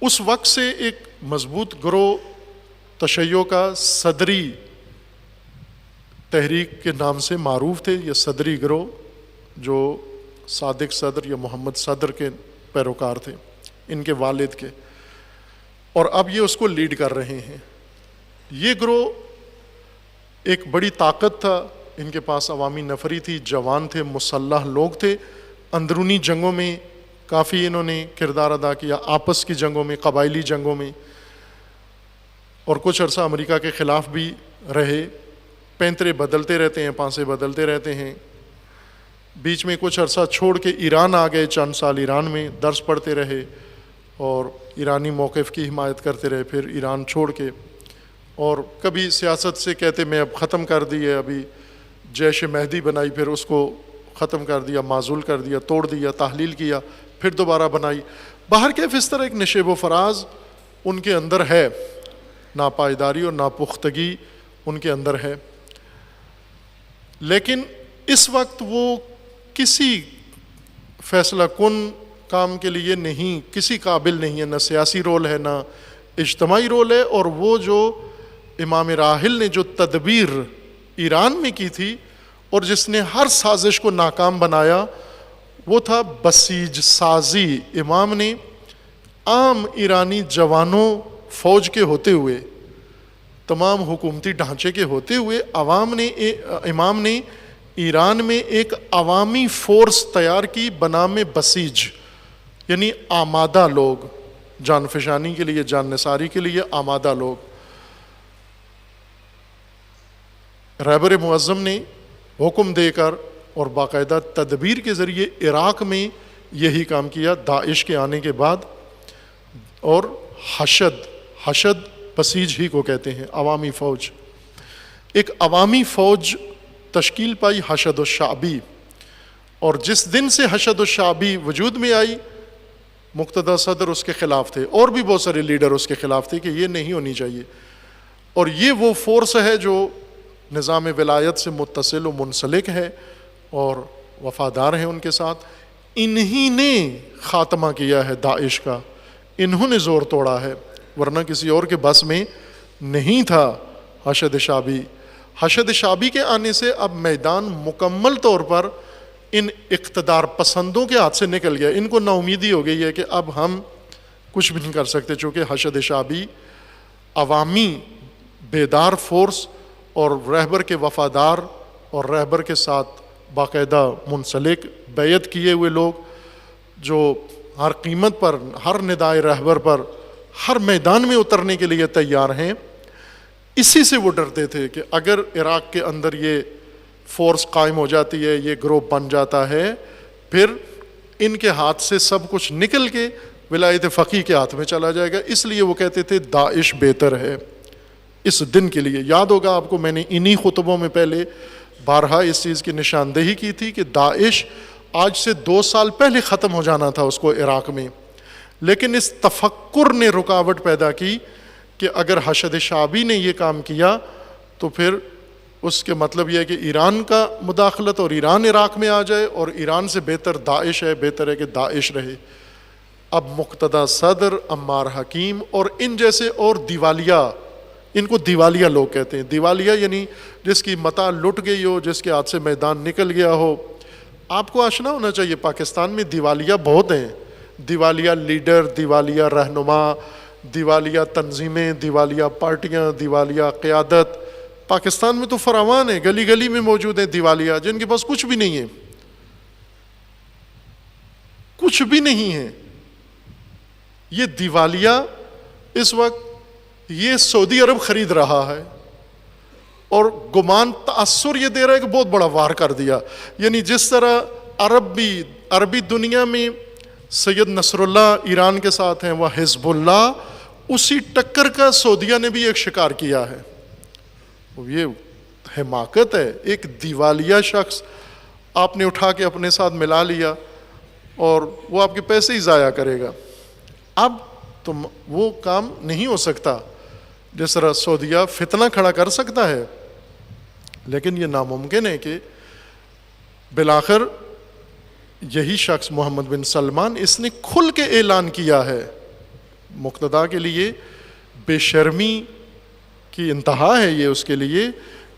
S1: اس وقت سے ایک مضبوط گروہ تشیع کا صدری تحریک کے نام سے معروف تھے، یہ صدری گروہ جو صادق صدر یا محمد صدر کے پیروکار تھے، ان کے والد کے، اور اب یہ اس کو لیڈ کر رہے ہیں۔ یہ گروہ ایک بڑی طاقت تھا، ان کے پاس عوامی نفری تھی، جوان تھے، مسلح لوگ تھے، اندرونی جنگوں میں کافی انہوں نے کردار ادا کیا، آپس کی جنگوں میں، قبائلی جنگوں میں، اور کچھ عرصہ امریکہ کے خلاف بھی رہے۔ پینترے بدلتے رہتے ہیں، پانسے بدلتے رہتے ہیں۔ بیچ میں کچھ عرصہ چھوڑ کے ایران آ گئے، چند سال ایران میں درس پڑھتے رہے، اور ایرانی موقف کی حمایت کرتے رہے، پھر ایران چھوڑ کے، اور کبھی سیاست سے کہتے میں اب ختم کر دی ہے، ابھی جیش مہدی بنائی، پھر اس کو ختم کر دیا، معزول کر دیا، توڑ دیا، تحلیل کیا، پھر دوبارہ بنائی۔ باہر کیف اس طرح ایک نشیب و فراز ان کے اندر ہے، ناپائیداری اور ناپختگی ان کے اندر ہے، لیکن اس وقت وہ کسی فیصلہ کن کام کے لیے نہیں، کسی قابل نہیں ہے، نہ سیاسی رول ہے نہ اجتماعی رول ہے۔ اور وہ جو امام راحل نے جو تدبیر ایران میں کی تھی اور جس نے ہر سازش کو ناکام بنایا، وہ تھا بسیج سازی۔ امام نے عام ایرانی جوانوں، فوج کے ہوتے ہوئے، تمام حکومتی ڈھانچے کے ہوتے ہوئے، امام نے ایران میں ایک عوامی فورس تیار کی بنام بسیج، یعنی آمادہ لوگ، جان فشانی کے لیے، جان نثاری کے لیے آمادہ لوگ۔ رہبر معظم نے حکم دے کر اور باقاعدہ تدبیر کے ذریعے عراق میں یہی کام کیا داعش کے آنے کے بعد، اور حشد بسیج ہی کو کہتے ہیں، عوامی فوج۔ ایک عوامی فوج تشکیل پائی، حشد الشعبی، اور جس دن سے حشد الشعبی وجود میں آئی، مقتدی صدر اس کے خلاف تھے، اور بھی بہت سارے لیڈر اس کے خلاف تھے کہ یہ نہیں ہونی چاہیے، اور یہ وہ فورس ہے جو نظام ولایت سے متصل و منسلک ہے اور وفادار ہیں ان کے ساتھ۔ انہی نے خاتمہ کیا ہے داعش کا، انہوں نے زور توڑا ہے، ورنہ کسی اور کے بس میں نہیں تھا حشد شعبی۔ حشد شعبی کے آنے سے اب میدان مکمل طور پر ان اقتدار پسندوں کے ہاتھ سے نکل گیا، ان کو نا امیدی ہو گئی ہے کہ اب ہم کچھ بھی نہیں کر سکتے، چونکہ حشد شعبی عوامی بیدار فورس اور رہبر کے وفادار اور رہبر کے ساتھ باقاعدہ منسلک بیعت کیے ہوئے لوگ، جو ہر قیمت پر، ہر ندائے رہبر پر، ہر میدان میں اترنے کے لیے تیار ہیں۔ اسی سے وہ ڈرتے تھے کہ اگر عراق کے اندر یہ فورس قائم ہو جاتی ہے، یہ گروپ بن جاتا ہے، پھر ان کے ہاتھ سے سب کچھ نکل کے ولایت فقیہ کے ہاتھ میں چلا جائے گا۔ اس لیے وہ کہتے تھے داعش بہتر ہے اس دن کے لیے۔ یاد ہوگا آپ کو، میں نے انہی خطبوں میں پہلے بارہا اس چیز کی نشاندہی کی تھی کہ داعش آج سے 2 سال پہلے ختم ہو جانا تھا اس کو عراق میں، لیکن اس تفکر نے رکاوٹ پیدا کی کہ اگر حشد شعبی نے یہ کام کیا تو پھر اس کے مطلب یہ ہے کہ ایران کا مداخلت اور ایران عراق میں آ جائے، اور ایران سے بہتر داعش ہے، بہتر ہے کہ داعش رہے۔ اب مقتدی صدر، عمار حکیم اور ان جیسے اور دیوالیہ، ان کو دیوالیہ لوگ کہتے ہیں۔ دیوالیہ یعنی جس کی متاع لٹ گئی ہو، جس کے ہاتھ سے میدان نکل گیا ہو۔ آپ کو آشنا ہونا چاہیے، پاکستان میں دیوالیہ بہت ہیں، دیوالیہ لیڈر، دیوالیہ رہنما، دیوالیہ تنظیمیں، دیوالیہ پارٹیاں، دیوالیہ قیادت۔ پاکستان میں تو فراوان ہے، گلی گلی میں موجود ہیں دیوالیہ، جن کے پاس کچھ بھی نہیں ہے، کچھ بھی نہیں ہے۔ یہ دیوالیہ اس وقت یہ سعودی عرب خرید رہا ہے، اور گمان تأثر یہ دے رہا ہے کہ بہت بڑا وار کر دیا۔ یعنی جس طرح عربی دنیا میں سید نصر اللہ ایران کے ساتھ ہیں، وہ حزب اللہ، اسی ٹکر کا سعودیہ نے بھی ایک شکار کیا ہے۔ یہ حماقت ہے، ایک دیوالیہ شخص آپ نے اٹھا کے اپنے ساتھ ملا لیا اور وہ آپ کے پیسے ہی ضائع کرے گا۔ اب تو وہ کام نہیں ہو سکتا جس طرح سعودیہ فتنہ کھڑا کر سکتا ہے، لیکن یہ ناممکن ہے کہ بالآخر یہی شخص محمد بن سلمان، اس نے کھل کے اعلان کیا ہے، مقتدیٰ کے لیے بے شرمی کی انتہا ہے یہ اس کے لیے،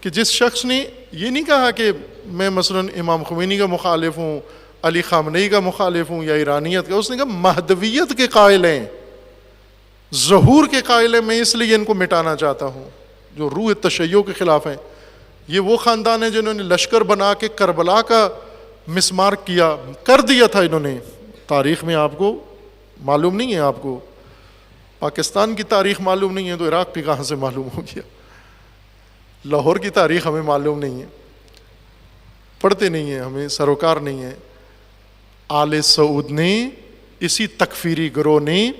S1: کہ جس شخص نے یہ نہیں کہا کہ میں مثلا امام خمینی کا مخالف ہوں، علی خامنئی کا مخالف ہوں یا ایرانیت کا، اس نے کہا مہدویت کے قائل ہیں، ظہور کے قائل ہیں، میں اس لیے ان کو مٹانا چاہتا ہوں، جو روح تشیع کے خلاف ہیں۔ یہ وہ خاندان ہے جنہوں نے لشکر بنا کے کربلا کا مسمار کر دیا تھا انہوں نے۔ تاریخ میں آپ کو معلوم نہیں ہے، آپ کو پاکستان کی تاریخ معلوم نہیں ہے تو عراق کی کہاں سے معلوم ہو گیا؟ لاہور کی تاریخ ہمیں معلوم نہیں ہے، پڑھتے نہیں ہیں، ہمیں سروکار نہیں ہے۔ آل سعود نے، اسی تکفیری گروہ نے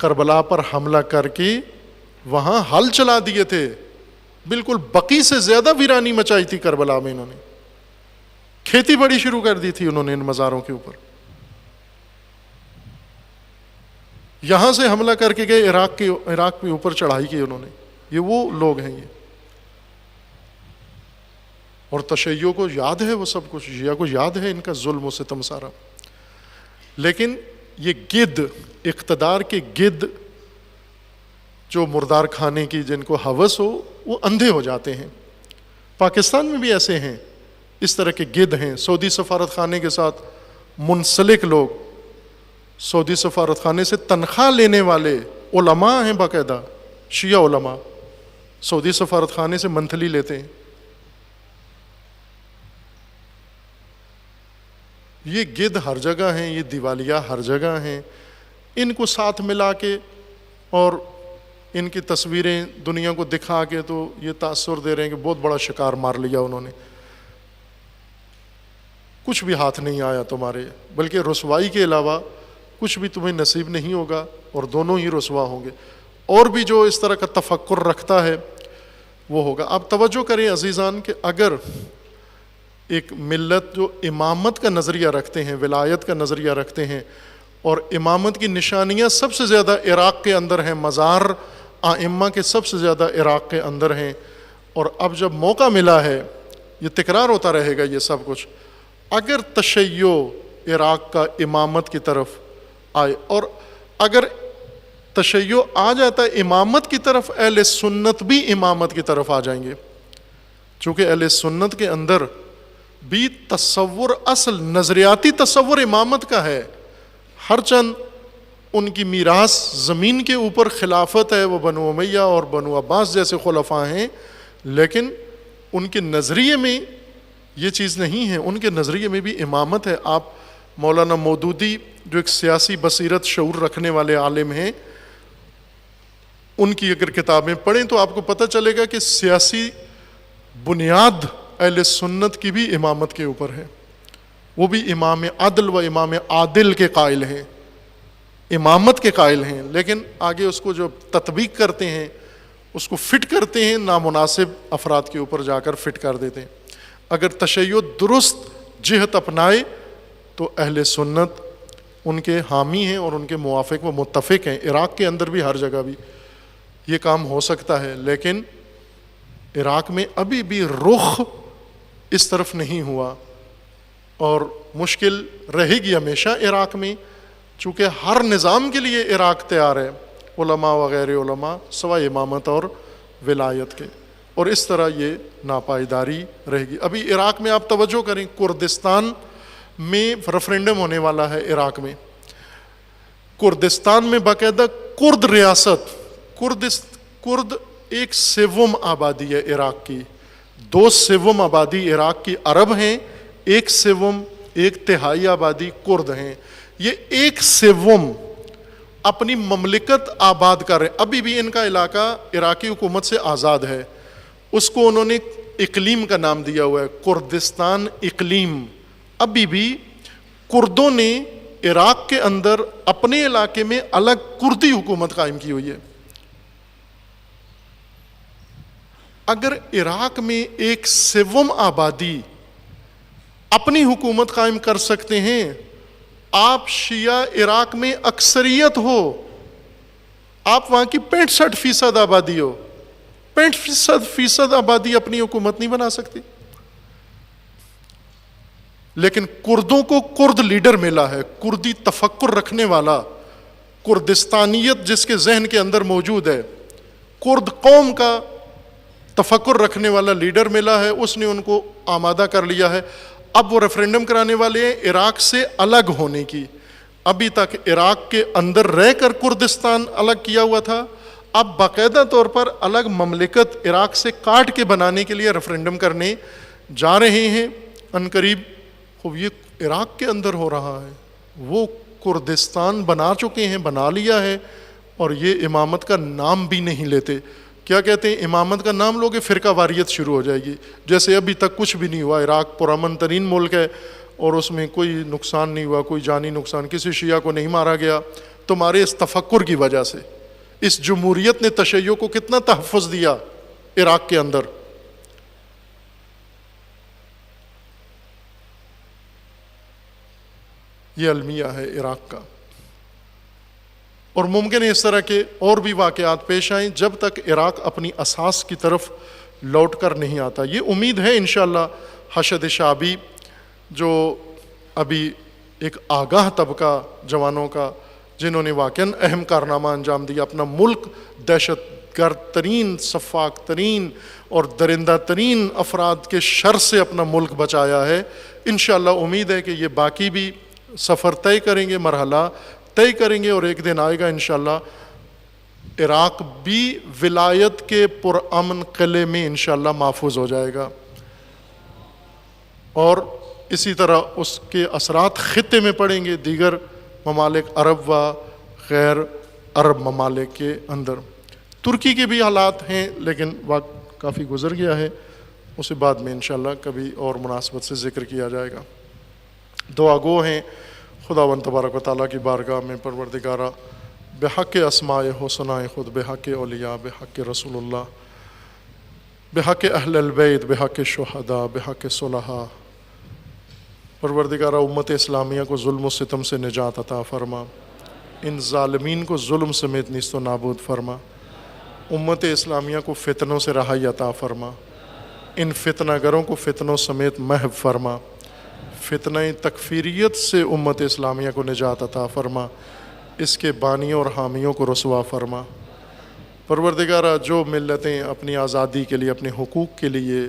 S1: کربلا پر حملہ کر کے وہاں ہل چلا دیے تھے، بالکل بقی سے زیادہ ویرانی مچائی تھی کربلا میں، انہوں نے کھیتی باڑی شروع کر دی تھی انہوں نے ان مزاروں کے اوپر. یہاں سے حملہ کر کے گئے عراق کے اوپر چڑھائی کی انہوں نے. یہ وہ لوگ ہیں یہ. اور تشیع کو یاد ہے وہ سب کچھ، شیعہ کو یاد ہے ان کا ظلم و ستم سارا. لیکن یہ گدھ، اقتدار کے گدھ جو مردار کھانے کی جن کو ہوس ہو، وہ اندھے ہو جاتے ہیں. پاکستان میں بھی ایسے ہیں، اس طرح کے گدھ ہیں. سعودی سفارت خانے کے ساتھ منسلک لوگ، سعودی سفارت خانے سے تنخواہ لینے والے علماء ہیں، باقاعدہ شیعہ علماء سعودی سفارت خانے سے منتھلی لیتے ہیں. یہ گدھ ہر جگہ ہیں، یہ دیوالیہ ہر جگہ ہیں. ان کو ساتھ ملا کے اور ان کی تصویریں دنیا کو دکھا کے تو یہ تاثر دے رہے ہیں کہ بہت بڑا شکار مار لیا انہوں نے، کچھ بھی ہاتھ نہیں آیا تمہارے، بلکہ رسوائی کے علاوہ کچھ بھی تمہیں نصیب نہیں ہوگا، اور دونوں ہی رسوا ہوں گے. اور بھی جو اس طرح کا تفکر رکھتا ہے وہ ہوگا. آپ توجہ کریں عزیزان کہ اگر ایک ملت جو امامت کا نظریہ رکھتے ہیں، ولایت کا نظریہ رکھتے ہیں، اور امامت کی نشانیاں سب سے زیادہ عراق کے اندر ہیں، مزار ائمہ کے سب سے زیادہ عراق کے اندر ہیں، اور اب جب موقع ملا ہے، یہ تکرار ہوتا رہے گا یہ سب کچھ، اگر تشیع عراق کا امامت کی طرف آئے، اور اگر تشیع آ جاتا ہے امامت کی طرف، اہل سنت بھی امامت کی طرف آ جائیں گے. چونکہ اہل سنت کے اندر بھی تصور، اصل نظریاتی تصور امامت کا ہے. ہر چند ان کی میراث زمین کے اوپر خلافت ہے، وہ بنو امیہ اور بنو عباس جیسے خلفاء ہیں، لیکن ان کے نظریے میں یہ چیز نہیں ہے. ان کے نظریے میں بھی امامت ہے. آپ مولانا مودودی جو ایک سیاسی بصیرت شعور رکھنے والے عالم ہیں، ان کی اگر کتابیں پڑھیں تو آپ کو پتہ چلے گا کہ سیاسی بنیاد اہل سنت کی بھی امامت کے اوپر ہے. وہ بھی امام عدل و امام عادل کے قائل ہیں، امامت کے قائل ہیں، لیکن آگے اس کو جو تطبیق کرتے ہیں، اس کو فٹ کرتے ہیں، نامناسب افراد کے اوپر جا کر فٹ کر دیتے ہیں. اگر تشیع درست جہت اپنائے تو اہل سنت ان کے حامی ہیں اور ان کے موافق و متفق ہیں. عراق کے اندر بھی ہر جگہ بھی یہ کام ہو سکتا ہے، لیکن عراق میں ابھی بھی رخ اس طرف نہیں ہوا، اور مشکل رہے گی ہمیشہ عراق میں، چونکہ ہر نظام کے لیے عراق تیار ہے، علماء وغیر علماء سوائے امامت اور ولایت کے، اور اس طرح یہ ناپائیداری رہے گی. ابھی عراق میں آپ توجہ کریں، کردستان میں ریفرینڈم ہونے والا ہے. عراق میں کردستان میں باقاعدہ کرد ریاست، کرد 1/7 آبادی ہے عراق کی، 2/7 آبادی عراق کی عرب ہیں، 1/7 1/3 آبادی کرد ہیں. یہ 1/7 اپنی مملکت آباد کر رہے ہیں. ابھی بھی ان کا علاقہ عراقی حکومت سے آزاد ہے، اس کو انہوں نے اقلیم کا نام دیا ہوا ہے، کردستان اقلیم. ابھی بھی کردوں نے عراق کے اندر اپنے علاقے میں الگ کردی حکومت قائم کی ہوئی ہے. اگر عراق میں 1/7 آبادی اپنی حکومت قائم کر سکتے ہیں، آپ شیعہ عراق میں اکثریت ہو، آپ وہاں کی 65% آبادی ہو، 65% آبادی اپنی حکومت نہیں بنا سکتی. لیکن کردوں کو کرد لیڈر ملا ہے، کردی تفکر رکھنے والا، کردستانیت جس کے ذہن کے اندر موجود ہے، کرد قوم کا تفکر رکھنے والا لیڈر ملا ہے، اس نے ان کو آمادہ کر لیا ہے. اب وہ ریفرینڈم کرانے والے ہیں عراق سے الگ ہونے کی. ابھی تک عراق کے اندر رہ کر کردستان الگ کیا ہوا تھا، اب باقاعدہ طور پر الگ مملکت عراق سے کاٹ کے بنانے کے لیے ریفرینڈم کرنے جا رہے ہیں عنقریب. خوب یہ عراق کے اندر ہو رہا ہے، وہ کردستان بنا چکے ہیں، بنا لیا ہے، اور یہ امامت کا نام بھی نہیں لیتے. کیا کہتے ہیں؟ امامت کا نام لوگے فرقہ واریت شروع ہو جائے گی. جیسے ابھی تک کچھ بھی نہیں ہوا، عراق پرامن ترین ملک ہے اور اس میں کوئی نقصان نہیں ہوا، کوئی جانی نقصان، کسی شیعہ کو نہیں مارا گیا، تمہارے اس تفکر کی وجہ سے۔ اس جمہوریت نے تشیع کو کتنا تحفظ دیا عراق کے اندر۔ یہ المیہ ہے عراق کا، اور ممکن ہے اس طرح کے اور بھی واقعات پیش آئیں جب تک عراق اپنی اساس کی طرف لوٹ کر نہیں آتا۔ یہ امید ہے انشاءاللہ حشد شعبی جو ابھی ایک آگاہ طبقہ جوانوں کا جنہوں نے واقعاً اہم کارنامہ انجام دیا، اپنا ملک دہشت گرد ترین، سفاک ترین اور درندہ ترین افراد کے شر سے اپنا ملک بچایا ہے، انشاءاللہ امید ہے کہ یہ باقی بھی سفر طے کریں گے، مرحلہ طے کریں گے، اور ایک دن آئے گا انشاءاللہ عراق بھی ولایت کے پرامن قلعے میں انشاءاللہ محفوظ ہو جائے گا، اور اسی طرح اس کے اثرات خطے میں پڑیں گے دیگر ممالک عرب و غیر عرب ممالک کے اندر۔ ترکی کے بھی حالات ہیں لیکن وقت کافی گزر گیا ہے، اسے بعد میں انشاءاللہ کبھی اور مناسبت سے ذکر کیا جائے گا۔ دعا گو ہیں خداوند تبارک و تعالیٰ کی بارگاہ میں، پروردگارہ بحق اسماء حسناء خود، بحق اولیاء، بحق رسول اللہ، بحق اہل البیت، بحق شہداء، بحق صلحاء، پروردگارہ امت اسلامیہ کو ظلم و ستم سے نجات عطا فرما، ان ظالمین کو ظلم سمیت نیست و نابود فرما، امت اسلامیہ کو فتنوں سے رہائی عطا فرما، ان فتنہ گروں کو فتنوں سمیت محو فرما، فتنہ تکفیریت سے امت اسلامیہ کو نجات عطا فرما، اس کے بانیوں اور حامیوں کو رسوا فرما۔ پروردگارہ جو ملتیں اپنی آزادی کے لیے، اپنے حقوق کے لیے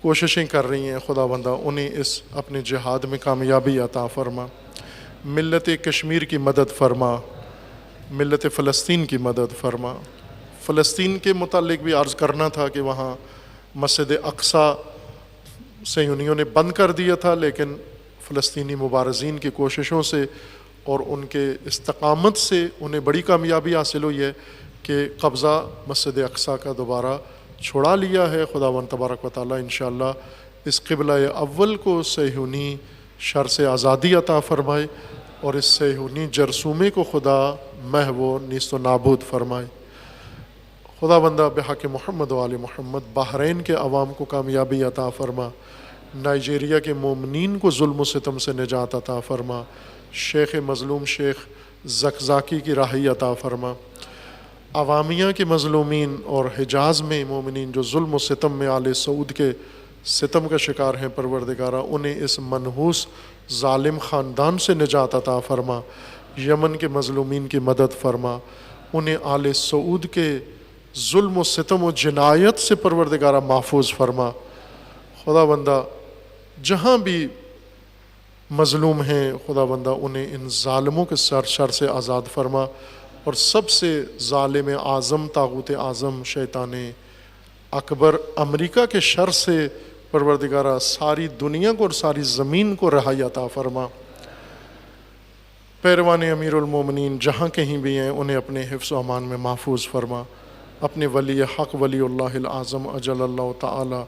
S1: کوششیں کر رہی ہیں، خداوندہ انہیں اس اپنے جہاد میں کامیابی عطا فرما، ملت کشمیر کی مدد فرما، ملت فلسطین کی مدد فرما۔ فلسطین کے متعلق بھی عرض کرنا تھا کہ وہاں مسجد اقصیٰ صہیونیوں نے بند کر دیا تھا، لیکن فلسطینی مبارزین کی کوششوں سے اور ان کے استقامت سے انہیں بڑی کامیابی حاصل ہوئی ہے کہ قبضہ مسجد اقصیٰ کا دوبارہ چھڑا لیا ہے۔ خداوند تبارک و تعالیٰ انشاءاللہ اس قبلہ اول کو صہیونی شر سے آزادی عطا فرمائے، اور اس صہیونی جرثومے کو خدا محو و نیست و نابود فرمائے۔ خداوندہ بحق محمد و آل محمد بحرین کے عوام کو کامیابی عطا فرما، نائجیریا کے مومنین کو ظلم و ستم سے نجات عطا فرما، شیخ مظلوم شیخ زکزاکی کی راہی عطا فرما، عوامیہ کے مظلومین اور حجاز میں مومنین جو ظلم و ستم میں آل سعود کے ستم کا شکار ہیں، پروردگارہ انہیں اس منحوس ظالم خاندان سے نجات عطا فرما، یمن کے مظلومین کی مدد فرما، انہیں آل سعود کے ظلم و ستم و جنایت سے پروردگارہ محفوظ فرما۔ خداوندہ جہاں بھی مظلوم ہیں، خداوندہ انہیں ان ظالموں کے شر سے آزاد فرما، اور سب سے ظالم اعظم طاغوت اعظم شیطان اکبر امریکہ کے شر سے پروردگارہ ساری دنیا کو اور ساری زمین کو رہائی عطا فرما۔ پیروان امیر المومنین جہاں کہیں بھی ہیں انہیں اپنے حفظ و امان میں محفوظ فرما، اپنے ولی حق ولی اللہ العظم اجل اللہ تعالی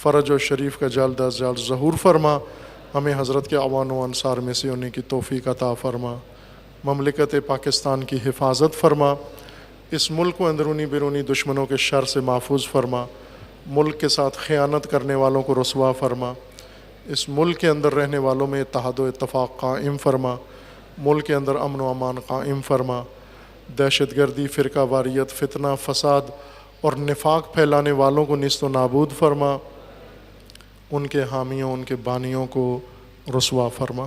S1: فرج و شریف کا جلد از جلد ظہور فرما، ہمیں حضرت کے اعوان و انصار میں سے ہونے کی توفیق عطا فرما، مملکت پاکستان کی حفاظت فرما، اس ملک کو اندرونی بیرونی دشمنوں کے شر سے محفوظ فرما، ملک کے ساتھ خیانت کرنے والوں کو رسوا فرما، اس ملک کے اندر رہنے والوں میں اتحاد و اتفاق قائم فرما، ملک کے اندر امن و امان قائم فرما، دہشت گردی، فرقہ واریت، فتنہ، فساد اور نفاق پھیلانے والوں کو نیست و نابود فرما، ان کے حامیوں، ان کے بانیوں کو رسوا فرما۔